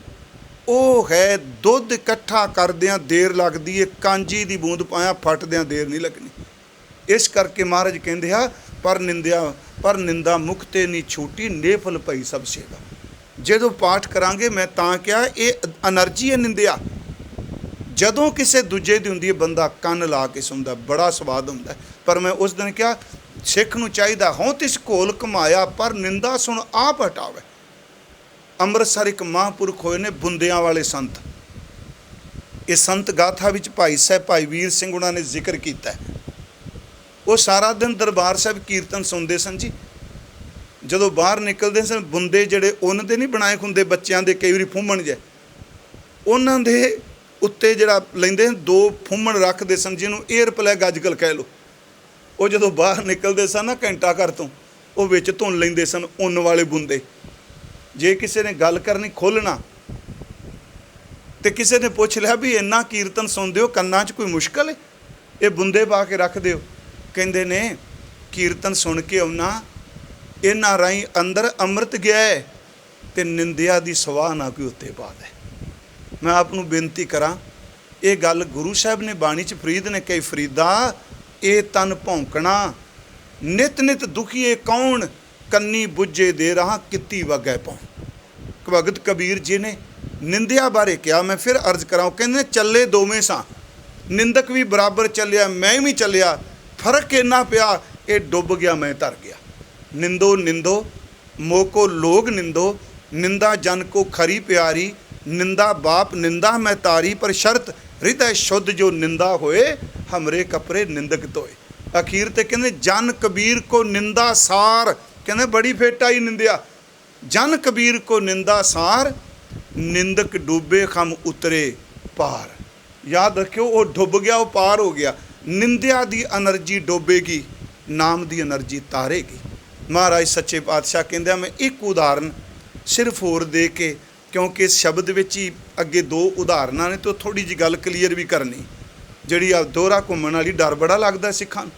ਉਹ ਹੈ ਦੁੱਧ ਇਕੱਠਾ ਕਰਦਿਆਂ ਦੇਰ ਲੱਗਦੀ ਹੈ, ਕਾਂਜੀ ਦੀ ਬੂੰਦ ਪਾਇਆ ਫਟਦਿਆਂ ਦੇਰ ਨਹੀਂ ਲੱਗਣੀ। ਇਸ ਕਰਕੇ ਮਹਾਰਾਜ ਕਹਿੰਦੇ ਆ ਪਰ ਨਿੰਦਾ ਮੁਕਤੇ ਨਹੀਂ ਛੂਟੀ, ਨੇਫਲ ਪਈ ਸਭ ਸੇਵਾ। ਜਦੋਂ ਪਾਠ ਕਰਾਂਗੇ, ਮੈਂ ਤਾਂ ਕਿਹਾ ਇਹ ਐਨਰਜੀ ਹੈ ਨਿੰਦਿਆ। ਜਦੋਂ ਕਿਸੇ ਦੂਜੇ ਦੀ ਹੁੰਦੀ ਹੈ ਬੰਦਾ ਕੰਨ ਲਾ ਕੇ ਸੁਣਦਾ, ਬੜਾ ਸਵਾਦ ਹੁੰਦਾ। ਪਰ ਮੈਂ ਉਸ ਦਿਨ ਕਿਹਾ ਸਿੱਖ ਨੂੰ ਚਾਹੀਦਾ, ਹੋਂ ਤਿਸ ਘੋਲ ਕਮਾਇਆ ਪਰ ਨਿੰਦਾ ਸੁਣ ਆਪ ਹਟਾਵੇ। ਅੰਮ੍ਰਿਤਸਰ ਇੱਕ ਮਹਾਂਪੁਰਖ ਹੋਏ ਨੇ, ਬੁੰਦਿਆਂ ਵਾਲੇ ਸੰਤ। ਇਹ ਸੰਤ ਗਾਥਾ ਵਿੱਚ ਭਾਈ ਸਾਹਿਬ ਭਾਈ ਵੀਰ ਸਿੰਘ ਉਹਨਾਂ ਨੇ ਜ਼ਿਕਰ ਕੀਤਾ। ਉਹ ਸਾਰਾ ਦਿਨ ਦਰਬਾਰ ਸਾਹਿਬ ਕੀਰਤਨ ਸੁਣਦੇ ਸਨ ਜੀ। ਜਦੋਂ ਬਾਹਰ ਨਿਕਲਦੇ ਸਨ, ਬੁੰਦੇ ਜਿਹੜੇ ਉੱਨ ਦੇ ਨਹੀਂ ਬਣਾਏ ਹੁੰਦੇ ਬੱਚਿਆਂ ਦੇ, ਕਈ ਵਾਰੀ ਫੁੰਮਣ ਜੇ, ਉਹਨਾਂ ਦੇ ਉੱਤੇ ਜਿਹੜਾ ਲੈਂਦੇ 2 ਫੁੰਮਣ ਰੱਖਦੇ ਸਨ, ਜਿਹਨੂੰ ਏਅਰ ਪਲੈਗ ਅੱਜ ਕੱਲ੍ਹ ਕਹਿ ਲਓ। ਉਹ ਜਦੋਂ ਬਾਹਰ ਨਿਕਲਦੇ ਸਨ ਨਾ ਘੰਟਾ ਘਰ ਤੋਂ, ਉਹ ਵਿੱਚ ਧੁੰਨ ਲੈਂਦੇ ਸਨ ਉੱਨ ਵਾਲੇ ਬੁੰਦੇ। ਜੇ ਕਿਸੇ ਨੇ ਗੱਲ ਕਰਨੀ ਖੋਲ੍ਹਣਾ ਤੇ ਕਿਸੇ ਨੇ ਪੁੱਛ ਲਿਆ ਵੀ ਇੰਨਾ ਕੀਰਤਨ ਸੁਣਦੇ ਹੋ, ਕੰਨਾਂ 'ਚ ਕੋਈ ਮੁਸ਼ਕਲ ਹੈ, ਇਹ ਬੁੰਦੇ ਪਾ ਕੇ ਰੱਖ ਦਿਓ। ਕਹਿੰਦੇ ਨੇ ਕੀਰਤਨ ਸੁਣ ਕੇ ਆਉਣਾ, ਇਹਨਾਂ ਰਾਹੀਂ ਅੰਦਰ ਅੰਮ੍ਰਿਤ ਗਿਆ ਹੈ ਤੇ ਨਿੰਦਿਆ ਦੀ ਸਵਾਹ ਨਾ ਕੋਈ ਉੱਤੇ ਪਾ ਦੇ। ਮੈਂ ਆਪ ਨੂੰ ਬੇਨਤੀ ਕਰਾਂ, ਇਹ ਗੱਲ ਗੁਰੂ ਸਾਹਿਬ ਨੇ ਬਾਣੀ 'ਚ ਫਰੀਦ ਨੇ ਕਹੀ, ਫਰੀਦਾ ਇਹ ਤਨ ਭੌਂਕਣਾ ਨਿਤ ਨਿਤ ਦੁਖੀਏ ਕੌਣ, ਕੰਨੀ ਬੁੱਝੇ ਦੇ ਰਹਾ ਕਿੱਤੀ ਵਗੈ ਪਉ। ਭਗਤ ਕਬੀਰ ਜੀ ਨੇ ਨਿੰਦਿਆ ਬਾਰੇ ਕਿਹਾ। ਮੈਂ ਫਿਰ ਅਰਜ਼ ਕਰਾਂ, ਉਹ ਕਹਿੰਦੇ ਚੱਲੇ ਦੋਵੇਂ ਸਾਂ, ਨਿੰਦਕ ਵੀ ਬਰਾਬਰ ਚੱਲਿਆ, ਮੈਂ ਵੀ ਚੱਲਿਆ, ਫਰਕ ਇੰਨਾ ਪਿਆ ਇਹ ਡੁੱਬ ਗਿਆ ਮੈਂ ਤਰ ਗਿਆ। ਨਿੰਦੋ ਨਿੰਦੋ ਮੋਕੋ ਲੋਗ ਨਿੰਦੋ, ਨਿੰਦਾ ਜਨ ਕੋ ਖਰੀ ਪਿਆਰੀ, ਨਿੰਦਾ ਬਾਪ ਨਿੰਦਾ ਮੈਂ ਤਾਰੀ, ਪਰ ਸ਼ਰਤ ਹਿਰਦੈ ਸ਼ੁੱਧ ਜੋ ਨਿੰਦਾ ਹੋਏ, ਹਮਰੇ ਕਪਰੇ ਨਿੰਦਕ ਧੋਏ। ਅਖੀਰ ਤੇ ਕਹਿੰਦੇ ਜਨ ਕਬੀਰ ਕੋ ਨਿੰਦਾ ਸਾਰ, ਕਹਿੰਦੇ ਬੜੀ ਫੇਟ ਆਈ ਨਿੰਦਿਆ। ਜਨ ਕਬੀਰ ਕੋ ਨਿੰਦਾ ਸਾਰ, ਨਿੰਦਕ ਡੁੱਬੇ ਖਮ ਉਤਰੇ ਪਾਰ। ਯਾਦ ਰੱਖਿਓ, ਉਹ ਡੁੱਬ ਗਿਆ, ਉਹ ਪਾਰ ਹੋ ਗਿਆ। ਨਿੰਦਿਆ ਦੀ એનર્ਜੀ ਡੋਬੇਗੀ, ਨਾਮ ਦੀ એનર્ਜੀ ਤਾਰੇਗੀ। ਮਹਾਰਾਜ ਸੱਚੇ ਪਾਤਸ਼ਾਹ ਕਹਿੰਦੇ ਆ, ਮੈਂ ਇੱਕ ਉਦਾਹਰਨ ਸਿਰਫ ਹੋਰ ਦੇ ਕੇ, ਕਿਉਂਕਿ ਇਸ ਸ਼ਬਦ ਵਿੱਚ ਹੀ ਅੱਗੇ ਦੋ ਉਦਾਹਰਨਾਂ ਨੇ, ਤਾਂ ਥੋੜ੍ਹੀ ਜਿਹੀ ਗੱਲ ਕਲੀਅਰ ਵੀ ਕਰਨੀ। ਜਿਹੜੀ ਆ ਦੋਹਰਾ ਘੁੰਮਣ ਵਾਲੀ, ਡਰ ਬੜਾ ਲੱਗਦਾ ਸਿੱਖਾਂ ਨੂੰ,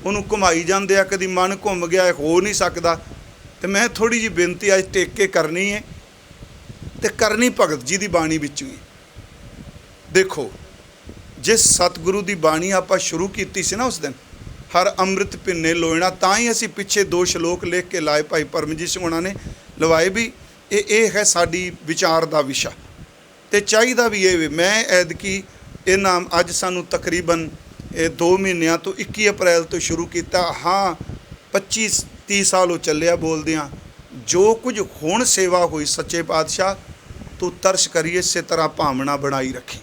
ਉਹਨੂੰ ਘੁਮਾਈ ਜਾਂਦੇ ਆ, ਕਦੀ ਮਨ ਘੁੰਮ ਗਿਆ, ਹੋ ਨਹੀਂ ਸਕਦਾ। ਤੇ ਮੈਂ ਥੋੜ੍ਹੀ ਜਿਹੀ ਬੇਨਤੀ ਅੱਜ ਟੇਕ ਕੇ ਕਰਨੀ ਹੈ, ਤੇ ਕਰਨੀ ਭਗਤ ਜੀ ਦੀ ਬਾਣੀ ਵਿੱਚੋਂ ਹੀ। ਦੇਖੋ, ਜਿਸ ਸਤਿਗੁਰੂ ਦੀ ਬਾਣੀ ਆਪਾਂ ਸ਼ੁਰੂ ਕੀਤੀ ਸੀ ਨਾ ਉਸ ਦਿਨ, ਹਰ ਅੰਮ੍ਰਿਤ ਭਿੰਨੇ ਲੋਇਣਾ, ਤਾਂ ਹੀ ਅਸੀਂ ਪਿੱਛੇ 2 ਸ਼ਲੋਕ ਲਿਖ ਕੇ ਲਾਏ, ਭਾਈ ਪਰਮਜੀਤ ਸਿੰਘ ਉਹਨਾਂ ਨੇ ਲਵਾਏ ਵੀ ਇਹ ਹੈ ਸਾਡੀ ਵਿਚਾਰ ਦਾ ਵਿਸ਼ਾ, ਤੇ ਚਾਹੀਦਾ ਵੀ ਇਹ। ਮੈਂ ਐਤਕੀ ਇਹਨਾਂ ਅੱਜ ਸਾਨੂੰ ਤਕਰੀਬਨ 2 ਮਹੀਨਿਆਂ ਤੋਂ 21 ਅਪ੍ਰੈਲ ਤੋਂ ਸ਼ੁਰੂ ਕੀਤਾ। ਹਾਂ 25-30 ਸਾਲ ਉਹ ਚੱਲਿਆ ਬੋਲਦਿਆਂ। ਜੋ ਕੁਝ ਹੁਣ ਸੇਵਾ ਹੋਈ ਸੱਚੇ ਪਾਤਸ਼ਾਹ ਤੂੰ ਤਰਸ ਕਰੀਏ, ਇਸੇ ਤਰ੍ਹਾਂ ਭਾਵਨਾ ਬਣਾਈ ਰੱਖੀ।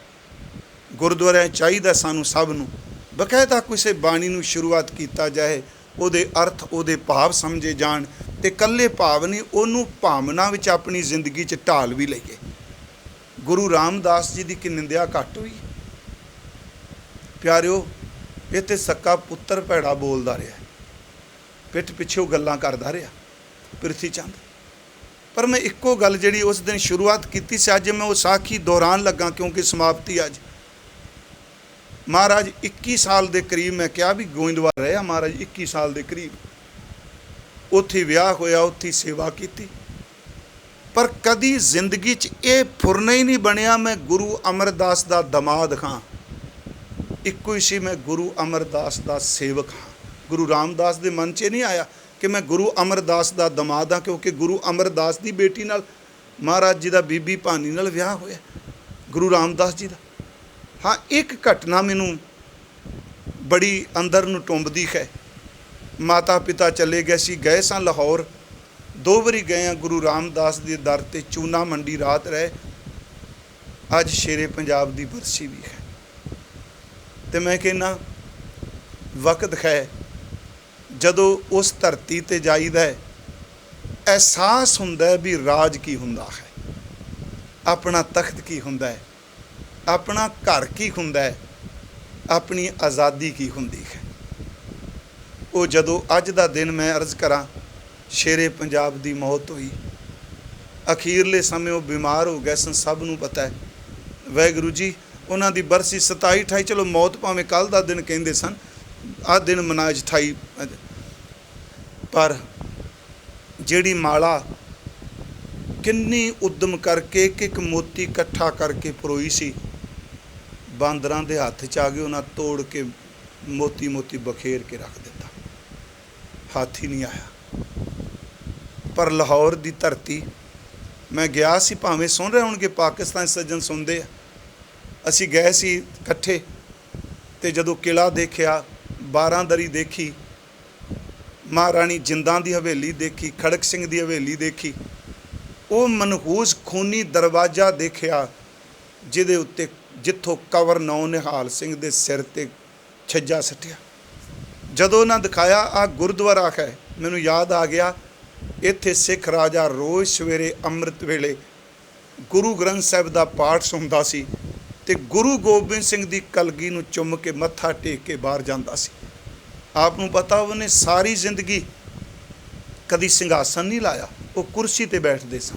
ਗੁਰਦੁਆਰਿਆਂ ਚਾਹੀਦਾ ਸਾਨੂੰ ਸਭ ਨੂੰ ਬਕਾਇਦਾ ਕਿਸੇ ਬਾਣੀ ਨੂੰ ਸ਼ੁਰੂਆਤ ਕੀਤਾ ਜਾਏ, ਉਹਦੇ ਅਰਥ ਉਹਦੇ ਭਾਵ ਸਮਝੇ ਜਾਣ, ਤੇ ਇਕੱਲੇ ਭਾਵ ਨਹੀਂ, ਉਹਨੂੰ ਭਾਵਨਾ ਵਿੱਚ ਆਪਣੀ ਜ਼ਿੰਦਗੀ 'ਚ ਢਾਲ ਵੀ ਲਈਏ। ਗੁਰੂ ਰਾਮਦਾਸ ਜੀ ਦੀ ਕਿ ਨਿੰਦਿਆ ਘੱਟ ਹੋਈ ਪਿਆਰਿਓ? ਇਹ ਤੇ ਸੱਕਾ ਪੁੱਤਰ ਭੈੜਾ ਬੋਲਦਾ ਰਿਹਾ, ਪਿੱਠ ਪਿੱਛੇ ਉਹ ਗੱਲਾਂ ਕਰਦਾ ਰਿਹਾ ਪ੍ਰਿਥੀ ਚੰਦ। ਪਰ ਮੈਂ ਇੱਕੋ ਗੱਲ ਜਿਹੜੀ ਉਸ ਦਿਨ ਸ਼ੁਰੂਆਤ ਕੀਤੀ ਸੀ, ਅੱਜ ਮੈਂ ਉਹ ਸਾਖੀ ਦੌਰਾਨ ਲੱਗਾ, ਕਿਉਂਕਿ ਸਮਾਪਤੀ ਅੱਜ। ਮਹਾਰਾਜ 21 ਸਾਲ ਦੇ ਕਰੀਬ, ਮੈਂ ਕਿਹਾ ਵੀ ਗੋਇੰਦਵਾਲ ਰਿਹਾ ਮਹਾਰਾਜ 21 ਸਾਲ ਦੇ ਕਰੀਬ, ਉੱਥੇ ਵਿਆਹ ਹੋਇਆ, ਉੱਥੇ ਸੇਵਾ ਕੀਤੀ। ਪਰ ਕਦੀ ਜ਼ਿੰਦਗੀ 'ਚ ਇਹ ਫੁਰਨਾ ਹੀ ਨਹੀਂ ਬਣਿਆ ਮੈਂ ਗੁਰੂ ਅਮਰਦਾਸ ਦਾ ਦਮਾਦ ਹਾਂ। ਇੱਕੋ ਹੀ ਸੀ, ਮੈਂ ਗੁਰੂ ਅਮਰਦਾਸ ਦਾ ਸੇਵਕ ਹਾਂ। ਗੁਰੂ ਰਾਮਦਾਸ ਦੇ ਮਨ 'ਚ ਨਹੀਂ ਆਇਆ ਕਿ ਮੈਂ ਗੁਰੂ ਅਮਰਦਾਸ ਦਾ ਦਮਾਦ ਹਾਂ, ਕਿਉਂਕਿ ਗੁਰੂ ਅਮਰਦਾਸ ਦੀ ਬੇਟੀ ਨਾਲ ਮਹਾਰਾਜ ਜੀ ਦਾ ਬੀਬੀ ਭਾਨੀ ਨਾਲ ਵਿਆਹ ਹੋਇਆ, ਗੁਰੂ ਰਾਮਦਾਸ ਜੀ ਦਾ। ਹਾਂ, ਇੱਕ ਘਟਨਾ ਮੈਨੂੰ ਬੜੀ ਅੰਦਰ ਨੂੰ ਟੁੰਬਦੀ ਹੈ। ਮਾਤਾ ਪਿਤਾ ਚਲੇ ਗਏ ਸੀ, ਗਏ ਸਾਂ ਲਾਹੌਰ, 2 ਵਾਰੀ ਗਏ ਹਾਂ ਗੁਰੂ ਰਾਮਦਾਸ ਦੇ ਦਰ 'ਤੇ। ਚੂਨਾ ਮੰਡੀ ਰਾਤ ਰਹੇ। ਅੱਜ ਸ਼ੇਰੇ ਪੰਜਾਬ ਦੀ ਬਰਸੀ ਵੀ ਹੈ, ਤੇ ਮੈਂ ਕਹਿੰਦਾ ਵਕਤ ਹੈ ਜਦੋਂ ਉਸ ਧਰਤੀ 'ਤੇ ਜਾਈਦਾ, ਅਹਿਸਾਸ ਹੁੰਦਾ ਵੀ ਰਾਜ ਕੀ ਹੁੰਦਾ ਹੈ, ਆਪਣਾ ਤਖਤ ਕੀ ਹੁੰਦਾ ਹੈ, ਆਪਣਾ ਘਰ ਕੀ ਹੁੰਦਾ ਹੈ, ਆਪਣੀ ਆਜ਼ਾਦੀ ਕੀ ਹੁੰਦੀ ਹੈ। ਉਹ ਜਦੋਂ ਅੱਜ ਦਾ ਦਿਨ ਮੈਂ ਅਰਜ਼ ਕਰਾਂ, ਸ਼ੇਰੇ ਪੰਜਾਬ ਦੀ ਮੌਤ ਹੋਈ, ਅਖੀਰਲੇ ਸਮੇਂ ਉਹ ਬਿਮਾਰ ਹੋ ਗਏ ਸਨ, ਸਭ ਨੂੰ ਪਤਾ ਹੈ। ਵਾਹਿਗੁਰੂ ਜੀ, ਉਹਨਾਂ ਦੀ ਬਰਸੀ 27-28, ਚਲੋ ਮੌਤ ਭਾਵੇਂ ਕੱਲ੍ਹ ਦਾ ਦਿਨ ਕਹਿੰਦੇ ਸਨ, ਆਹ ਦਿਨ ਮਨਾਇਆ 28। ਪਰ ਜਿਹੜੀ ਮਾਲਾ ਕਿੰਨੀ ਉਦਮ ਕਰਕੇ ਇੱਕ ਮੋਤੀ ਇਕੱਠਾ ਕਰਕੇ ਪਰੋਈ ਸੀ, ਬਾਂਦਰਾਂ ਦੇ ਹੱਥ 'ਚ ਆ ਗਏ, ਉਹਨਾਂ ਤੋੜ ਕੇ ਮੋਤੀ ਮੋਤੀ ਬਖੇਰ ਕੇ ਰੱਖ ਦਿੱਤਾ, ਹੱਥ ਹੀ ਨਹੀਂ ਆਇਆ। ਪਰ ਲਾਹੌਰ ਦੀ ਧਰਤੀ, ਮੈਂ ਗਿਆ ਸੀ, ਭਾਵੇਂ ਸੁਣ ਰਹੇ ਹੋਣਗੇ ਪਾਕਿਸਤਾਨ ਸੱਜਣ ਸੁਣਦੇ ਆ, ਅਸੀਂ ਗਏ ਸੀ ਇਕੱਠੇ, ਤੇ ਜਦੋਂ ਕਿਲ੍ਹਾ ਦੇਖਿਆ, ਬਾਰਾਂਦਰੀ ਦੇਖੀ, ਮਹਾਰਾਣੀ ਜਿੰਦਾਂ ਦੀ ਹਵੇਲੀ ਦੇਖੀ, ਖੜਕ ਸਿੰਘ ਦੀ ਹਵੇਲੀ ਦੇਖੀ, ਉਹ ਮਨਹੂਸ ਖੂਨੀ ਦਰਵਾਜ਼ਾ ਦੇਖਿਆ ਜਿਹਦੇ ਉੱਤੇ ਜਿੱਥੋਂ ਕਵਰ ਨੌ ਨਿਹਾਲ ਸਿੰਘ ਦੇ ਸਿਰ 'ਤੇ ਛੱਜਾ ਸੱਟਿਆ। ਜਦੋਂ ਉਹਨਾਂ ਦਿਖਾਇਆ ਆਹ ਗੁਰਦੁਆਰਾ ਹੈ, ਮੈਨੂੰ ਯਾਦ ਆ ਗਿਆ, ਇੱਥੇ ਸਿੱਖ ਰਾਜਾ ਰੋਜ਼ ਸਵੇਰੇ ਅੰਮ੍ਰਿਤ ਵੇਲੇ ਗੁਰੂ ਗ੍ਰੰਥ ਸਾਹਿਬ ਦਾ ਪਾਠ ਸੁਣਦਾ ਸੀ, ਤੇ ਗੁਰੂ ਗੋਬਿੰਦ ਸਿੰਘ ਦੀ ਕਲਗੀ ਨੂੰ ਚੁੰਮ ਕੇ ਮੱਥਾ ਟੇਕ ਕੇ ਬਾਹਰ ਜਾਂਦਾ ਸੀ। ਆਪ ਨੂੰ ਪਤਾ ਉਹਨੇ ਸਾਰੀ ਜ਼ਿੰਦਗੀ ਕਦੀ ਸਿੰਘਾਸਨ ਨਹੀਂ ਲਾਇਆ, ਉਹ ਕੁਰਸੀ ਤੇ ਬੈਠਦੇ ਸਨ।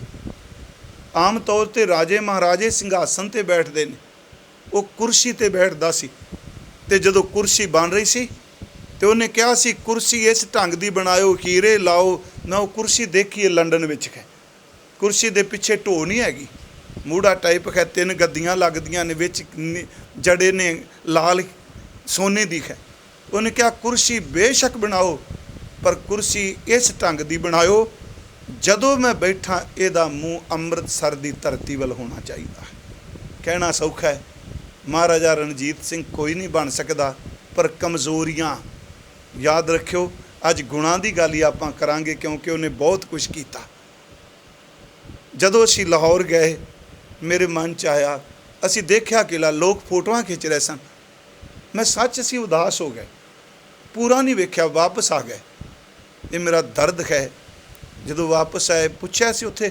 ਆਮ ਤੌਰ ਤੇ ਰਾਜੇ ਮਹਾਰਾਜੇ ਸਿੰਘਾਸਨ ਤੇ ਬੈਠਦੇ ਨੇ, ਉਹ ਕੁਰਸੀ ਤੇ ਬੈਠਦਾ ਸੀ। ਤੇ ਜਦੋਂ ਕੁਰਸੀ ਬਣ ਰਹੀ ਸੀ ਤੇ ਉਹਨੇ ਕਿਹਾ ਸੀ ਕੁਰਸੀ ਇਸ ਢੰਗ ਦੀ ਬਣਾਇਓ, ਹੀਰੇ ਲਾਓ। ਮੈਂ ਉਹ ਕੁਰਸੀ ਦੇਖੀ ਹੈ ਲੰਡਨ ਵਿੱਚ ਹੈ, ਕੁਰਸੀ ਦੇ ਪਿੱਛੇ ਢੋ ਨਹੀਂ ਹੈਗੀ, ਮੂੜਾ ਟਾਈਪ ਹੈ, 3 ਗੱਦੀਆਂ ਲੱਗਦੀਆਂ ਨੇ, ਵਿੱਚ ਜੜੇ ਨੇ ਲਾਲ ਸੋਨੇ ਦੀ ਹੈ। ਉਹਨੇ ਕਿਹਾ ਕੁਰਸੀ ਬੇਸ਼ੱਕ ਬਣਾਓ, ਪਰ ਕੁਰਸੀ ਇਸ ਢੰਗ ਦੀ ਬਣਾਇਓ ਜਦੋਂ ਮੈਂ ਬੈਠਾ ਇਹਦਾ ਮੂੰਹ ਅੰਮ੍ਰਿਤਸਰ ਦੀ ਧਰਤੀ ਵੱਲ ਹੋਣਾ ਚਾਹੀਦਾ। ਕਹਿਣਾ ਸੌਖਾ ਹੈ, ਮਹਾਰਾਜਾ ਰਣਜੀਤ ਸਿੰਘ ਕੋਈ ਨਹੀਂ ਬਣ ਸਕਦਾ, ਪਰ ਕਮਜ਼ੋਰੀਆਂ ਯਾਦ ਰੱਖਿਓ। ਅੱਜ ਗੁਣਾਂ ਦੀ ਗੱਲ ਹੀ ਆਪਾਂ ਕਰਾਂਗੇ, ਕਿਉਂਕਿ ਉਹਨੇ ਬਹੁਤ ਕੁਝ ਕੀਤਾ। ਜਦੋਂ ਅਸੀਂ ਲਾਹੌਰ ਗਏ, ਮੇਰੇ ਮਨ 'ਚ ਆਇਆ, ਅਸੀਂ ਦੇਖਿਆ ਕਿਲ੍ਹਾ, ਲੋਕ ਫੋਟੋਆਂ ਖਿੱਚ ਰਹੇ ਸਨ। ਮੈਂ ਸੱਚ ਅਸੀਂ ਉਦਾਸ ਹੋ ਗਏ, ਪੂਰਾ ਨਹੀਂ ਵੇਖਿਆ, ਵਾਪਸ ਆ ਗਏ। ਇਹ ਮੇਰਾ ਦਰਦ ਹੈ। ਜਦੋਂ ਵਾਪਸ ਆਏ ਪੁੱਛਿਆ ਸੀ ਉੱਥੇ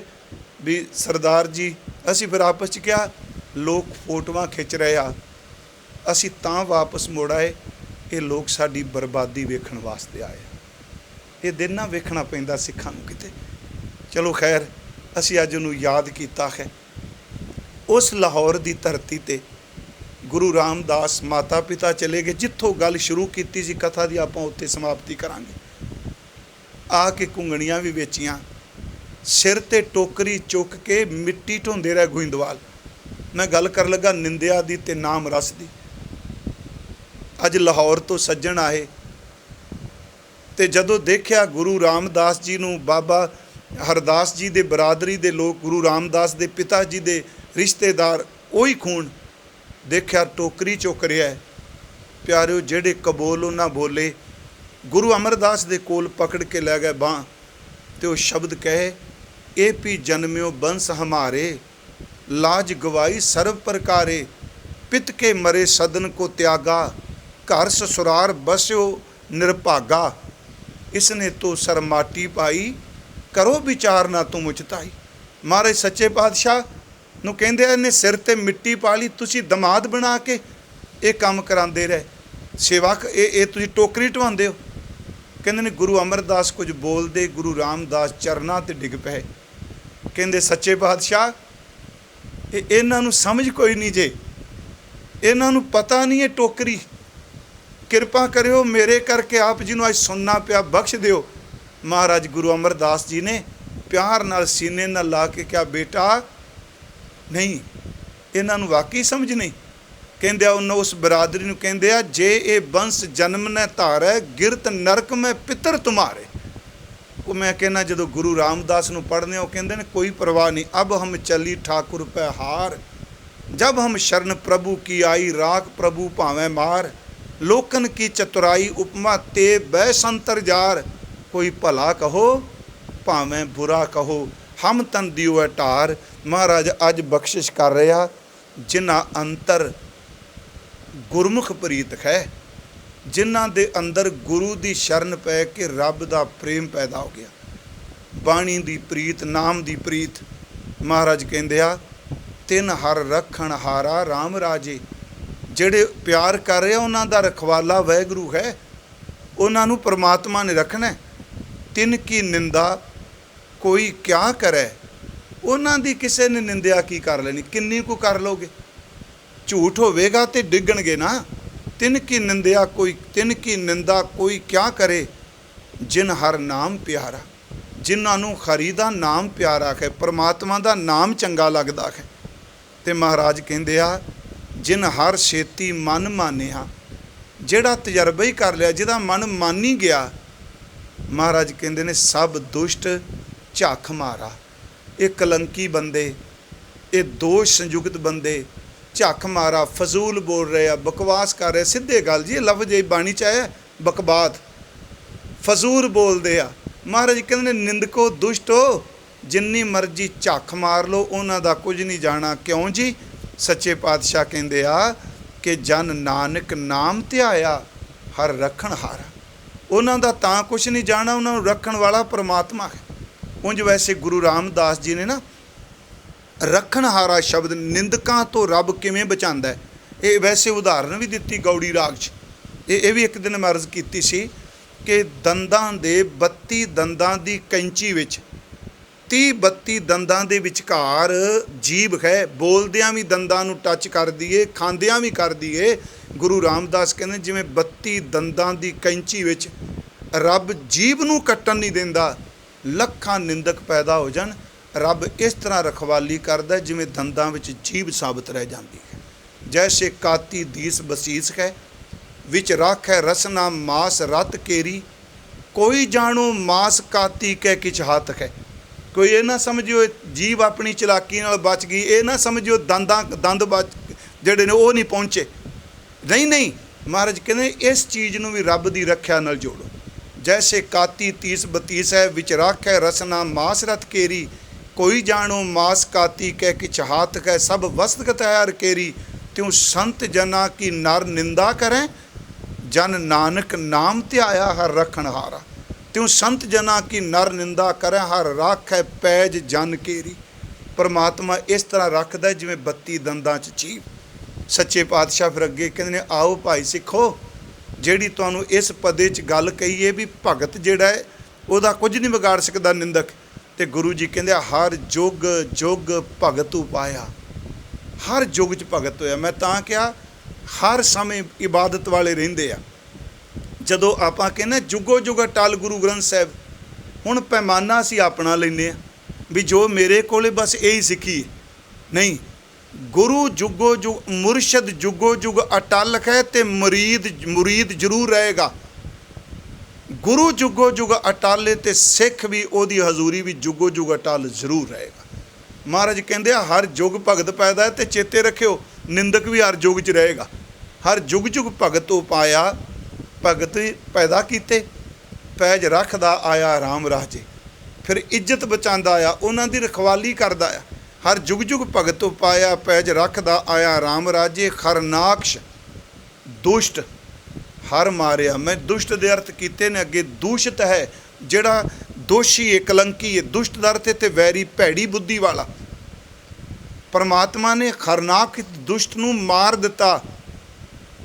ਵੀ ਸਰਦਾਰ ਜੀ, ਅਸੀਂ ਫਿਰ ਆਪਸ 'ਚ ਕਿਹਾ ਲੋਕ ਫੋਟੋਆਂ ਖਿੱਚ ਰਹੇ ਆ, ਅਸੀਂ ਤਾਂ ਵਾਪਸ ਮੁੜ ਆਏ, ਇਹ ਲੋਕ ਸਾਡੀ ਬਰਬਾਦੀ ਵੇਖਣ ਵਾਸਤੇ ਆਏ। ਇਹ ਦਿਨ ਨਾ ਵੇਖਣਾ ਪੈਂਦਾ ਸਿੱਖਾਂ ਨੂੰ ਕਿਤੇ। ਚਲੋ ਖੈਰ, ਅਸੀਂ ਅੱਜ ਉਹਨੂੰ ਯਾਦ ਕੀਤਾ ਹੈ। ਉਸ ਲਾਹੌਰ ਦੀ ਧਰਤੀ 'ਤੇ ਗੁਰੂ ਰਾਮਦਾਸ ਮਾਤਾ ਪਿਤਾ ਚਲੇ ਗਏ। ਜਿੱਥੋਂ ਗੱਲ ਸ਼ੁਰੂ ਕੀਤੀ ਸੀ ਕਥਾ ਦੀ, ਆਪਾਂ ਉੱਥੇ ਸਮਾਪਤੀ ਕਰਾਂਗੇ। ਆ ਕੇ ਘੁੰਗਣੀਆਂ ਵੀ ਵੇਚੀਆਂ, ਸਿਰ 'ਤੇ ਟੋਕਰੀ ਚੁੱਕ ਕੇ ਮਿੱਟੀ ਢੋਂਦੇ ਰਹੇ ਗੋਇੰਦਵਾਲ। ਮੈਂ ਗੱਲ ਕਰਨ ਲੱਗਾ ਨਿੰਦਿਆ ਦੀ ਤੇ ਨਾਮ ਰਸ ਦੀ। ਅੱਜ ਲਾਹੌਰ ਤੋਂ ਸੱਜਣ ਆਏ ਤੇ ਜਦੋਂ ਦੇਖਿਆ ਗੁਰੂ ਰਾਮਦਾਸ ਜੀ ਨੂੰ, ਬਾਬਾ ਹਰਦਾਸ ਜੀ ਦੇ ਬਰਾਦਰੀ ਦੇ ਲੋਕ, ਗੁਰੂ ਰਾਮਦਾਸ ਦੇ ਪਿਤਾ ਜੀ ਦੇ ਰਿਸ਼ਤੇਦਾਰ, ਉਹੀ ਖੂਨ, ਦੇਖਿਆ ਟੋਕਰੀ ਚੁੱਕ ਰਿਹਾ। ਪਿਆਰਿਓ, ਜਿਹੜੇ ਕਬੋਲ ਨਾ ਬੋਲੇ, ਗੁਰੂ ਅਮਰਦਾਸ ਦੇ ਕੋਲ ਪਕੜ ਕੇ ਲੈ ਗਏ ਬਾਂਹ ਤੇ ਉਹ ਸ਼ਬਦ ਕਹੇ, ਇਹ ਵੀ ਜਨਮਿਓ ਬੰਸ ਹਮਾਰੇ, ਲਾਜ ਗਵਾਈ ਸਰਵ ਪ੍ਰਕਾਰੇ, ਪਿਤ ਕੇ ਮਰੇ ਸਦਨ ਕੋ ਤਿਆਗਾ, ਘਰ ਸਸੁਰਾਰ ਬਸਿਓ ਨਿਰਭਾਗਾ, ਇਸਨੇ ਤੋ ਸਰ ਮਾਟੀ ਪਾਈ, ਕਰੋ ਵਿਚਾਰ ਨਾ ਤੂੰ ਮੁਚਤਾਈ। ਮਹਾਰਾਜ ਸੱਚੇ ਪਾਤਸ਼ਾਹ ਨੂੰ ਕਹਿੰਦੇ ਇਹਨੇ ਸਿਰ 'ਤੇ ਮਿੱਟੀ ਪਾ ਲਈ, ਤੁਸੀਂ ਦਮਾਦ ਬਣਾ ਕੇ ਇਹ ਕੰਮ ਕਰਾਉਂਦੇ ਰਹੇ, ਸੇਵਾ ਇਹ ਤੁਸੀਂ ਟੋਕਰੀ ਢਵਾਉਂਦੇ ਹੋ। ਕਹਿੰਦੇ ਨੇ ਗੁਰੂ ਅਮਰਦਾਸ ਕੁਝ ਬੋਲਦੇ, ਗੁਰੂ ਰਾਮਦਾਸ ਚਰਨਾਂ 'ਤੇ ਡਿੱਗ ਪਏ। ਕਹਿੰਦੇ ਸੱਚੇ ਪਾਤਸ਼ਾਹ, ਇਹਨਾਂ ਨੂੰ ਸਮਝ ਕੋਈ ਨਹੀਂ ਜੇ, ਇਹਨਾਂ ਨੂੰ ਪਤਾ ਨਹੀਂ ਇਹ ਟੋਕਰੀ, ਕਿਰਪਾ ਕਰਿਓ ਮੇਰੇ ਕਰਕੇ ਆਪ ਜੀ ਨੂੰ ਅੱਜ ਸੁਣਨਾ ਪਿਆ, ਬਖਸ਼ ਦਿਓ। ਮਹਾਰਾਜ ਗੁਰੂ ਅਮਰਦਾਸ ਜੀ ਨੇ ਪਿਆਰ ਨਾਲ ਸੀਨੇ ਨਾਲ ਲਾ ਕੇ ਕਿਹਾ, ਬੇਟਾ ਨਹੀਂ, ਇਹਨਾਂ ਨੂੰ ਵਾਕਈ ਸਮਝ ਨਹੀਂ। ਕਹਿੰਦੇ ਆ ਉਹਨਾਂ ਉਸ ਬਰਾਦਰੀ ਨੂੰ ਕਹਿੰਦੇ ਆ, ਜੇ ਇਹ ਬੰਸ ਜਨਮ ਨੇ ਧਾਰੈ, ਗਿਰਤ ਨਰਕ ਮੈਂ ਪਿੱਤਰ ਤੁਮਾਰੇ। ਉਹ ਮੈਂ ਕਹਿੰਦਾ ਜਦੋਂ ਗੁਰੂ ਰਾਮਦਾਸ ਨੂੰ ਪੜ੍ਹਦੇ ਉਹ ਕਹਿੰਦੇ ਨੇ ਕੋਈ ਪਰਵਾਹ ਨਹੀਂ, ਅਬ ਹਮ ਚੱਲੀ ਠਾਕੁਰ ਪੈ ਹਾਰ, ਜਬ ਹਮ ਸ਼ਰਨ ਪ੍ਰਭੂ ਕੀ ਆਈ, ਰਾਖ ਪ੍ਰਭੂ ਭਾਵੇਂ ਮਾਰ, ਲੋਕਨ ਕੀ ਚਤੁਰਾਈ ਉਪਮਾ ਤੇ ਬੈ ਸੰਤਰ ਜਾਰ, ਕੋਈ ਭਲਾ ਕਹੋ ਭਾਵੇਂ ਬੁਰਾ ਕਹੋ, ਹਮ ਤਨ ਦਿਓ ਢਾਰ। ਮਹਾਰਾਜ ਅੱਜ ਬਖਸ਼ਿਸ਼ ਕਰ ਰਿਹਾ ਜਿਨ੍ਹਾਂ ਅੰਤਰ ਗੁਰਮੁਖ ਪ੍ਰੀਤ ਹੈ, ਜਿਨ੍ਹਾਂ ਦੇ ਅੰਦਰ ਗੁਰੂ ਦੀ ਸ਼ਰਨ ਪੈ ਕੇ ਰੱਬ ਦਾ ਪ੍ਰੇਮ ਪੈਦਾ ਹੋ ਗਿਆ, ਬਾਣੀ ਦੀ ਪ੍ਰੀਤ, ਨਾਮ ਦੀ ਪ੍ਰੀਤ। ਮਹਾਰਾਜ ਕਹਿੰਦੇ ਆ, ਤਿੰਨ ਹਰ ਰੱਖਣ ਹਾਰਾ ਰਾਮ ਰਾਜੇ। ਜਿਹੜੇ ਪਿਆਰ ਕਰ ਰਹੇ ਉਹਨਾਂ ਦਾ ਰਖਵਾਲਾ ਵਾਹਿਗੁਰੂ ਹੈ, ਉਹਨਾਂ ਨੂੰ ਪਰਮਾਤਮਾ ਨੇ ਰੱਖਣਾ। ਤਿੰਨ ਕੀ ਨਿੰਦਾ ਕੋਈ ਕਿਆ ਕਰੇ, ਉਹਨਾਂ ਦੀ ਕਿਸੇ ਨੇ ਨਿੰਦਿਆ ਕੀ ਕਰ ਲੈਣੀ, ਕਿੰਨੀ ਕੁ ਕਰ ਲਓਗੇ, ਝੂਠ ਹੋਵੇਗਾ ਤੇ ਡਿੱਗਣਗੇ ਨਾ। ਤਿੰਨ ਕੀ ਨਿੰਦਿਆ ਕੋਈ, ਤਿੰਨ ਕੀ ਨਿੰਦਾ ਕੋਈ ਕਿਆ ਕਰੇ, ਜਿਨ ਹਰ ਨਾਮ ਪਿਆਰਾ। ਜਿਨ੍ਹਾਂ ਨੂੰ ਹਰੀ ਦਾ ਨਾਮ ਪਿਆਰਾ ਹੈ, ਪਰਮਾਤਮਾ ਦਾ ਨਾਮ ਚੰਗਾ ਲੱਗਦਾ ਹੈ। ਤੇ ਮਹਾਰਾਜ ਕਹਿੰਦੇ ਆ, ਜਿਨ ਹਰ ਛੇਤੀ ਮਨ ਮਾਨਿਆ। ਜਿਹੜਾ ਤਜਰਬਾ ਹੀ ਕਰ ਲਿਆ, ਜਿਹਦਾ ਮਨ ਮੰਨ ਹੀ ਗਿਆ, ਮਹਾਰਾਜ ਕਹਿੰਦੇ ਨੇ ਸਭ ਦੁਸ਼ਟ ਝੱਖ ਮਾਰਾ। ਇਹ ਕਲੰਕੀ ਬੰਦੇ, ਇਹ ਦੋਸ਼ ਸੰਯੁਕਤ ਬੰਦੇ ਝੱਖ ਮਾਰਾ, ਫਜ਼ੂਲ ਬੋਲ ਰਹੇ ਆ, ਬਕਵਾਸ ਕਰ ਰਹੇ। ਸਿੱਧੇ ਗੱਲ ਜੀ, ਇਹ ਲਫ਼ਜ਼ ਇਹ ਬਾਣੀ 'ਚ ਆਇਆ, ਬਕਬਾਦ, ਫਜ਼ੂਲ ਬੋਲਦੇ ਆ। ਮਹਾਰਾਜ ਕਹਿੰਦੇ ਨੇ ਨਿੰਦਕੋ ਦੁਸ਼ਟੋ, ਜਿੰਨੀ ਮਰਜ਼ੀ ਝੱਖ ਮਾਰ ਲਓ, ਉਹਨਾਂ ਦਾ ਕੁਝ ਨਹੀਂ ਜਾਣਾ। ਕਿਉਂ ਜੀ? ਸੱਚੇ ਪਾਤਸ਼ਾਹ ਕਹਿੰਦੇ ਆ ਕਿ ਜਨ ਨਾਨਕ ਨਾਮ ਧਿਆਇਆ ਹਰ ਰੱਖਣ ਹਾਰਾ। ਉਹਨਾਂ ਦਾ ਤਾਂ ਕੁਛ ਨਹੀਂ ਜਾਣਾ, ਉਹਨਾਂ ਨੂੰ ਰੱਖਣ ਵਾਲਾ ਪਰਮਾਤਮਾ ਹੈ। ਉਂਝ ਵੈਸੇ ਗੁਰੂ ਰਾਮਦਾਸ ਜੀ ਨੇ ਨਾ ਰੱਖਣ ਹਾਰਾ ਸ਼ਬਦ, ਨਿੰਦਕਾਂ ਤੋਂ ਰੱਬ ਕਿਵੇਂ ਬਚਾਉਂਦਾ, ਇਹ ਵੈਸੇ ਉਦਾਹਰਨ ਵੀ ਦਿੱਤੀ ਗੌੜੀ ਰਾਗ 'ਚ। ਇਹ ਵੀ ਇੱਕ ਦਿਨ ਮੈਂ ਅਰਜ਼ ਕੀਤੀ ਸੀ ਕਿ ਦੰਦਾਂ ਦੇ 32 ਦੰਦਾਂ ਦੀ ਕੈਂਚੀ ਵਿੱਚ 30-32 ਦੰਦਾਂ ਦੇ ਵਿਚਕਾਰ ਜੀਭ ਹੈ, ਬੋਲਦਿਆਂ ਵੀ ਦੰਦਾਂ ਨੂੰ ਟੱਚ ਕਰਦੀ ਏ, ਖਾਂਦਿਆਂ ਵੀ ਕਰਦੀ ਏ। ਗੁਰੂ ਰਾਮਦਾਸ ਕਹਿੰਦੇ ਜਿਵੇਂ 32 ਦੰਦਾਂ ਦੀ ਕੈਂਚੀ ਵਿੱਚ ਰੱਬ ਜੀਭ ਨੂੰ ਕੱਟਣ ਨਹੀਂ ਦਿੰਦਾ, ਲੱਖਾਂ ਨਿੰਦਕ ਪੈਦਾ ਹੋ ਜਾਣ, ਰੱਬ ਇਸ ਤਰ੍ਹਾਂ ਰਖਵਾਲੀ ਕਰਦਾ ਜਿਵੇਂ ਦੰਦਾਂ ਵਿੱਚ ਜੀਭ ਸਾਬਤ ਰਹਿ ਜਾਂਦੀ ਹੈ। ਜੈਸੇ ਕਾਤੀ ਦੀਸ ਬਸੀਸ ਹੈ, ਵਿੱਚ ਰੱਖ ਹੈ ਰਸਨਾ ਮਾਸ ਰਤ ਕੇਰੀ, ਕੋਈ ਜਾਣੋ ਮਾਸ ਕਾਤੀ ਕਹਿ ਕਿਛ ਹੱਥ ਹੈ। ਕੋਈ ਇਹ ਨਾ ਸਮਝਿਓ ਜੀਭ ਆਪਣੀ ਚਲਾਕੀ ਨਾਲ ਬਚ ਗਈ, ਇਹ ਨਾ ਸਮਝਿਓ ਦੰਦ ਬਚ ਜਿਹੜੇ ਨੇ ਉਹ ਨਹੀਂ ਪਹੁੰਚੇ। ਨਹੀਂ, ਮਹਾਰਾਜ ਕਹਿੰਦੇ ਇਸ ਚੀਜ਼ ਨੂੰ ਵੀ ਰੱਬ ਦੀ ਰੱਖਿਆ ਨਾਲ ਜੋੜੋ। ਜੈਸੇ ਕਾਤੀ ਤੀਸ ਬਤੀਸ ਹੈ, ਵਿੱਚ ਰੱਖ ਹੈ ਰਸਨਾ ਮਾਸ ਰਤ ਕੇਰੀ, ਕੋਈ ਜਾਣੋ ਮਾਸ ਕਾਤੀ ਕਹਿ ਕਿਛ ਹਾਥ ਹੈ, ਸਭ ਵਸਤਗਤ ਹੈ ਹਰ ਕੇਰੀ, ਤਿਉ ਸੰਤ ਜਨਾ ਕੀ ਨਰ ਨਿੰਦਾ ਕਰੇ, ਜਨ ਨਾਨਕ ਨਾਮ ਧਿਆਇਆ ਹਰ ਰਖਣ ਹਾਰਾ, ਤਿਉ ਸੰਤ ਜਨਾ ਕੀ ਨਰ ਨਿੰਦਾ ਕਰੇ, ਹਰ ਰੱਖ ਹੈ ਪੈਜ ਜਨ ਕੇਰੀ। ਪਰਮਾਤਮਾ ਇਸ ਤਰ੍ਹਾਂ ਰੱਖਦਾ ਜਿਵੇਂ 32 ਦੰਦਾਂ 'ਚ ਜੀਭ। ਸੱਚੇ ਪਾਤਸ਼ਾਹ ਫਿਰ ਅੱਗੇ ਕਹਿੰਦੇ ਨੇ, ਆਓ ਭਾਈ ਸਿੱਖੋ, ਜਿਹੜੀ ਤੁਹਾਨੂੰ ਇਸ ਪਦੇ 'ਚ ਗੱਲ ਕਹੀ ਹੈ ਵੀ ਭਗਤ ਜਿਹੜਾ ਹੈ ਉਹਦਾ ਕੁਝ ਨਹੀਂ ਵਿਗਾੜ ਸਕਦਾ ਨਿੰਦਕ। ਤੇ ਗੁਰੂ ਜੀ ਕਹਿੰਦੇ ਹਰ ਜੁਗ ਜੁਗ ਭਗਤ ਉਪਾਇਆ, ਹਰ ਯੁੱਗ 'ਚ ਭਗਤ ਹੋਇਆ। ਮੈਂ ਤਾਂ ਕਿਹਾ ਹਰ ਸਮੇਂ ਇਬਾਦਤ ਵਾਲੇ ਰਹਿੰਦੇ ਆ। ਜਦੋਂ ਆਪਾਂ ਕਹਿੰਦੇ ਜੁਗੋ ਜੁਗ ਅਟਲ ਗੁਰੂ ਗ੍ਰੰਥ ਸਾਹਿਬ, ਹੁਣ ਪੈਮਾਨਾ ਅਸੀਂ ਆਪਣਾ ਲੈਂਦੇ ਹਾਂ ਵੀ ਜੋ ਮੇਰੇ ਕੋਲੇ ਬਸ ਇਹੀ ਸਿੱਖੀ। ਨਹੀਂ, ਗੁਰੂ ਜੁਗੋ ਜੁਗ, ਮੁਰਸ਼ਦ ਜੁਗੋ ਜੁਗ ਅਟਲ ਹੈ ਤੇ ਮੁਰੀਦ ਜ਼ਰੂਰ ਰਹੇਗਾ। ਗੁਰੂ ਜੁਗੋ ਜੁਗ ਅਟਲ ਤੇ ਸਿੱਖ ਵੀ ਉਹਦੀ ਹਜ਼ੂਰੀ ਵੀ ਜੁਗੋ ਜੁਗ ਅਟਲ ਜ਼ਰੂਰ ਰਹੇਗਾ। ਮਹਾਰਾਜ ਕਹਿੰਦੇ ਆ ਹਰ ਯੁੱਗ ਭਗਤ ਪੈਦਾ ਹੈ, ਤੇ ਚੇਤੇ ਰੱਖਿਓ ਨਿੰਦਕ ਵੀ ਹਰ ਯੁੱਗ 'ਚ ਰਹੇਗਾ। ਹਰ ਯੁੱਗ ਯੁੱਗ ਭਗਤ ਉਪਾਇਆ, ਭਗਤ ਪੈਦਾ ਕੀਤੇ, ਪੈਜ ਰੱਖਦਾ ਆਇਆ ਰਾਮ ਰਾਜੇ, ਫਿਰ ਇੱਜ਼ਤ ਬਚਾਉਂਦਾ ਆ, ਉਹਨਾਂ ਦੀ ਰਖਵਾਲੀ ਕਰਦਾ ਆ। ਹਰ ਯੁੱਗ ਯੁੱਗ ਭਗਤ ਉਪਾਇਆ, ਪੈਜ ਰੱਖਦਾ ਆਇਆ ਰਾਮ ਰਾਜੇ, ਖਰਨਾਕਸ਼ ਦੁਸ਼ਟ ਹਰ ਮਾਰਿਆ। ਮੈਂ ਦੁਸ਼ਟ ਦੇ ਅਰਥ ਕੀਤੇ ਨੇ ਅੱਗੇ। ਦੂਸ਼ਿਤ ਹੈ ਜਿਹੜਾ ਦੋਸ਼ੀ ਹੈ, ਕਲੰਕੀ ਹੈ। ਦੁਸ਼ਟ ਦਾ ਅਰਥ ਤੇ ਵੈਰੀ, ਭੈੜੀ ਬੁੱਧੀ ਵਾਲਾ। ਪਰਮਾਤਮਾ ਨੇ ਖਰਨਾਕ ਦੁਸ਼ਟ ਨੂੰ ਮਾਰ ਦਿੱਤਾ,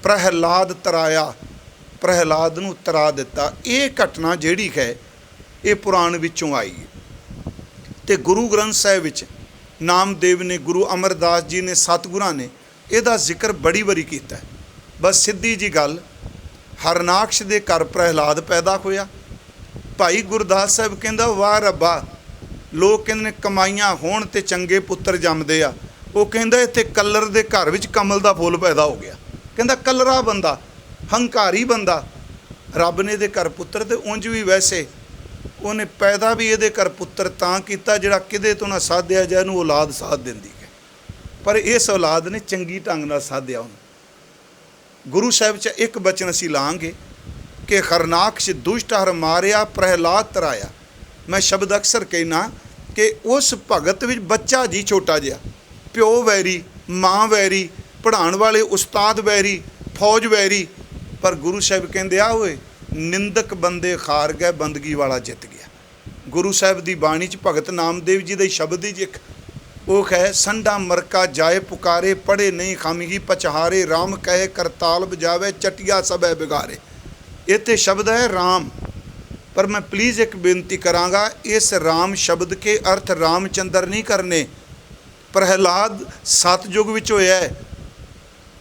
ਪ੍ਰਹਿਲਾਦ ਤਰਾਇਆ, ਪ੍ਰਹਿਲਾਦ ਨੂੰ ਤਰਾ ਦਿੱਤਾ। ਇਹ ਘਟਨਾ ਜਿਹੜੀ ਹੈ ਇਹ ਪੁਰਾਣ ਵਿੱਚੋਂ ਆਈ ਹੈ। ਤੇ ਗੁਰੂ ਗ੍ਰੰਥ ਸਾਹਿਬ ਵਿੱਚ ਨਾਮਦੇਵ ਨੇ, ਗੁਰੂ ਅਮਰਦਾਸ ਜੀ ਨੇ, ਸਤਿਗੁਰਾਂ ਨੇ ਇਹਦਾ ਜ਼ਿਕਰ ਬੜੀ ਵਾਰੀ ਕੀਤਾ। ਬਸ ਸਿੱਧੀ ਜੀ ਗੱਲ, ਹਰਨਾਕਸ਼ ਦੇ ਘਰ ਪ੍ਰਹਿਲਾਦ ਪੈਦਾ ਹੋਇਆ। ਭਾਈ ਗੁਰਦਾਸ ਸਾਹਿਬ ਕਹਿੰਦਾ ਵਾਹ ਰੱਬਾ, ਲੋਕ ਕਹਿੰਦੇ ਨੇ ਕਮਾਈਆਂ ਹੋਣ ਤੇ ਚੰਗੇ ਪੁੱਤਰ ਜੰਮਦੇ ਆ। ਉਹ ਕਹਿੰਦਾ ਇੱਥੇ ਕੱਲਰ ਦੇ ਘਰ ਵਿੱਚ ਕਮਲ ਦਾ ਫੁੱਲ ਪੈਦਾ ਹੋ ਗਿਆ। ਕਹਿੰਦਾ ਕੱਲਰਾ ਬੰਦਾ, ਹੰਕਾਰੀ ਬੰਦਾ, ਰੱਬ ਨੇ ਇਹਦੇ ਘਰ ਪੁੱਤਰ, ਤੇ ਉਂਝ ਵੀ ਵੈਸੇ ਉਹਨੇ ਪੈਦਾ ਵੀ ਇਹਦੇ ਘਰ ਪੁੱਤਰ ਤਾਂ ਕੀਤਾ ਜਿਹੜਾ ਕਿਤੇ ਤੋਂ ਨਾ ਸਾਧਿਆ ਜਾਏ, ਇਹਨੂੰ ਔਲਾਦ ਸਾਧ ਦਿੰਦੀ ਹੈ। ਪਰ ਇਸ ਔਲਾਦ ਨੇ ਚੰਗੀ ਢੰਗ ਨਾਲ ਸਾਧਿਆ ਉਹਨੂੰ। ਗੁਰੂ ਸਾਹਿਬ 'ਚ ਇੱਕ ਬਚਨ ਅਸੀਂ ਲਾਂਗੇ ਕਿ ਖਰਨਾਕਸ਼ ਦੁਸ਼ਟ ਹਰ ਮਾਰਿਆ, ਪ੍ਰਹਿਲਾਦ ਤਰਾਇਆ। ਮੈਂ ਸ਼ਬਦ ਅਕਸਰ ਕਹਿਣਾ ਕਿ ਉਸ ਭਗਤ ਵਿੱਚ ਬੱਚਾ ਜੀ ਛੋਟਾ ਜਿਹਾ, ਪਿਓ ਵੈਰੀ, ਮਾਂ ਵੈਰੀ, ਪੜ੍ਹਾਉਣ ਵਾਲੇ ਉਸਤਾਦ ਵੈਰੀ, ਫੌਜ ਵੈਰੀ, ਪਰ ਗੁਰੂ ਸਾਹਿਬ ਕਹਿੰਦੇ ਆ ਓਏ ਨਿੰਦਕ ਬੰਦੇ ਖਾਰ ਗਏ, ਬੰਦਗੀ ਵਾਲਾ ਜਿੱਤ ਗਿਆ। ਗੁਰੂ ਸਾਹਿਬ ਦੀ ਬਾਣੀ 'ਚ ਭਗਤ ਨਾਮਦੇਵ ਜੀ ਦਾ ਸ਼ਬਦ ਹੀ ਇੱਕ ਉਹ ਹੈ, ਸੰਡਾ ਮਰਕਾ ਜਾਏ ਪੁਕਾਰੇ, ਪੜ੍ਹੇ ਨਹੀਂ ਖਾਮਗੀ ਪਚਹਾਰੇ, ਰਾਮ ਕਹੇ ਕਰਤਾਲ ਬਜਾਵੇ, ਚਟਿਆ ਸਭ ਹੈ ਬਿਗਾਰੇ। ਇਹ ਤੇ ਸ਼ਬਦ ਹੈ ਰਾਮ। ਪਰ ਮੈਂ ਪਲੀਜ਼ ਇੱਕ ਬੇਨਤੀ ਕਰਾਂਗਾ, ਇਸ ਰਾਮ ਸ਼ਬਦ ਕੇ ਅਰਥ ਰਾਮਚੰਦਰ ਨਹੀਂ ਕਰਨੇ। ਪ੍ਰਹਿਲਾਦ ਸਤਯੁਗ ਵਿੱਚ ਹੋਇਆ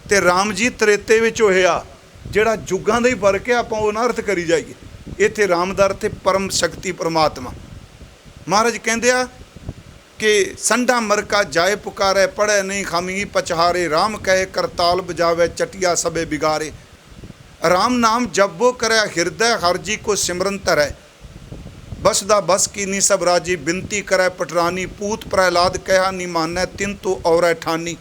ਤੇ ਰਾਮ ਜੀ ਤ੍ਰੇਤੇ ਵਿੱਚ ਹੋਇਆ। ਜਿਹੜਾ ਯੁੱਗਾਂ ਦਾ ਹੀ ਫਰਕ ਹੈ, ਆਪਾਂ ਉਹ ਨਾ ਅਰਥ ਕਰੀ ਜਾਈਏ। ਇੱਥੇ ਰਾਮ ਦਾ ਅਰਥ ਪਰਮ ਸ਼ਕਤੀ ਪਰਮਾਤਮਾ। ਮਹਾਰਾਜ ਕਹਿੰਦੇ ਆ ਕਿ ਸੰਡਾ ਮਰਕਾ ਜਾਏ ਪੁਕਾਰੇ, ਪੜ੍ਹੇ ਨਹੀਂ ਖਾਮੀ ਪਚਹਾਰੇ, ਰਾਮ ਕਹੇ ਕਰਤਾਲ ਬਜਾਵੇ, ਚਟਿਆ ਸਭੇ ਬਿਗਾਰੇ। ਰਾਮ ਨਾਮ ਜਪੋ ਕਰਿਆ ਹਿਰਦੈ, ਹਰ ਜੀ ਕੋ ਸਿਮਰਨ ਧਰੈ, ਬਸਦਾ ਬਸ ਕੀਨੀ ਸਭ ਰਾਜੀ, ਬਿਨਤੀ ਕਰੈ ਪਟਰਾਨੀ, ਪੂਤ ਪ੍ਰਹਿਲਾਦ ਕਹਿਆ ਨੀ ਮਾਨੈ, ਤਿਨ ਤੋ ਔਰੈ ਠਾਨੀ।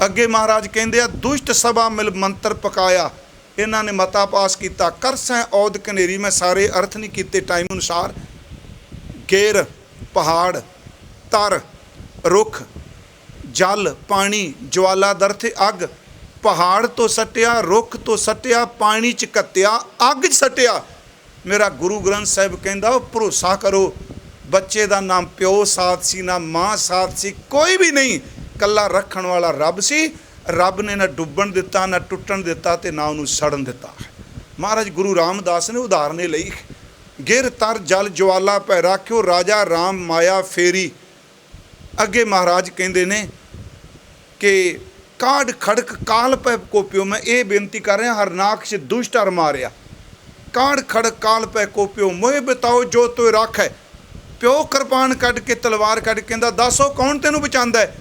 ਅੱਗੇ ਮਹਾਰਾਜ ਕਹਿੰਦੇ ਆ ਦੁਸ਼ਟ ਸਭਾ ਮਿਲ ਮੰਤਰ ਪਕਾਇਆ। ਇਹਨਾਂ ਨੇ ਮਤਾ ਪਾਸ ਕੀਤਾ, ਕਰ ਸੈਂ ਔਦ ਕਨੇਰੀ। ਮੈਂ ਸਾਰੇ ਅਰਥ ਨਹੀਂ ਕੀਤੇ ਟਾਈਮ ਅਨੁਸਾਰ। ਗੇਰ ਪਹਾੜ, ਤਰ ਰੁੱਖ, ਜਲ ਪਾਣੀ, ਜਵਾਲਾ ਦਾ ਅਰਥ ਅੱਗ। ਪਹਾੜ ਤੋਂ ਸੱਟਿਆ, ਰੁੱਖ ਤੋਂ ਸੱਟਿਆ, ਪਾਣੀ 'ਚ ਘੱਤਿਆ, ਅੱਗ 'ਚ ਸੱਟਿਆ। ਮੇਰਾ ਗੁਰੂ ਗ੍ਰੰਥ ਸਾਹਿਬ ਕਹਿੰਦਾ ਭਰੋਸਾ ਕਰੋ, ਬੱਚੇ ਦਾ ਨਾਮ ਪਿਓ ਸਾਥ ਸੀ, ਨਾ ਮਾਂ ਸਾਥ ਸੀ, ਕੋਈ ਵੀ ਨਹੀਂ, ਕੱਲਾ ਰੱਖਣ ਵਾਲਾ ਰੱਬ ਸੀ। ਰੱਬ ਨੇ ਨਾ ਡੁੱਬਣ ਦਿੱਤਾ, ਨਾ ਟੁੱਟਣ ਦਿੱਤਾ, ਤੇ ਨਾ ਉਹਨੂੰ ਸੜਨ ਦਿੱਤਾ। महाराज गुरु रामदास ने उदाहरण लई, गिर तर जल ज्वाला पै राख्यो राजा राम माया फेरी। अगे महाराज कहते ने कि काढ़ खड़क काल पै कोपियो, मैं ये बेनती कर रहा हरनाक्ष दुष्ट हर मारिया, काढ़ खड़क काल पै कोपियो मोह बताओ जो तो रख है। प्यो कृपान कढ़ के तलवार कढ़ के कहंदा दसो कौन तेनू बचांदा है।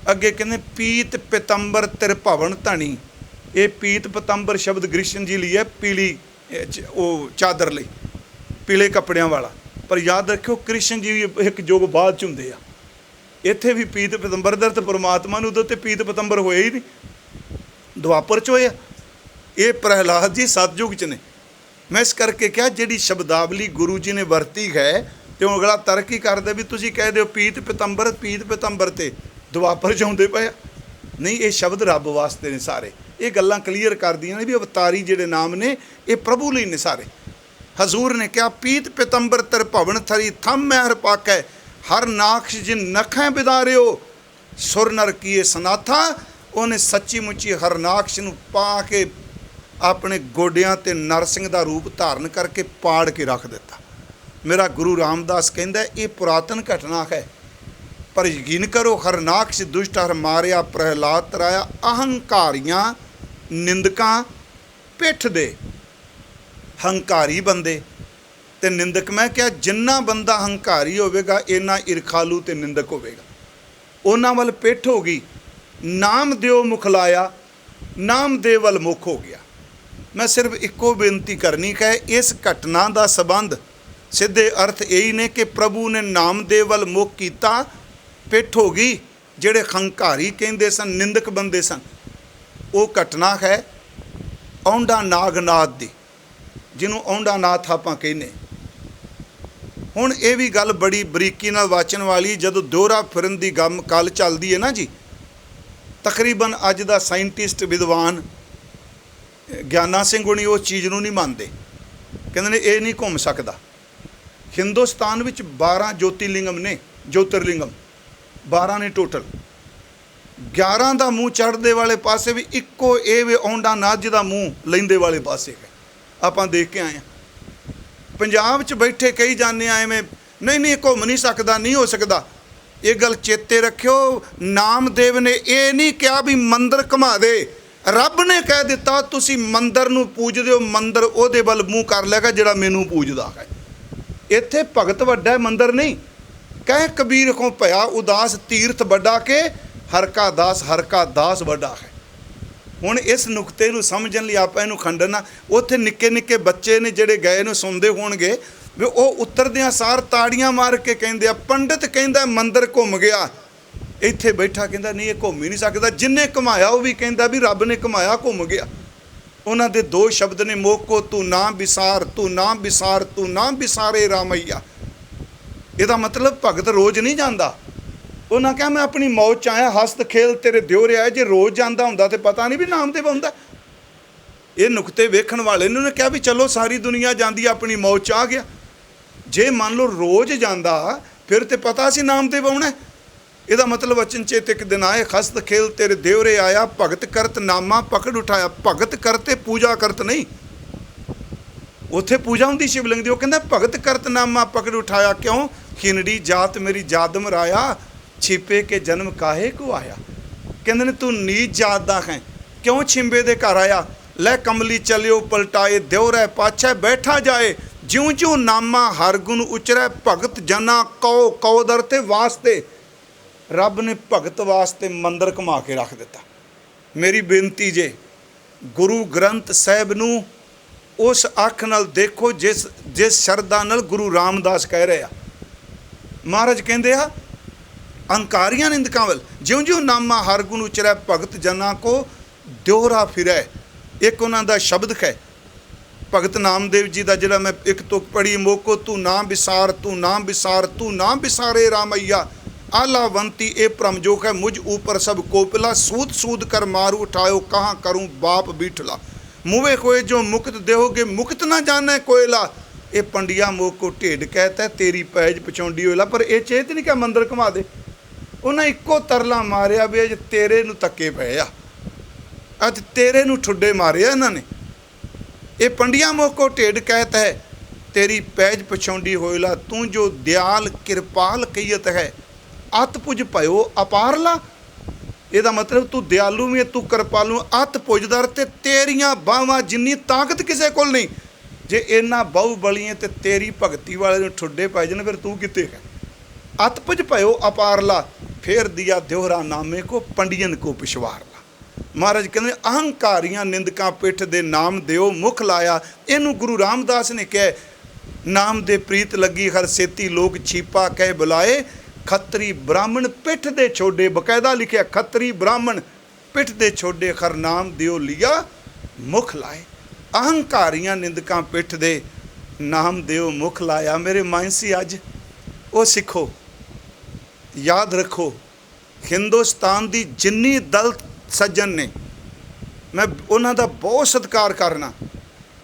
अगे कहते पीत पितंबर तिर भवन धनी, ये पीत पितंबर शब्द ग्रीशन जी लिए पीली वो चादर लई, पीले कपड़ियां वाला। पर याद रखियो कृष्ण जी भी एक युग बाद च हुंदे आ, इत्थे भी पीत पितंबर दर ते परमात्मा नूं उदों ते पीत पितंबर होए ही नहीं, दुआपर च होया। ये प्रहलाद जी सतयुग च ने। मैं इस करके क्या जिहड़ी शब्दावली गुरु जी ने वरती है तो अगला तर्क ही करदे भी तुसीं कह दिओ पीत पितंबर ते दुआपर च आउंदे पए। नहीं, ये शब्द रब वास्ते ने सारे। ये गल्लां क्लीयर कर दियां ने भी अवतारी जिहड़े नाम ने ये प्रभु लई ने सारे। हजूर ने क्या पीत पितंबर तिर भवन थरी थम महर पाकै, हर नाक्ष जिन नखें बिदारियो सुर नर कीए सनाथा। उन्हें सच्ची मुच्ची हरनाक्ष नूं पा के अपने गोडियां ते नरसिंह दा रूप धारण करके पाड़ के रख दिता। मेरा गुरु रामदास कहंदा ये पुरातन घटना है, पर यकीन करो हरनाक्ष दुष्ट हर मारिया प्रहलाद तराया। अहंकारियां निंदकां पिठ दे, हंकारी बंदे ते निंदक। मैं क्या जिन्ना बंदा हंकारी होवेगा इन्ना ईरखालू ते निंदक होवेगा। उन्हां वल पिठ हो गई, नाम दिओ मुख लाया, नाम दे वल मुख हो गया। मैं सिर्फ इक्को बेनती करनी है, इस घटना का संबंध सीधे अर्थ यही ने कि प्रभु ने नामदेव वल मुख कीता, पिठ हो गई। जिहड़े हंकारी कहंदे सन, निंदक बंदे सन, वो घटना है औंढा नागनाथ दी, जिन्हों औंढा नाथ आपां कहने। हुण ये भी गल बड़ी बरीकी नाल वाचन वाली, जदों दोहरा फिरन दी गल चलदी है ना जी, तकरीबन अज दा साइंटिस्ट विद्वान ज्ञाना सिंह हुणी उस चीज़ नूं नहीं मानते, कहंदे ने ये नहीं घूम सकदा। हिंदुस्तान विच 12 ज्योतिर्लिंगम ने, ज्योतिर्लिंगम 12 ने टोटल। 11 का मूँह चढ़ते वाले पासे भी इक्को ये वे औंढा नाथ जी का मूँह लैंदे वाले पासे है। आपां देख के आए हैं। पंजाब च बैठे कही जाने आए में नहीं नहीं घूम नहीं सकता, नहीं हो सकता। ये गल चेते रखियो, नामदेव ने ये नहीं कहा भी मंदिर घुमा दे, रब ने कह दिता तुसी मंदिर नूं पूजदे हो, मंदिर ओहदे वल मूँह कर लेगा जिहड़ा मैनूं पूजदा है। इत्थे भगत वड्डा है, मंदिर नहीं। कह कबीर को भया उदास तीर्थ वड्डा के, हर का दास वड्डा है। हुण इस नुकते नूं समझण लई आपां इहनूं खंडना, उत्थे निक्के निक्के बच्चे ने जिहड़े गए ने सुणदे होणगे भी ਉਹ ਉਤਰਦਿਆਂ ਸਾਰ ਤਾੜੀਆਂ ਮਾਰ ਕੇ ਕਹਿੰਦੇ ਆ, ਪੰਡਿਤ ਕਹਿੰਦਾ ਮੰਦਰ ਘੁੰਮ ਗਿਆ। ਇੱਥੇ ਬੈਠਾ ਕਹਿੰਦਾ ਨਹੀਂ ਇਹ ਘੁੰਮ ਹੀ ਨਹੀਂ ਸਕਦਾ। ਜਿੰਨੇ ਘੁਮਾਇਆ ਉਹ ਵੀ ਕਹਿੰਦਾ ਵੀ ਰੱਬ ਨੇ ਘੁਮਾਇਆ, ਘੁੰਮ ਗਿਆ। ਉਹਨਾਂ ਦੇ ਦੋ ਸ਼ਬਦ ਨੇ, ਮੋਕੋ ਤੂੰ ਨਾ ਵਿਸਾਰ, ਤੂੰ ਨਾ ਵਿਸਾਰ, ਤੂੰ ਨਾ ਵਿਸਾਰੇ ਰਾਮਈਆ। ਇਹਦਾ ਮਤਲਬ ਭਗਤ ਰੋਜ਼ ਨਹੀਂ ਜਾਂਦਾ। ਉਹਨਾਂ ਕਿਹਾ ਮੈਂ ਆਪਣੀ ਮੌਜ 'ਚ ਆਇਆ, ਹਸਤ ਖੇਲ ਤੇਰੇ ਦਿਓ ਰਿਹਾ। ਜੇ ਰੋਜ਼ ਜਾਂਦਾ ਹੁੰਦਾ ਤਾਂ ਪਤਾ ਨਹੀਂ ਵੀ ਨਾਮਦੇਵ ਆਉਂਦਾ। ਇਹ ਨੁਕਤੇ ਵੇਖਣ ਵਾਲੇ ਨੇ ਕਿਹਾ ਵੀ ਚਲੋ ਸਾਰੀ ਦੁਨੀਆ ਜਾਂਦੀ, ਆਪਣੀ ਮੌਜ 'ਚ ਆ ਗਿਆ। ਜੇ ਮੰਨ ਲਓ ਰੋਜ਼ ਜਾਂਦਾ ਫਿਰ ਤੇ ਪਤਾ ਸੀ ਨਾਮਦੇਵ ਆਉਣਾ। ਇਹਦਾ ਮਤਲਬ ਅਚਨਚੇਤ ਇੱਕ ਦਿਨ ਆਏ, ਖਸਤ ਖੇਲ ਤੇਰੇ ਦਿਉਰੇ ਆਇਆ, ਭਗਤ ਕਰਤ ਨਾਮਾ ਪਕੜ ਉਠਾਇਆ। ਭਗਤ ਕਰਤੇ ਪੂਜਾ ਕਰਤ ਨਹੀਂ, ਉੱਥੇ ਪੂਜਾ ਹੁੰਦੀ ਸ਼ਿਵਲਿੰਗ ਦੀ। ਉਹ ਕਹਿੰਦਾ ਭਗਤ ਕਰਤ ਨਾਮਾ ਪਕੜ ਉਠਾਇਆ। ਕਿਉਂ? ਖਿਨੜੀ ਜਾਤ ਮੇਰੀ ਜਾਦਮ ਰਾਇਆ, ਛਿਪੇ ਕੇ ਜਨਮ ਕਾਹੇ ਕੋ ਆਇਆ। ਕਹਿੰਦੇ ਨੇ ਤੂੰ ਨੀਚ ਜਾਤ ਦਾ ਹੈ, ਕਿਉਂ ਛਿੰਬੇ ਦੇ ਘਰ ਆਇਆ। ਲੈ ਕਮਲੀ ਚਲਿਓ ਪਲਟਾਏ, ਦਿਉਰੇ ਪਾਛੈ ਬੈਠਾ ਜਾਏ। ਜਿਉਂ ਜਿਉਂ ਨਾਮਾ ਹਰ ਗੁਣ ਉਚਰੈ, ਭਗਤ ਜਨਾ ਕਉ ਕਉ ਦਰ ਤੇ ਵਾਸਤੇ। ਰੱਬ ਨੇ ਭਗਤ ਵਾਸਤੇ ਮੰਦਰ ਘੁਮਾ ਕੇ ਰੱਖ ਦਿੱਤਾ। ਮੇਰੀ ਬੇਨਤੀ ਜੇ, ਗੁਰੂ ਗ੍ਰੰਥ ਸਾਹਿਬ ਨੂੰ ਉਸ ਅੱਖ ਨਾਲ ਦੇਖੋ ਜਿਸ ਸ਼ਰਧਾ ਨਾਲ ਗੁਰੂ ਰਾਮਦਾਸ ਕਹਿ ਰਹੇ ਆ। ਮਹਾਰਾਜ ਕਹਿੰਦੇ ਆ ਅਹੰਕਾਰੀਆਂ ਨਿੰਦਕਾਂ ਵੱਲ, ਜਿਉਂ ਜਿਉਂ ਨਾਮਾ ਹਰ ਗੁਣ ਉਚਰੈ, ਭਗਤ ਜਨਾਂ ਕੋ ਦਿਉਰਾ ਫਿਰੈ। ਇੱਕ ਉਹਨਾਂ ਦਾ ਸ਼ਬਦ ਹੈ ਭਗਤ ਨਾਮਦੇਵ ਜੀ ਦਾ, ਜਿਹੜਾ ਮੈਂ ਇੱਕ ਤੁਕ ਪੜ੍ਹੀ, ਮੋਕੋ ਤੂੰ ਨਾ ਵਿਸਾਰ, ਤੂੰ ਨਾ ਵਿਸਾਰ, ਤੂੰ ਨਾ ਵਿਸਾਰੇ ਰਾਮਈਆ। आलावंती ए प्रमजोक है, मुझ ऊपर सब कोपिला। सूद सूद कर मारू उठायो, कहाँ करूँ बाप बीठला। मुँहे कोय जो मुक्त देहोगे, मुक्त ना जाने कोयला। ये पंडिया मोक को ढेड कहता है, तेरी पैज पचौंडी होला। पर ये चेत नहीं क्या मंदिर घुमा दे। उन्हें इक्को तरला मारिया भी अज तेरे नूं धक्के पे आ, अज तेरे नूं ठुड्डे मारे इन्होंने। ये पंडिया मोह को ढेड कहत है, तेरी पैज पछौंडी होयला, तू जो दयाल कृपाल कहियत है, अत पुज भयो अपारला। ਇਹਦਾ मतलब तू दयालु भी है, तू कृपालू, अत पुजदार, ते तेरियां बावां जिन्नी ताकत किसी कोल नहीं। जे इन्ना बहु बलिए ते तेरी भगती वाले नूं ठुड्डे पै जाण, फिर तू किते है। अत पुज भयो अपारला, फिर दिया दोहरा नामे को पंडियन को पिछवारला। महाराज कहते अहंकारियां निंदकां पिठ दे नाम दिओ मुख लाया। इनू गुरु रामदास ने कहा, नाम दे प्रीत लगी हर सेती, लोग छीपा कह बुलाए, खत्तरी ब्राह्मण पिठ दे छोडे। बकायदा लिखिया, खत्तरी ब्राह्मण पिठ दे छोडे, खर नाम दिओ लिया मुख लाए। अहंकारियां निंदकां पिठ दे नाम दिओ मुख लाया। मेरे मानसी अज वो सिखो, याद रखो, हिंदुस्तान दी जिन्नी दलित सज्जन ने, मैं उन्हां दा बहुत सत्कार करना।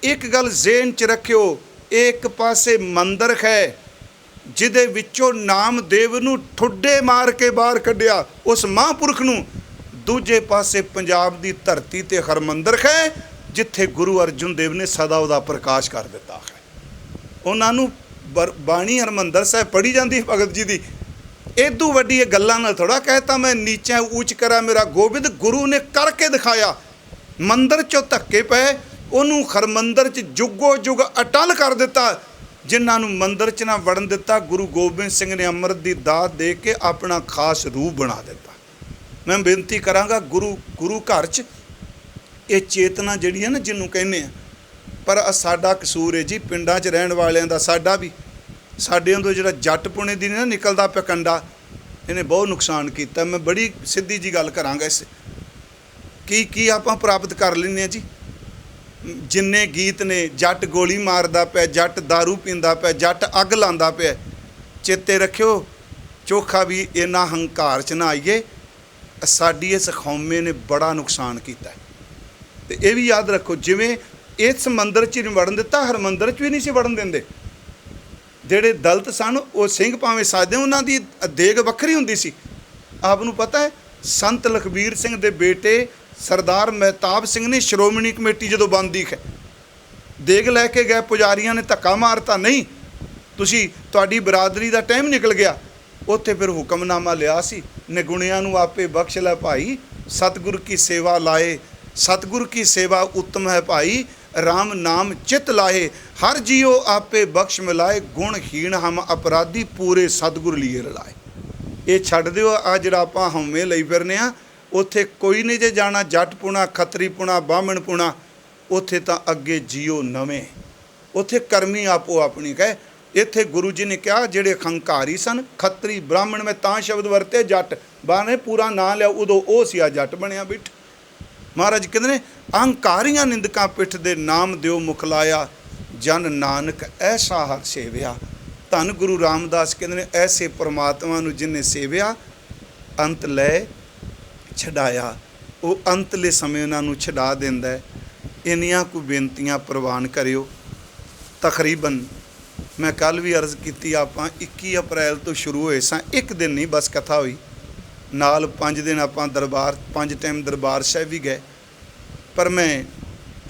एक गल ज़हन च रखियो, एक पासे मंदिर है जिहदे विचों नामदेव नूं ठुड्डे मार के बाहर कढ़िया उस महापुरख नूं, दूजे पासे पंजाब दी धरती ते हरमंदिर है जिथे गुरु अर्जुन देव ने सदा उहदा प्रकाश कर दिता है। उन्हां नूं बाणी हरमंदिर साहिब पढ़ी जाती भगत जी की। इदू वड्डी गल्लां नाल थोड़ा कहता मैं नीचा ऊच करा मेरा गोबिंद, गुरु ने करके दिखाया। मंदिर चों धक्के पे उन्होंने हरमंदिर च जुगो जुग अटल कर दिता। जिन्हां नूं मंदिर च ना वड़न दिता, गुरु गोबिंद सिंह ने अमृत की दात दे के अपना खास रूप बना दिता। मैं बेनती करांगा, गुरु घर च ये चेतना जिहड़ी है ना, जिन्हों कहने आ, पर साडा कसूर है जी, पिंडां च रहण वालियां दा। साडा भी साडे अंदरों जिहड़ा जट पुणे दी ना निकलदा पिया कंडा, इहने बहुत नुकसान किया। मैं बड़ी सीधी जी गल करांगा, इस की आपां प्राप्त कर लैंदे जी। जिन्ने गीत ने, जट गोली मारदा पिया, जट दारू पींदा पिया, जट अग लांदा पिया। चेते रखियो, चोखा भी इन्ना हंकार च ना आइए। साडी इस कौमे ने बड़ा नुकसान किया। तो यह भी याद रखो, जिवें इस मंदिर च नहीं वड़न दिता, हरमंदिर च भी नहीं सी वड़न देंदे। ਜਿਹੜੇ दलित सन वो सिंह भावें साधे, उन्हां दी देग वक्री हुंदी सी। आप नूं पता है, संत लखबीर सिंह दे बेटे सरदार महताब सिंह ने श्रोमणी कमेटी जदों बनदी है, देग लैके गए, पुजारियां ने धक्का मारता, नहीं तुसी तुहाडी बरादरी दा टाइम निकल गया। उत्थे फिर हुक्मनामा लिया सी, निगुणियां नूं आपे बख्श लै भाई, सतगुर की सेवा लाए, सतगुर की सेवा उत्तम है भाई, राम नाम चित लाए, हर जियो आपे बख्श मिलाए, गुणहीन हम अपराधी, पूरे सतगुर लिए रलाए। ये छड्ड दिओ, आ जिहड़ा आपां हउमे लई फिरने आ, उत्थे कोई नहीं जे जाना जट पुणा, खत्तरी पुणा, बाहमण पुणा, उत्थे तां अगे जियो नवें, उत्थे करमी आपो अपनी कहे। इत्थे गुरु जी ने कहा, जिहड़े हंकारी सन, खत्तरी ब्राह्मण, में तां शब्द वरते, जट बाहर ने पूरा नां लिया, उदों ओह सिया जट बनिया बैठ। महाराज कहते हैं, अहंकारियां निंदकां पिठ दे नाम दिओ मुख लाया, जन नानक ऐसा हर सेविया। धन गुरु रामदास कहते हैं, ऐसे परमात्मा नूं जिन्हें सेविया, अंत लै छडाया, वो अंतले समय उन्होंने छड़ा दिंदा है। इन्नियां कोई बेनतियां प्रवान करियो। तकरीबन मैं कल भी अर्ज़ की, आपां 21 अप्रैल तो शुरू होए सां, एक दिन नहीं बस कथा हुई, नाल 5 दिन आपां दरबार, 5 टाइम दरबार साहिब भी गए। पर मैं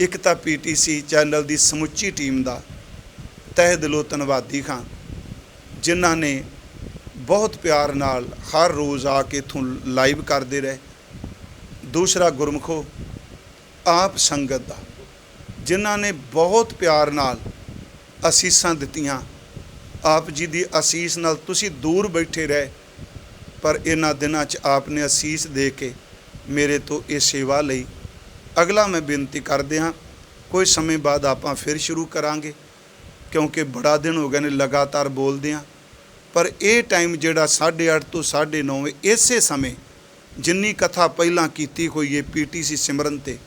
एक तो PTC चैनल की समुची टीम का तह दिलों धन्नवादी हाँ, जिन्हां ने बहुत प्यार नाल हर रोज़ आके इत्थों लाइव करते रहे। दूसरा गुरमुखो आप संगत दा, जिन्हां ने बहुत प्यार नाल असीसां दित्तियां। आप जी की असीस नाल तुसी दूर बैठे रहे, पर इन्हां दिनां च आपने असीस दे के मेरे तो ये सेवा लई। अगला मैं बेनती करदे हाँ, कोई समय बाद आपां फिर शुरू करांगे, क्योंकि बड़ा दिन हो गए ने लगातार बोलदे हाँ। पर यह टाइम जिहड़ा 8:30 तो 9:30 इसे समय जिन्नी कथा पहलां कीती हुई है PTC सिमरन ते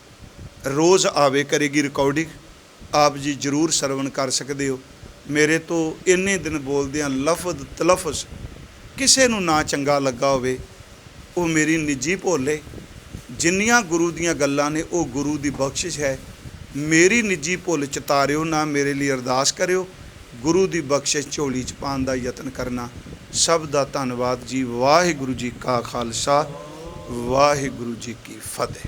रोज़ आवे करेगी रिकॉर्डिंग, आप जी जरूर सरवण कर सकते हो। मेरे तो इन्ने दिन बोलदे हाँ लफज तलफज किसे नूं ना चंगा लगा होवे, वो मेरी निजी भुल है। जिन्नियां गुरु दीयां गल्लां ने वो गुरु दी बख्शिश है। मेरी निजी भुल चितारियो ना, मेरे लिए अरदास करियो, गुरु दी बख्शिश झोली च पाउण दा यतन करना। सब दा धन्नवाद जी। वाहिगुरू जी का खालसा, वाहिगुरू जी की फतेह।